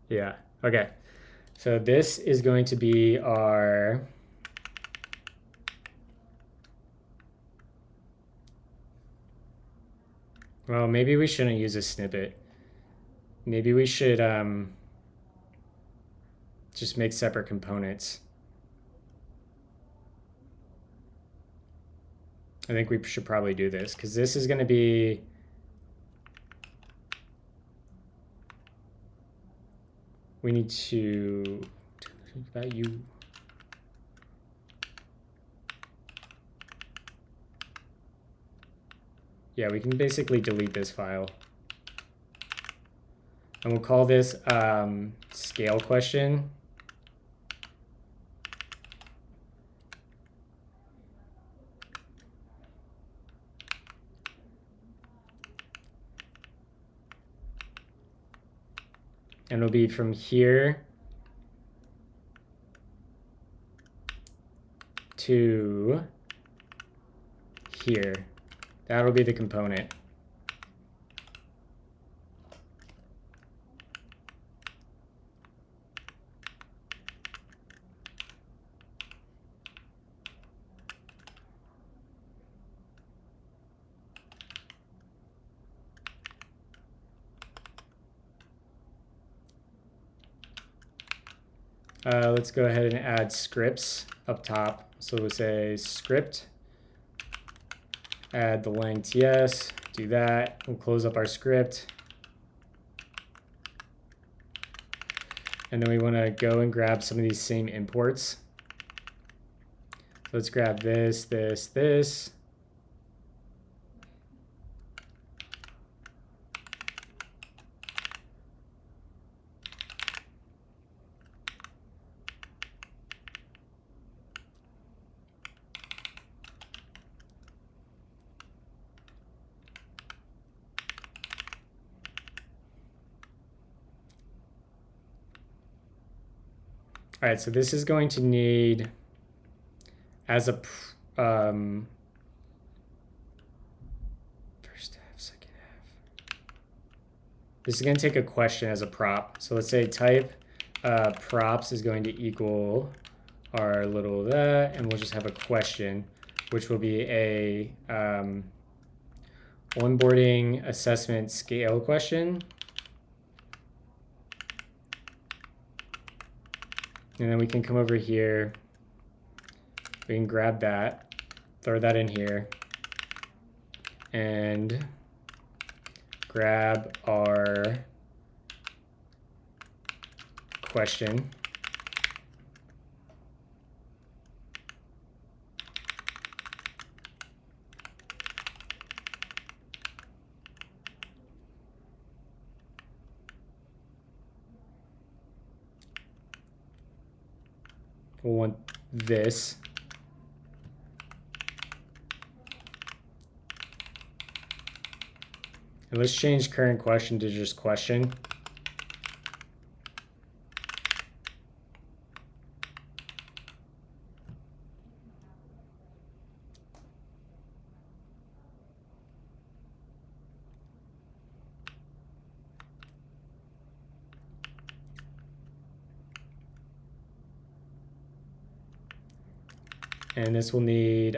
yeah, okay. So this is going to be our well, maybe we shouldn't use a snippet. Maybe we should just make separate components. I think we should probably do this because this is going to be we need to value. Yeah, we can basically delete this file. And we'll call this scale question. And it'll be from here to here. That'll be the component. Let's go ahead and add scripts up top. So we'll say script, add the length, yes, do that. We'll close up our script. And then we want to go and grab some of these same imports. So let's grab this. All right, so this is going to need as a first half, second half. This is going to take a question as a prop. So let's say type props is going to equal our little that, and we'll just have a question, which will be a onboarding assessment scale question. And then we can come over here, we can grab that, throw that in here, and grab our question. We'll want this. And let's change current question to just question. And this will need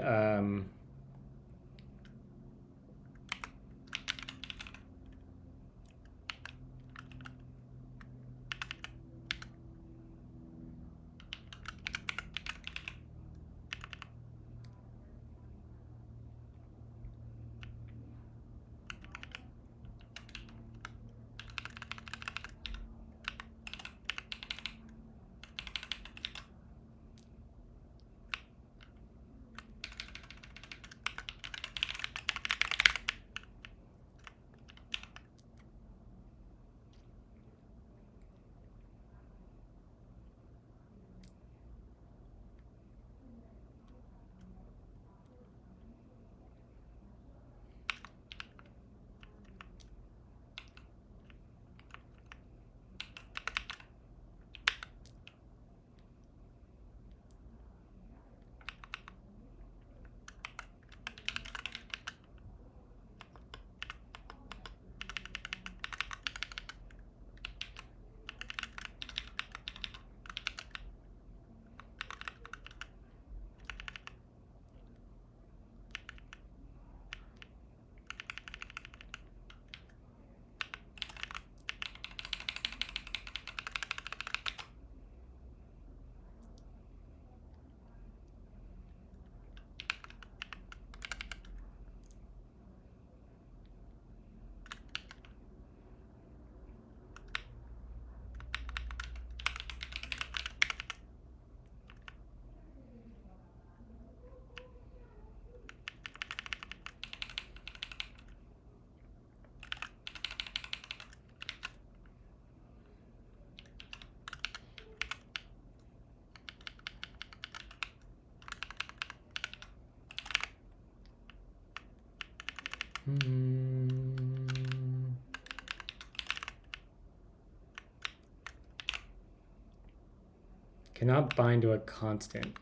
Cannot bind to a constant.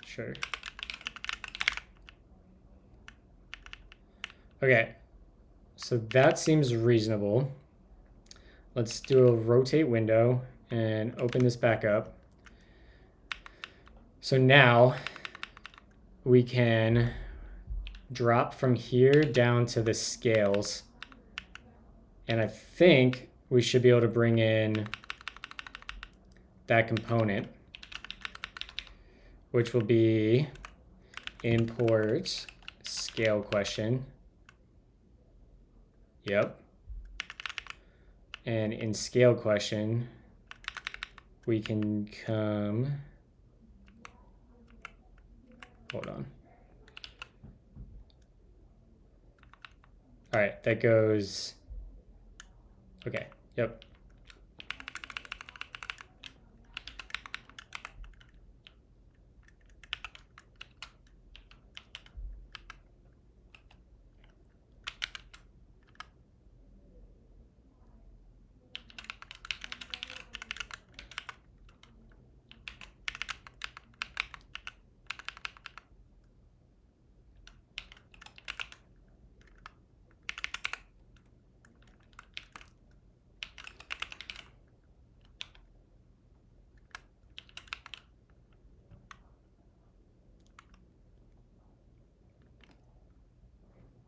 Sure. Okay, so that seems reasonable. Let's do a rotate window and open this back up. So now we can drop from here down to the scales. And I think we should be able to bring in that component, which will be import scale question. Yep. And in scale question, we can come, hold on. All right, that goes, okay, yep.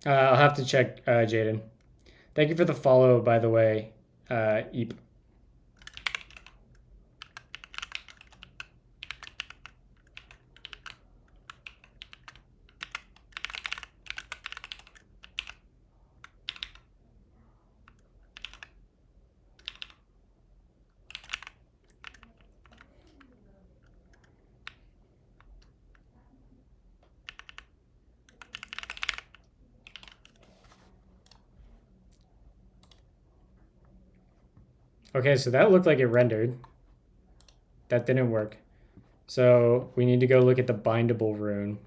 I'll have to check, Jaden. Thank you for the follow, by the way, Eep. Okay, so that looked like it rendered. That didn't work. So we need to go look at the bindable rune.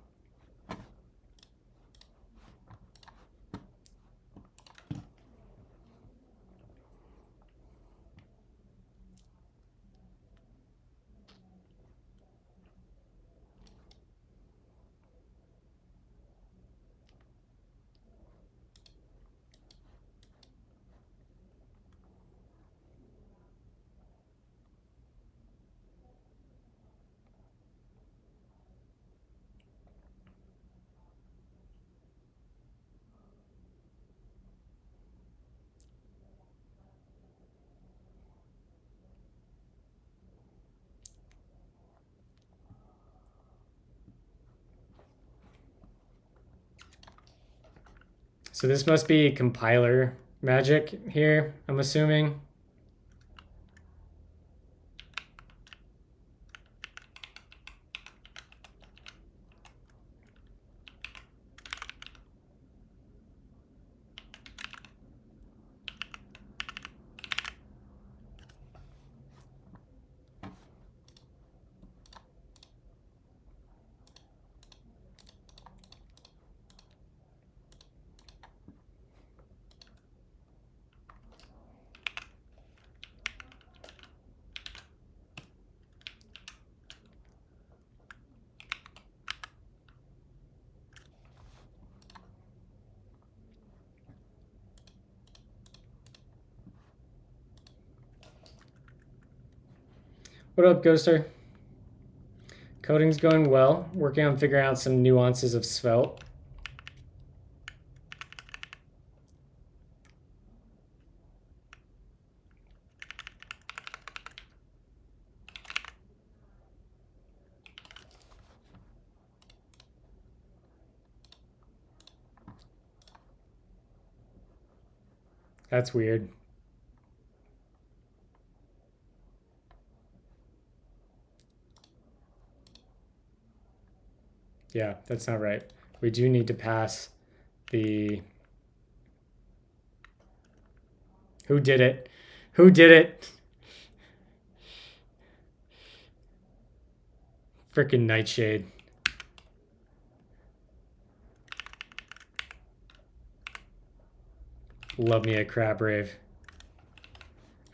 So this must be compiler magic here, I'm assuming. What up, Ghoster? Coding's going well. Working on figuring out some nuances of Svelte. That's weird. Yeah, that's not right. We do need to pass the... Who did it? Who did it? Frickin' Nightshade. Love me a crab rave.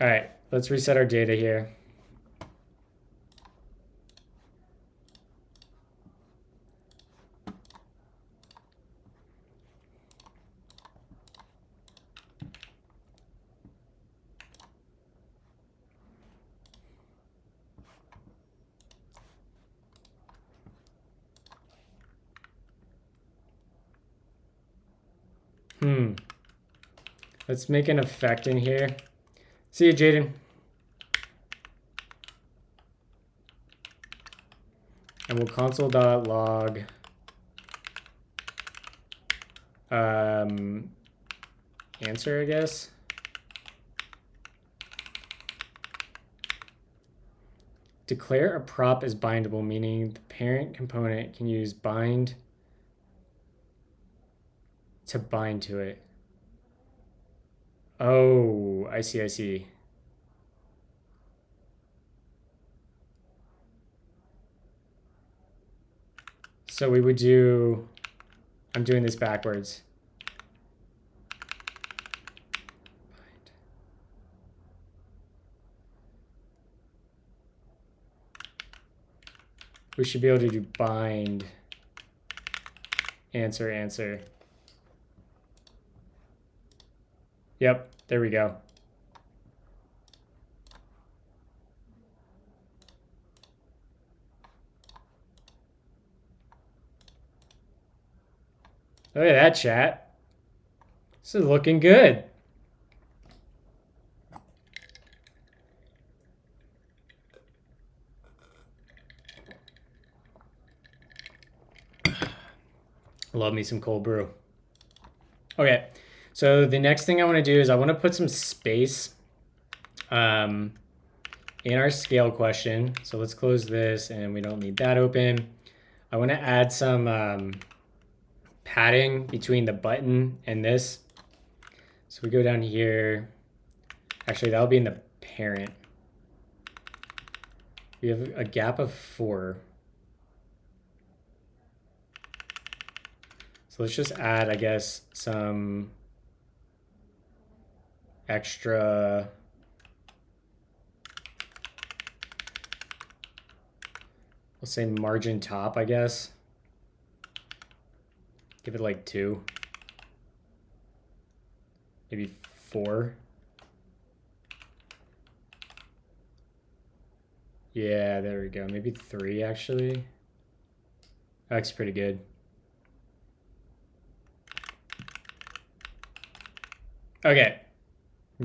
All right, let's reset our data here. Let's make an effect in here. See you, Jaden. And we'll console.log answer, I guess. Declare a prop as bindable, meaning the parent component can use bind to bind to it. Oh, I see, I see. So we would do, I'm doing this backwards. We should be able to do bind, answer, answer. Yep, there we go. Look at that, chat. This is looking good. Love me some cold brew. Okay, so the next thing I want to do is I want to put some space in our scale question. So let's close this, and we don't need that open. I want to add some padding between the button and this. So we go down here. Actually, that'll be in the parent. We have a gap of 4. So let's just add, I guess, some extra. We'll say margin top, I guess. Give it like 2. Maybe 4. Yeah, there we go. Maybe 3, actually. That's pretty good. Okay,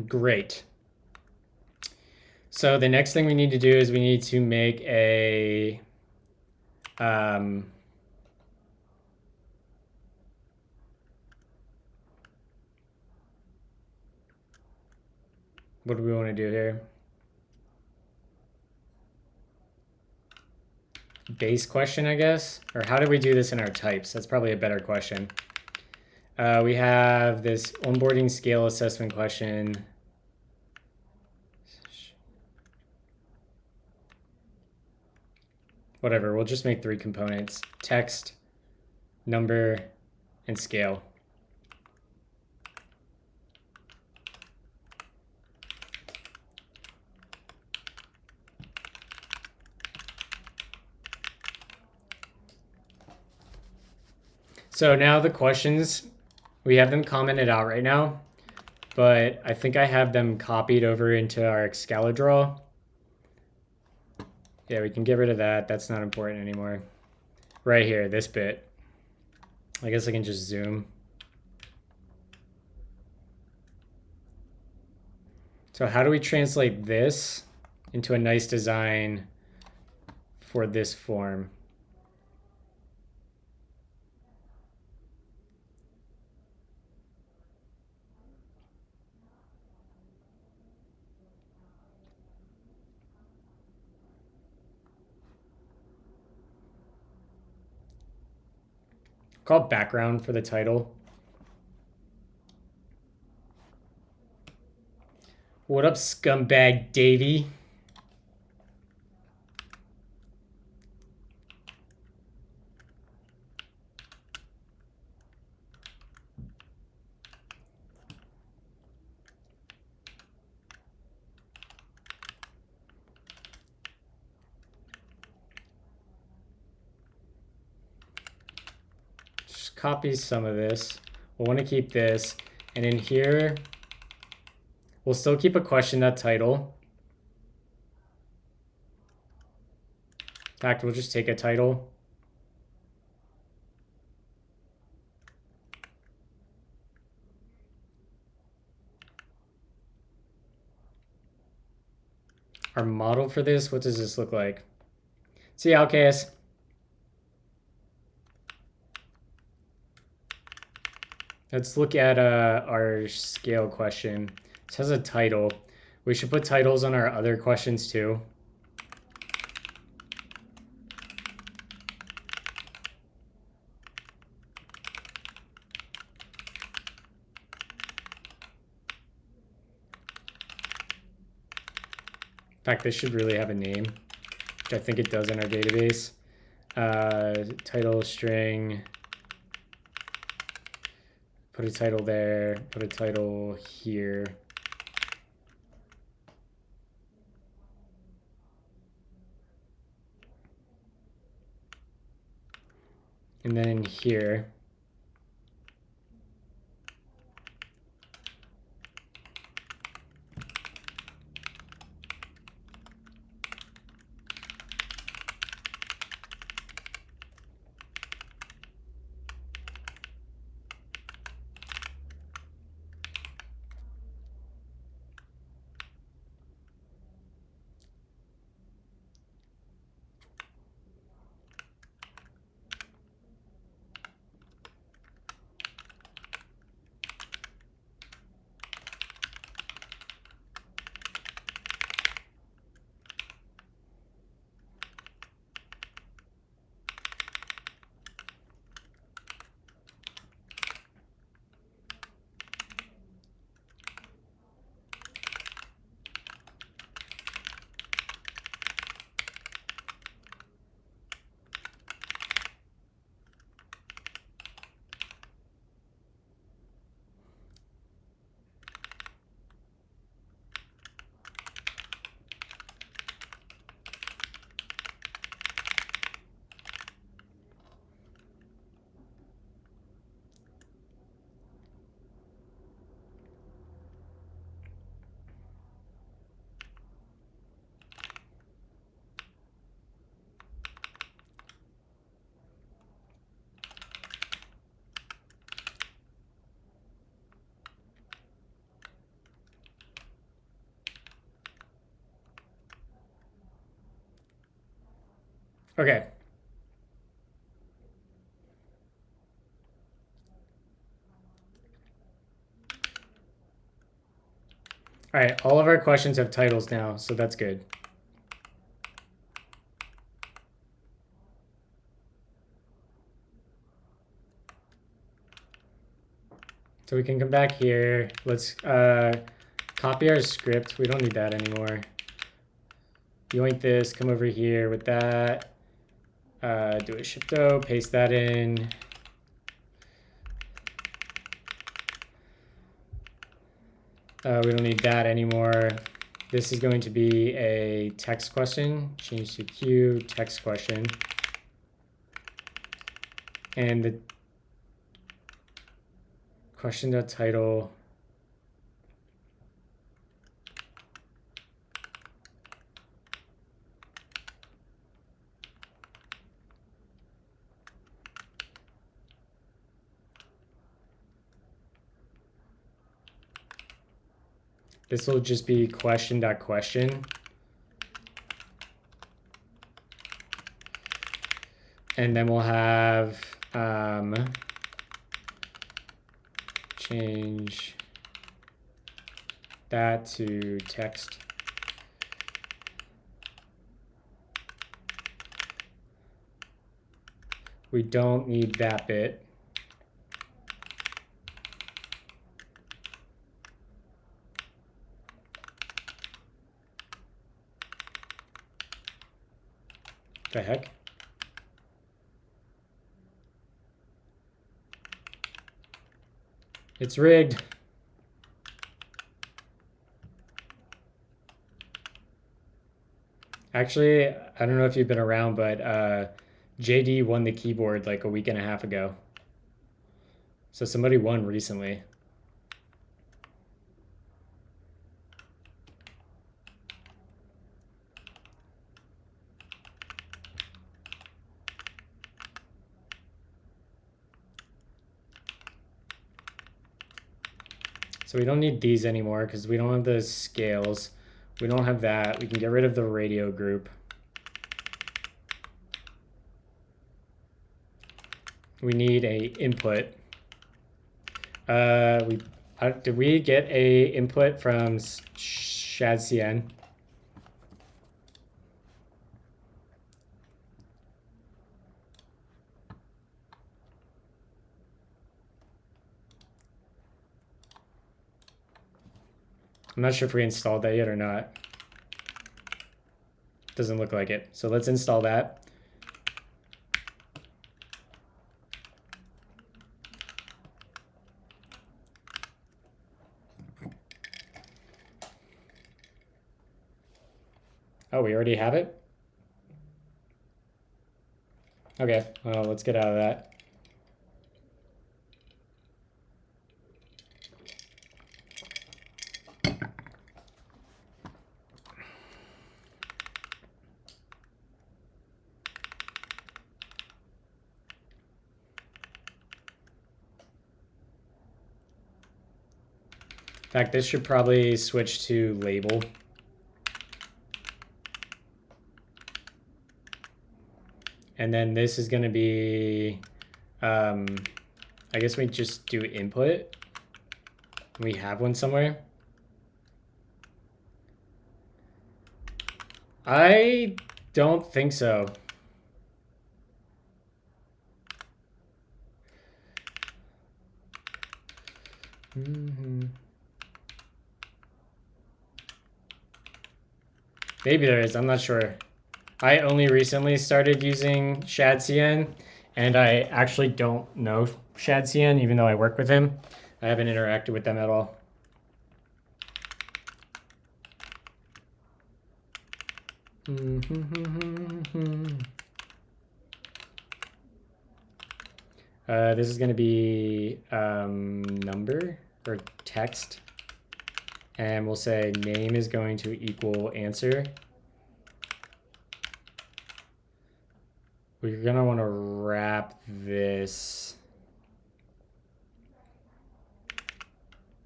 great. So the next thing we need to do is we need to make a what do we want to do here? Base question, I guess? Or how do we do this in our types? That's probably a better question. We have this onboarding scale assessment question. Whatever, we'll just make 3 components: text, number, and scale. So now the questions, we have them commented out right now, but I think I have them copied over into our Excalidraw. Yeah, we can get rid of that. That's not important anymore. Right here, this bit. I guess I can just zoom. So how do we translate this into a nice design for this form? Call it background for the title. What up, scumbag Davey? copy some of this. We'll want to keep this. And in here, we'll still keep a question.title. In fact, we'll just take a title. Our model for this, what does this look like? See you, Alcas. Let's look at our scale question. This has a title. We should put titles on our other questions too. In fact, this should really have a name, which I think it does in our database. Title string. Put a title there, put a title here. And then in here, okay. All right, all of our questions have titles now, so that's good. So we can come back here. Let's copy our script. We don't need that anymore. Yoink this, come over here with that. Do a Shift-O, paste that in. We don't need that anymore. This is going to be a text question. Change to Q, text question. And the question.title. This will just be question.question. And then we'll have change that to text. We don't need that bit. The heck? It's rigged. Actually, I don't know if you've been around, but JD won the keyboard like a week and a half ago. So somebody won recently. So we don't need these anymore because we don't have the scales. We don't have that. We can get rid of the radio group. We need a input. Did we get a input from ShadCN? I'm not sure if we installed that yet or not. Doesn't look like it. So let's install that. Oh, we already have it? Okay, well, let's get out of that. In fact, this should probably switch to label. And then this is going to be, I guess we just do input. We have one somewhere. I don't think so. Maybe there is, I'm not sure. I only recently started using ShadCN, and I actually don't know ShadCN, even though I work with him. I haven't interacted with them at all. This is going to be number or text. And we'll say name is going to equal answer. We're going to want to wrap this.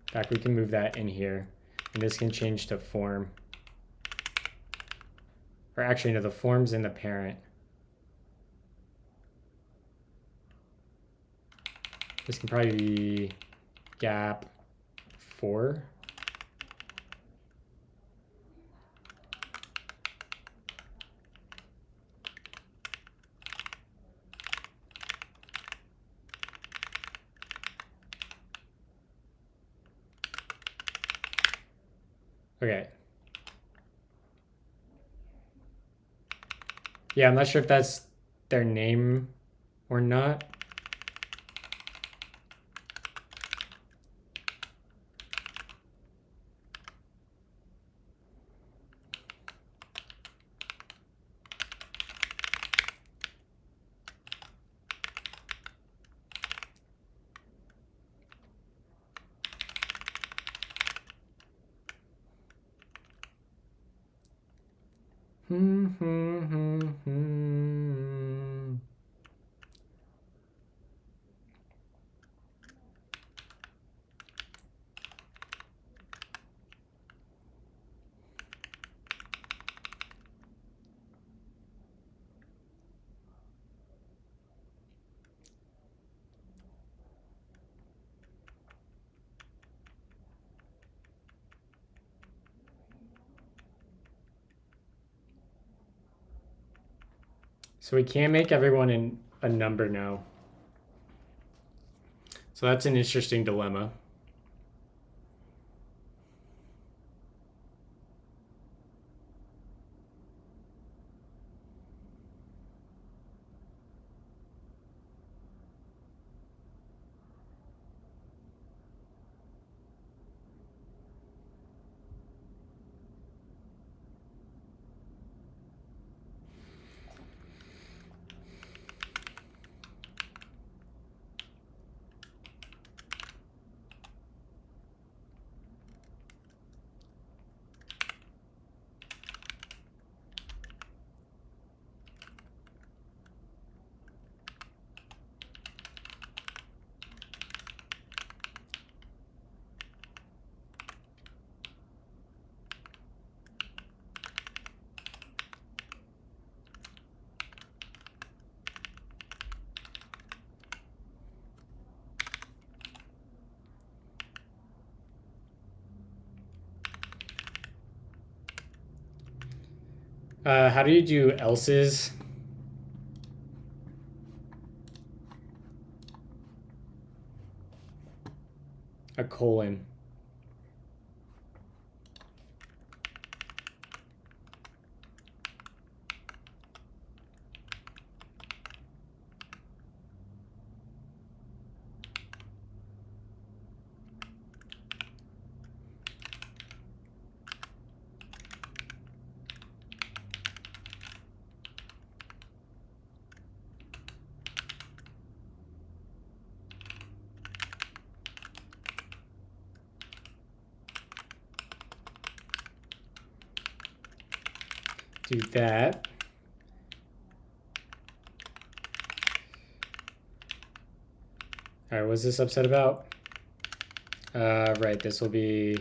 In fact, we can move that in here. And this can change to form. Or actually, no, the form's in the parent. This can probably be gap 4. Okay. Yeah, I'm not sure if that's their name or not. So we can't make everyone a number now. So that's an interesting dilemma. How do you do else's? A colon. Do that. All right, what's this upset about? Right, this will be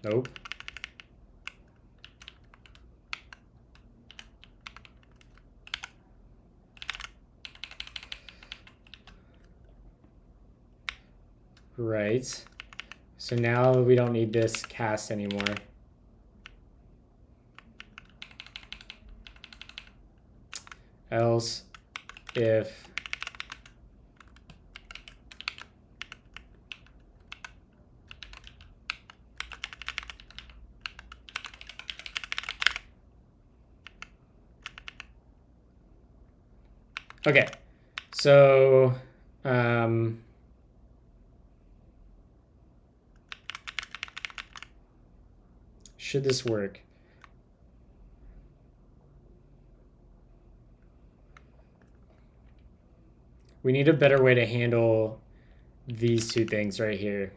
nope. Right. So now we don't need this cast anymore. Else if okay, so should this work? We need a better way to handle these two things right here.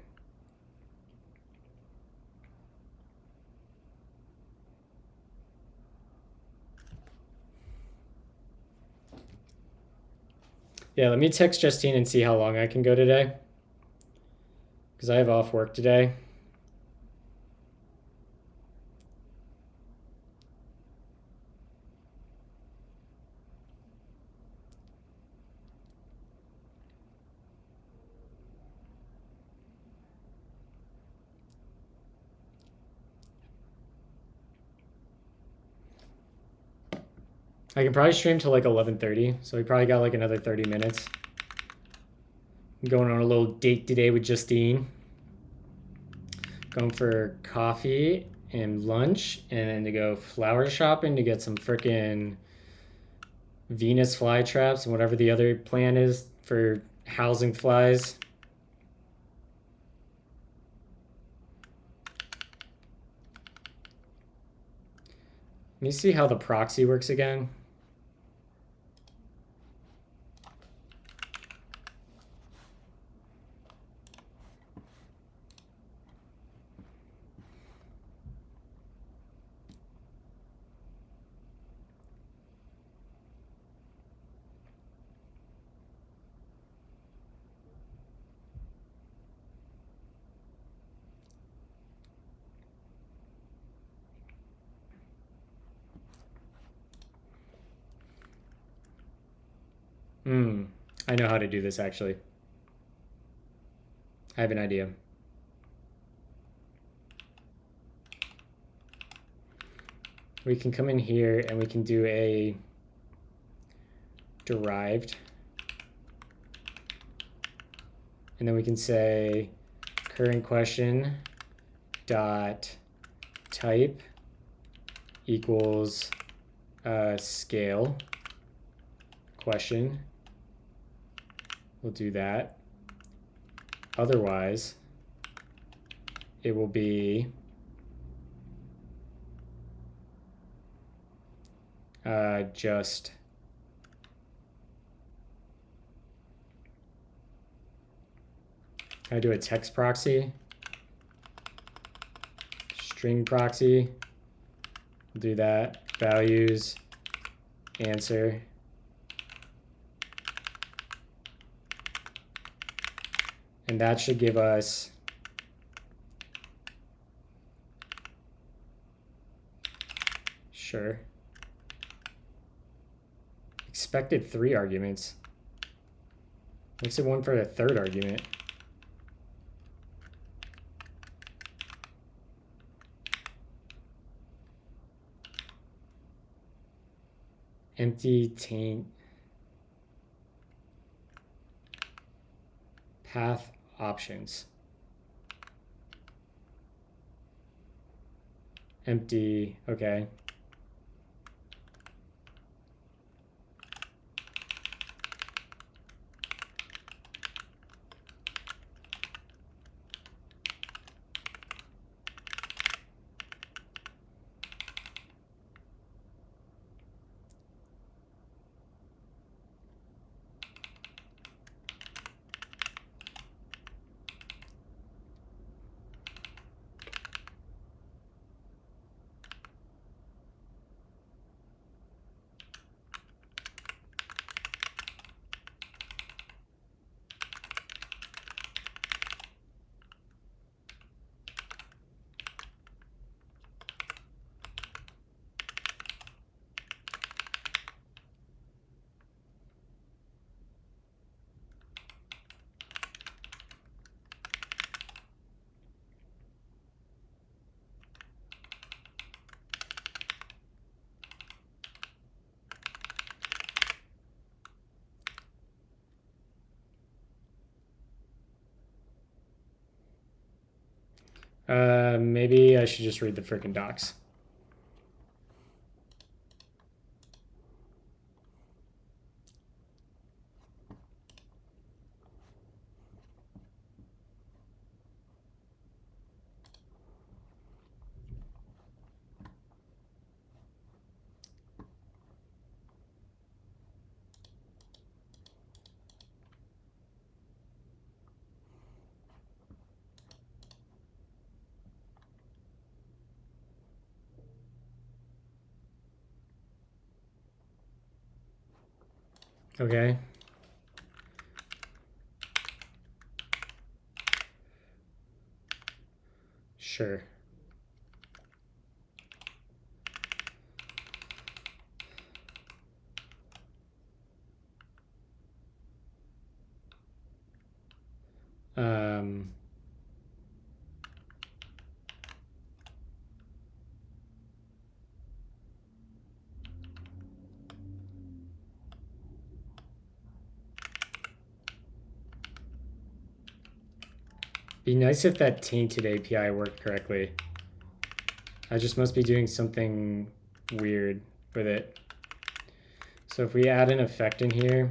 Yeah, let me text Justine and see how long I can go today. Because I have off work today. I can probably stream till like 11:30, so we probably got like another 30 minutes. I'm going on a little date today with Justine. Going for coffee and lunch, and then to go flower shopping to get some frickin' Venus fly traps and whatever the other plan is for housing flies. Let me see how the proxy works again. I know how to do this actually. I have an idea. We can come in here and we can do a derived. And then we can say current question dot type equals scale question. We'll do that. Otherwise, it will be just I do a text proxy, string proxy, we'll do that, values, answer. And that should give us sure. Expected 3 arguments. What's the one for the third argument? empty taint path options. Empty, okay. Maybe I should just read the freaking docs. Okay. Sure. Be nice if that tainted API worked correctly. I just must be doing something weird with it. So if we add an effect in here,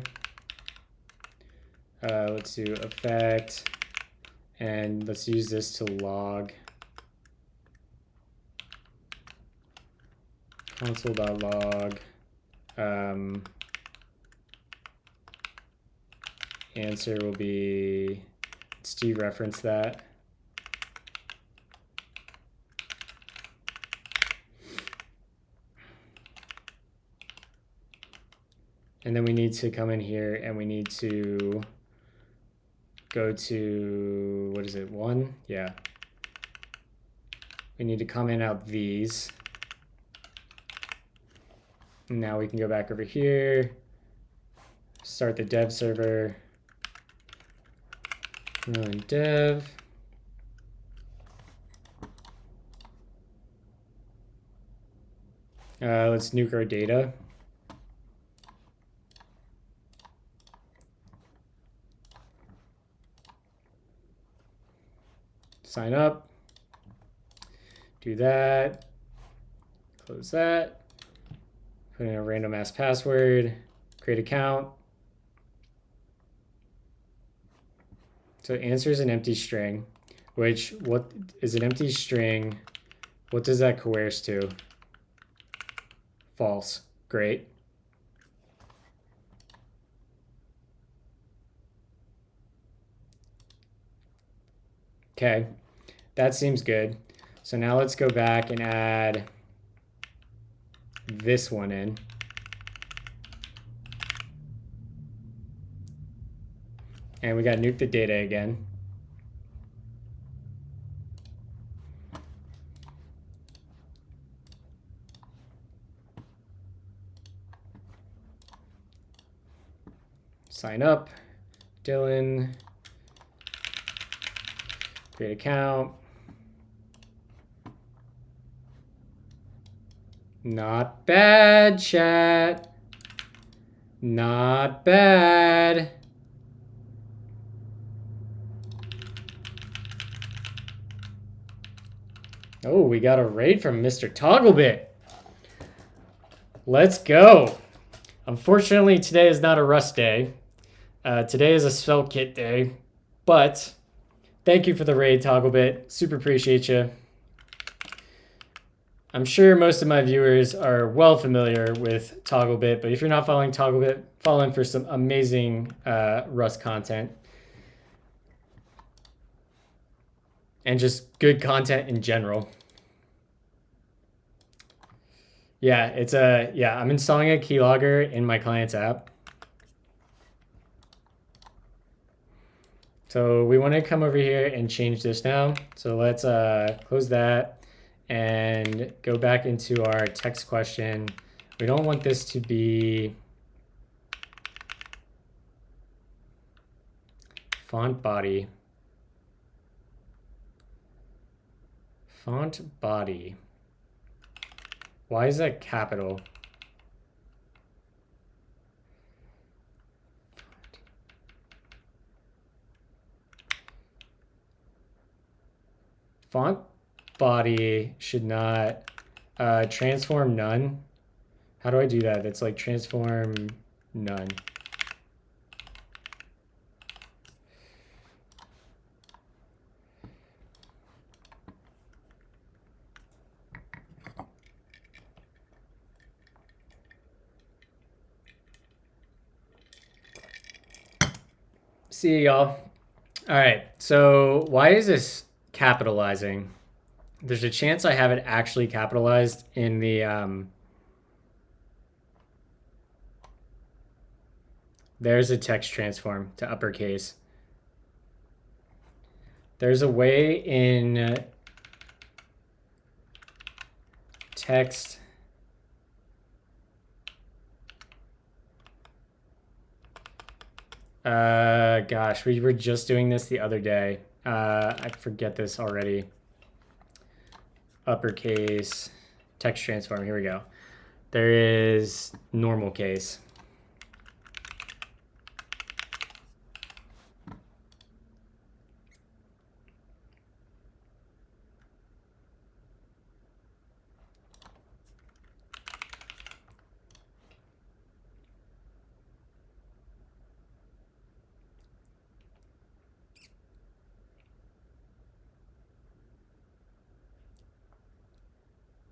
let's do effect, and let's use this to log console.log answer will be, let's dereference that. And then we need to come in here and we need to go to, what is it, 1? Yeah. We need to comment out these. And now we can go back over here, start the dev server, run dev. Let's nuke our data. Sign up, do that, close that, put in a random ass password, create account. So answer is an empty string, which, what is an empty string? What does that coerce to? False. Great. Okay, that seems good. So now let's go back and add this one in. And we got nuke the data again. Sign up, Dylan, create account. Not bad, chat. Not bad. Oh, we got a raid from Mr. Togglebit. Let's go. Unfortunately, today is not a Rust day. Today is a Svelte kit day. But thank you for the raid, Togglebit. Super appreciate you. I'm sure most of my viewers are well familiar with Togglebit, but if you're not following Togglebit, follow him for some amazing Rust content. And just good content in general. Yeah, I'm installing a keylogger in my client's app. So we want to come over here and change this now. So let's close that and go back into our text question. We don't want this to be font body. Font body. Why is that capital? Font body should not transform none. How do I do that? It's like transform none. See you, y'all. All right, so why is this capitalizing? There's a chance I have it actually capitalized in the, there's a text transform to uppercase. There's a way in text gosh, we were just doing this the other day. I forget this already. Uppercase, text transform, here we go. There is normal case.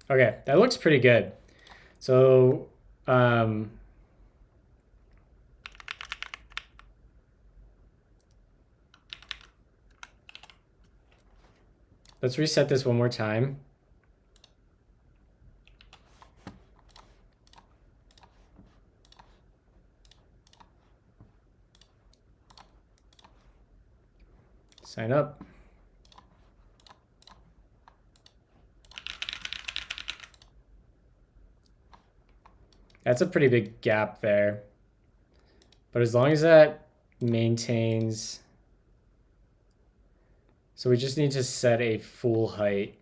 Okay, that looks pretty good. So, let's reset this one more time. Sign up. That's a pretty big gap there. But as long as that maintains, so we just need to set a full height.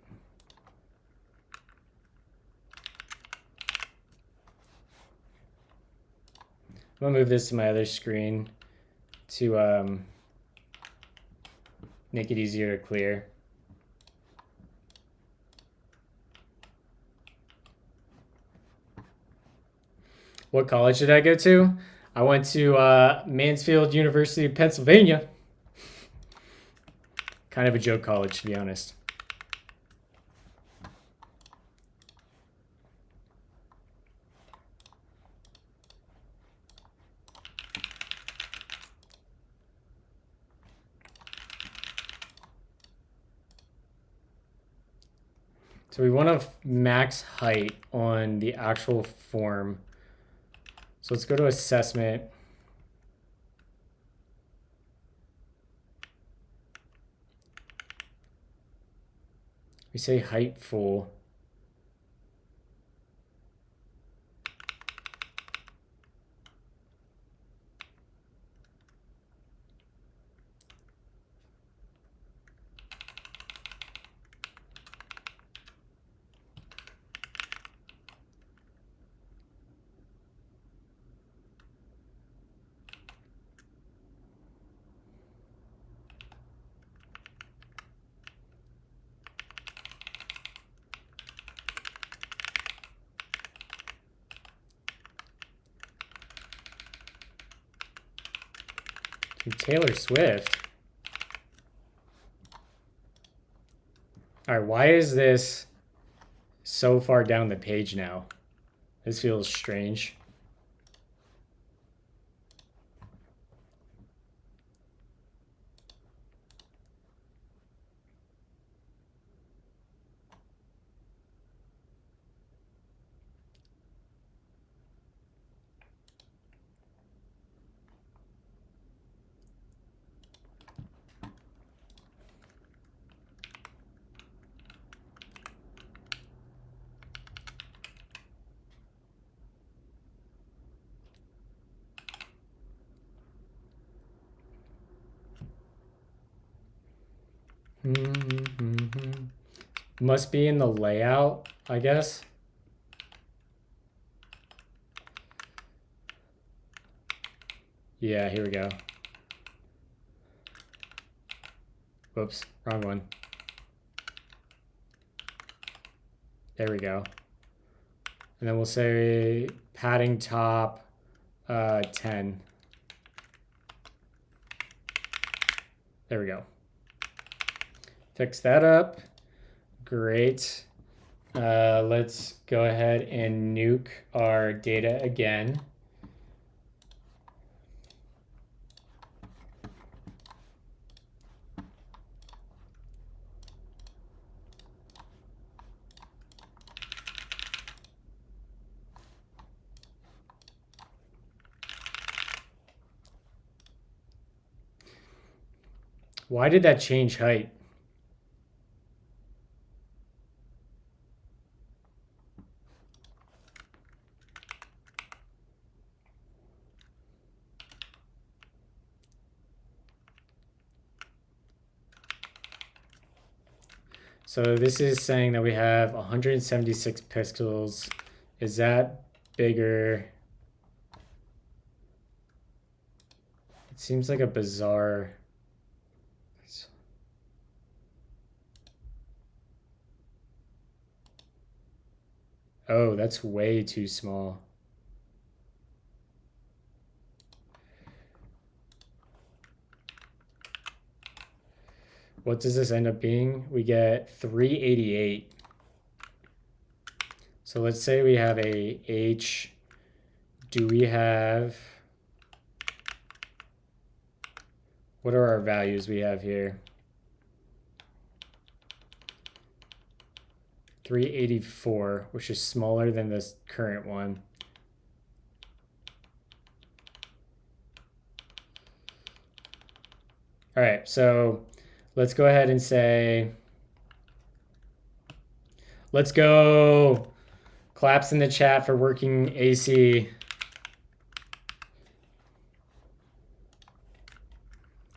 I'm gonna move this to my other screen to make it easier to clear. What college did I go to? I went to Mansfield University of Pennsylvania. Kind of a joke college, to be honest. So we want to max height on the actual form. So let's go to assessment. We say height full. Taylor Swift. All right, why is this so far down the page now? This feels strange. Must be in the layout, I guess. Yeah, here we go. Whoops, wrong one. There we go. And then we'll say padding top 10. There we go. Fix that up. Great. Let's go ahead and nuke our data again. Why did that change height? So this is saying that we have 176 pixels. Is that bigger? It seems like a bizarre. Oh, that's way too small. What does this end up being? We get 388. So let's say we have a H. Do we have... What are our values we have here? 384, which is smaller than this current one. All right, so let's go ahead and say, let's go. Claps in the chat for working AC.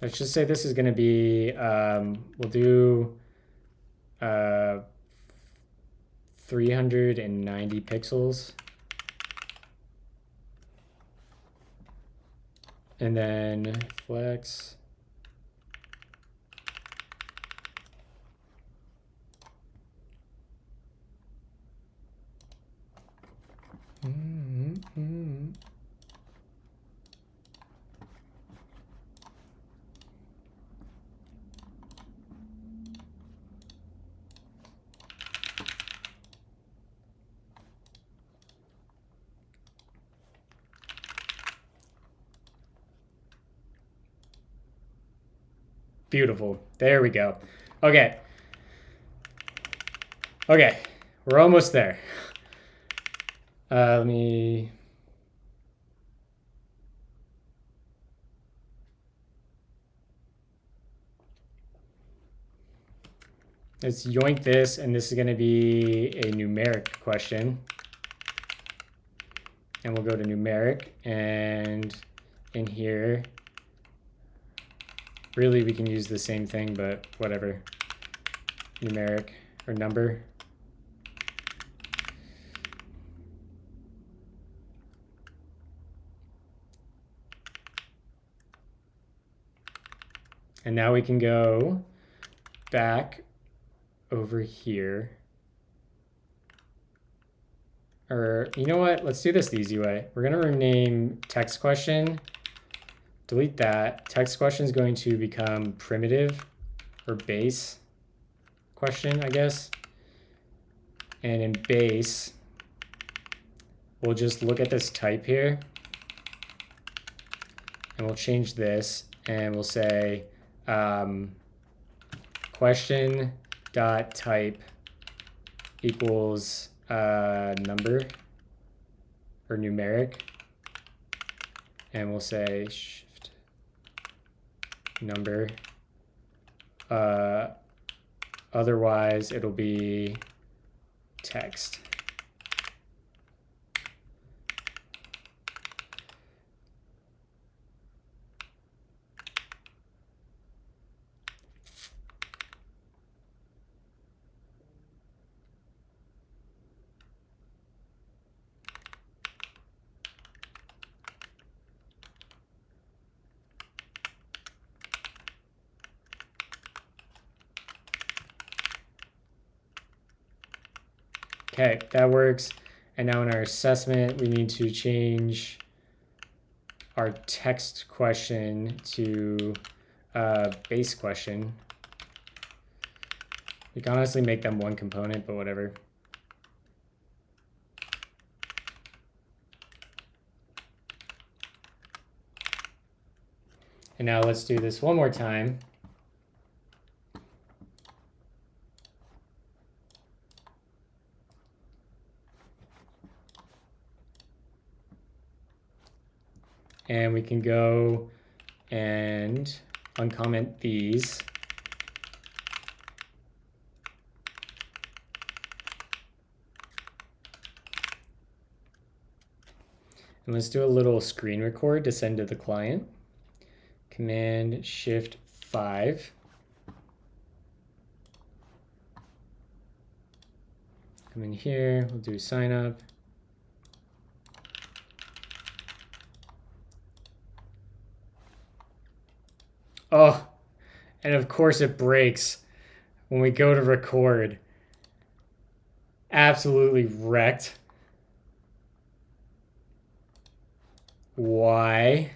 Let's just say this is going to be, we'll do 390 pixels. And then flex. Beautiful. There we go. Okay. Okay. We're almost there. Let me... Let's yoink this, and this is going to be a numeric question. And we'll go to numeric, and in here, really we can use the same thing, but whatever. Numeric, or number. And now we can go back over here. Or, you know what? Let's do this the easy way. We're going to rename text question delete that. Text question is going to become primitive or base question, I guess. And in base, we'll just look at this type here. And we'll change this and we'll say question dot type equals number or numeric. And we'll say shift number. Otherwise, it'll be text. Okay, that works. And now in our assessment, we need to change our text question to base question. We can honestly make them one component, but whatever. And now let's do this one more time. And we can go and uncomment these. And let's do a little screen record to send to the client. Command Shift 5. Come in here, we'll do sign up. Oh, and of course it breaks when we go to record. Absolutely wrecked. Why?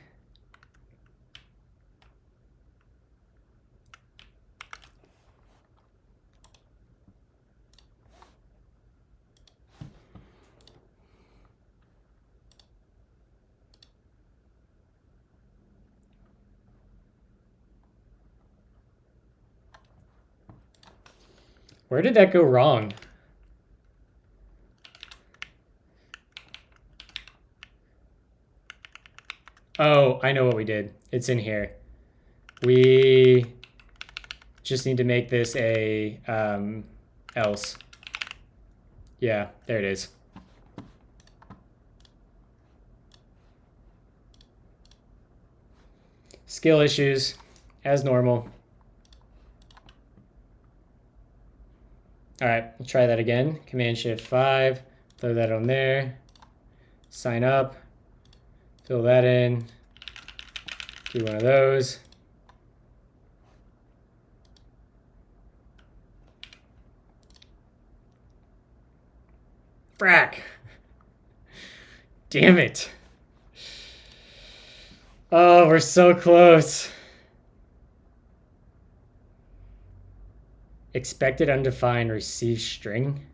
Where did that go wrong? Oh, I know what we did. It's in here. We just need to make this a else. Yeah, there it is. Skill issues, as normal. All right, we'll try that again. Command Shift 5, throw that on there. Sign up, fill that in, do one of those. Frack. Damn it. Oh, we're so close. Expected undefined receive string.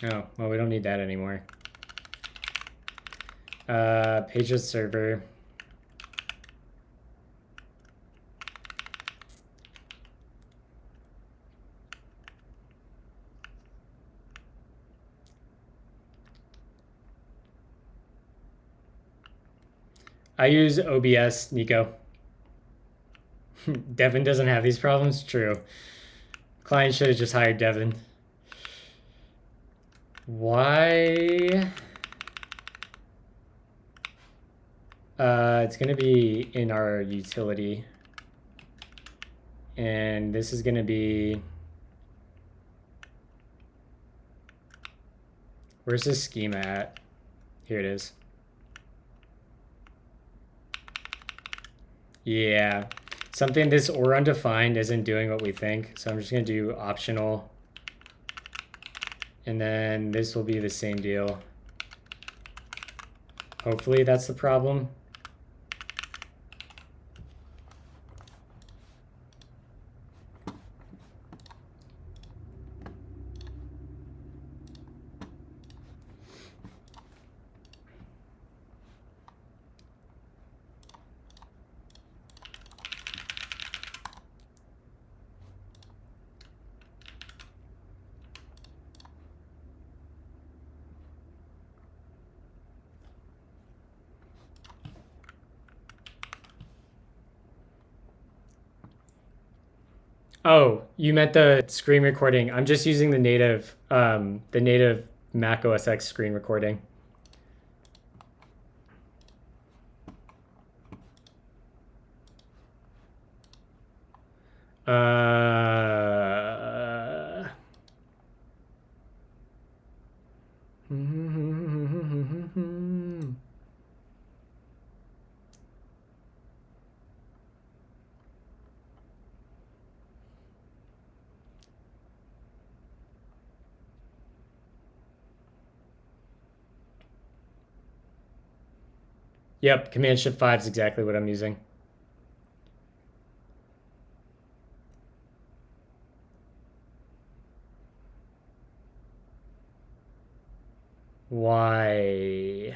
Oh, well, we don't need that anymore. Pages server. I use OBS, Nico. Devin doesn't have these problems? True. Client should have just hired Devin. Why? It's going to be in our utility. And this is going to be... Where's this schema at? Here it is. Yeah. Something this or undefined isn't doing what we think. So I'm just going to do optional. And then this will be the same deal. Hopefully that's the problem. Oh, you meant the screen recording. I'm just using the native Mac OS X screen recording. Yep, Command Shift 5 is exactly what I'm using. Why?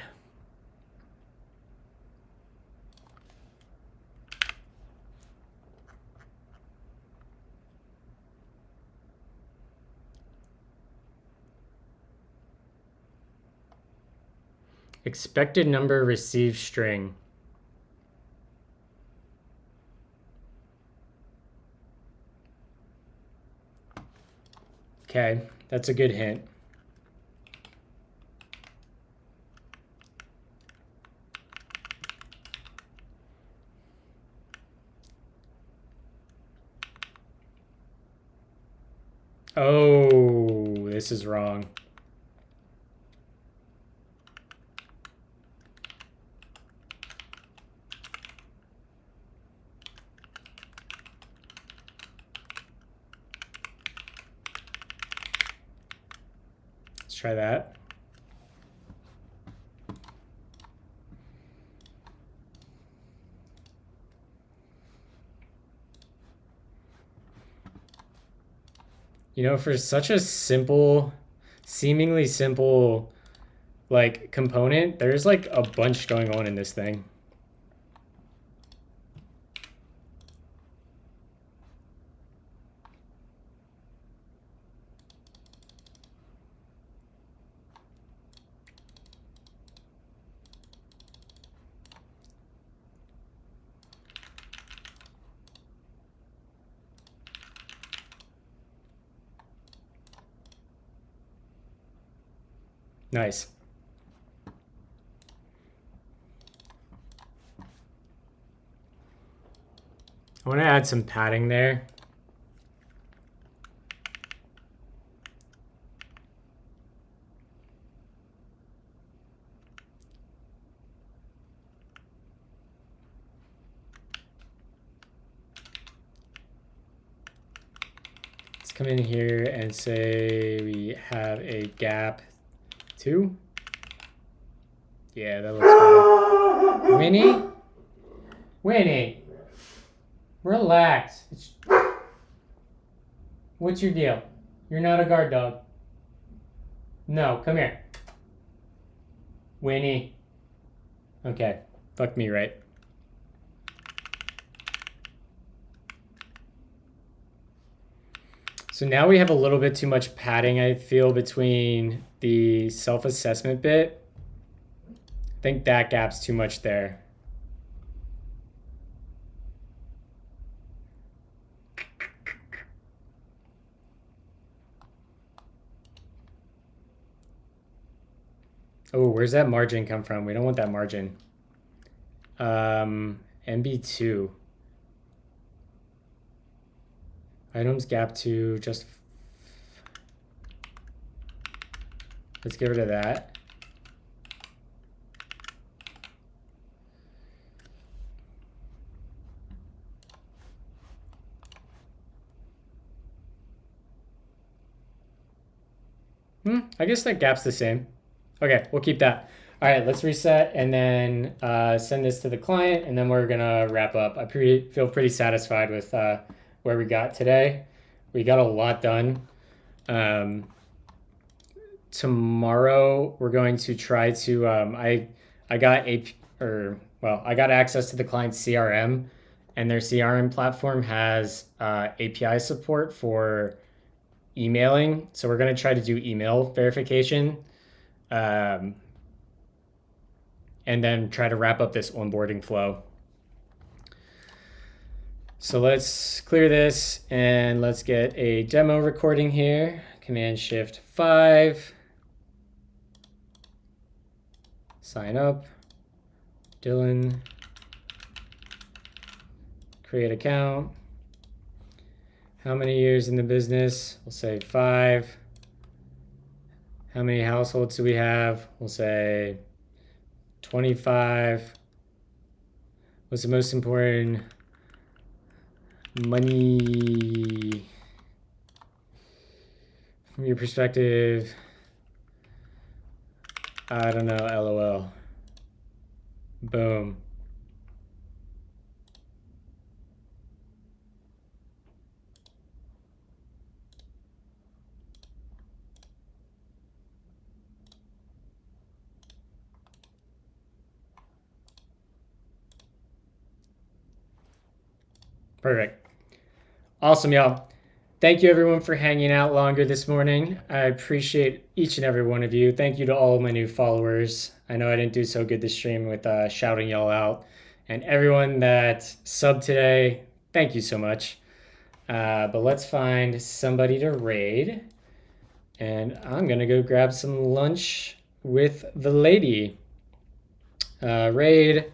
Expected number received string. Okay, that's a good hint. Oh, this is wrong. Let's try that. You know, for such a simple, seemingly simple, like, component, there's like a bunch going on in this thing. Nice. I want to add some padding there. Let's come in here and say we have a gap 2. Yeah, that looks better. Winnie? Winnie, relax. What's your deal? You're not a guard dog. No, come here. Winnie. Okay, fuck me, right? So now we have a little bit too much padding, I feel, between the self-assessment bit. I think that gap's too much there. Oh, where's that margin come from? We don't want that margin. MB2. Items gap 2, just... Let's get rid of that. I guess that gap's the same. Okay, we'll keep that. All right, let's reset and then send this to the client, and then we're gonna wrap up. I feel pretty satisfied with where we got today. We got a lot done. Tomorrow we're going to try to. I got I got access to the client's CRM, and their CRM platform has API support for emailing. So we're going to try to do email verification. And then try to wrap up this onboarding flow. So let's clear this and let's get a demo recording here. Command-Shift-5. Sign up. Dylan. Create account. How many years in the business? We'll say 5. How many households do we have? We'll say 25. What's the most important? Money. From your perspective, I don't know, LOL. Boom. Perfect. Awesome, y'all. Thank you, everyone, for hanging out longer this morning. I appreciate each and every one of you. Thank you to all of my new followers. I know I didn't do so good this stream with shouting y'all out. And everyone that subbed today, thank you so much. But let's find somebody to raid. And I'm going to go grab some lunch with the lady. Raid.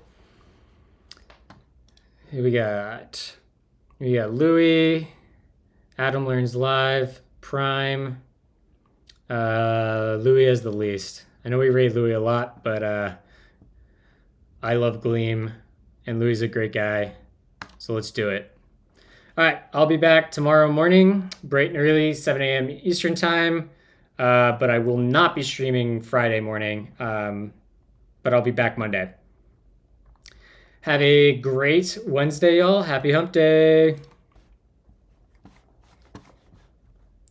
Who we got? We got Louie, Adam Learns Live, Prime. Louie is the least. I know we raid Louie a lot, but I love Gleam, and Louie's a great guy, so let's do it. All right, I'll be back tomorrow morning, bright and early, 7 a.m. Eastern time, but I will not be streaming Friday morning, but I'll be back Monday. Have a great Wednesday, y'all. Happy hump day.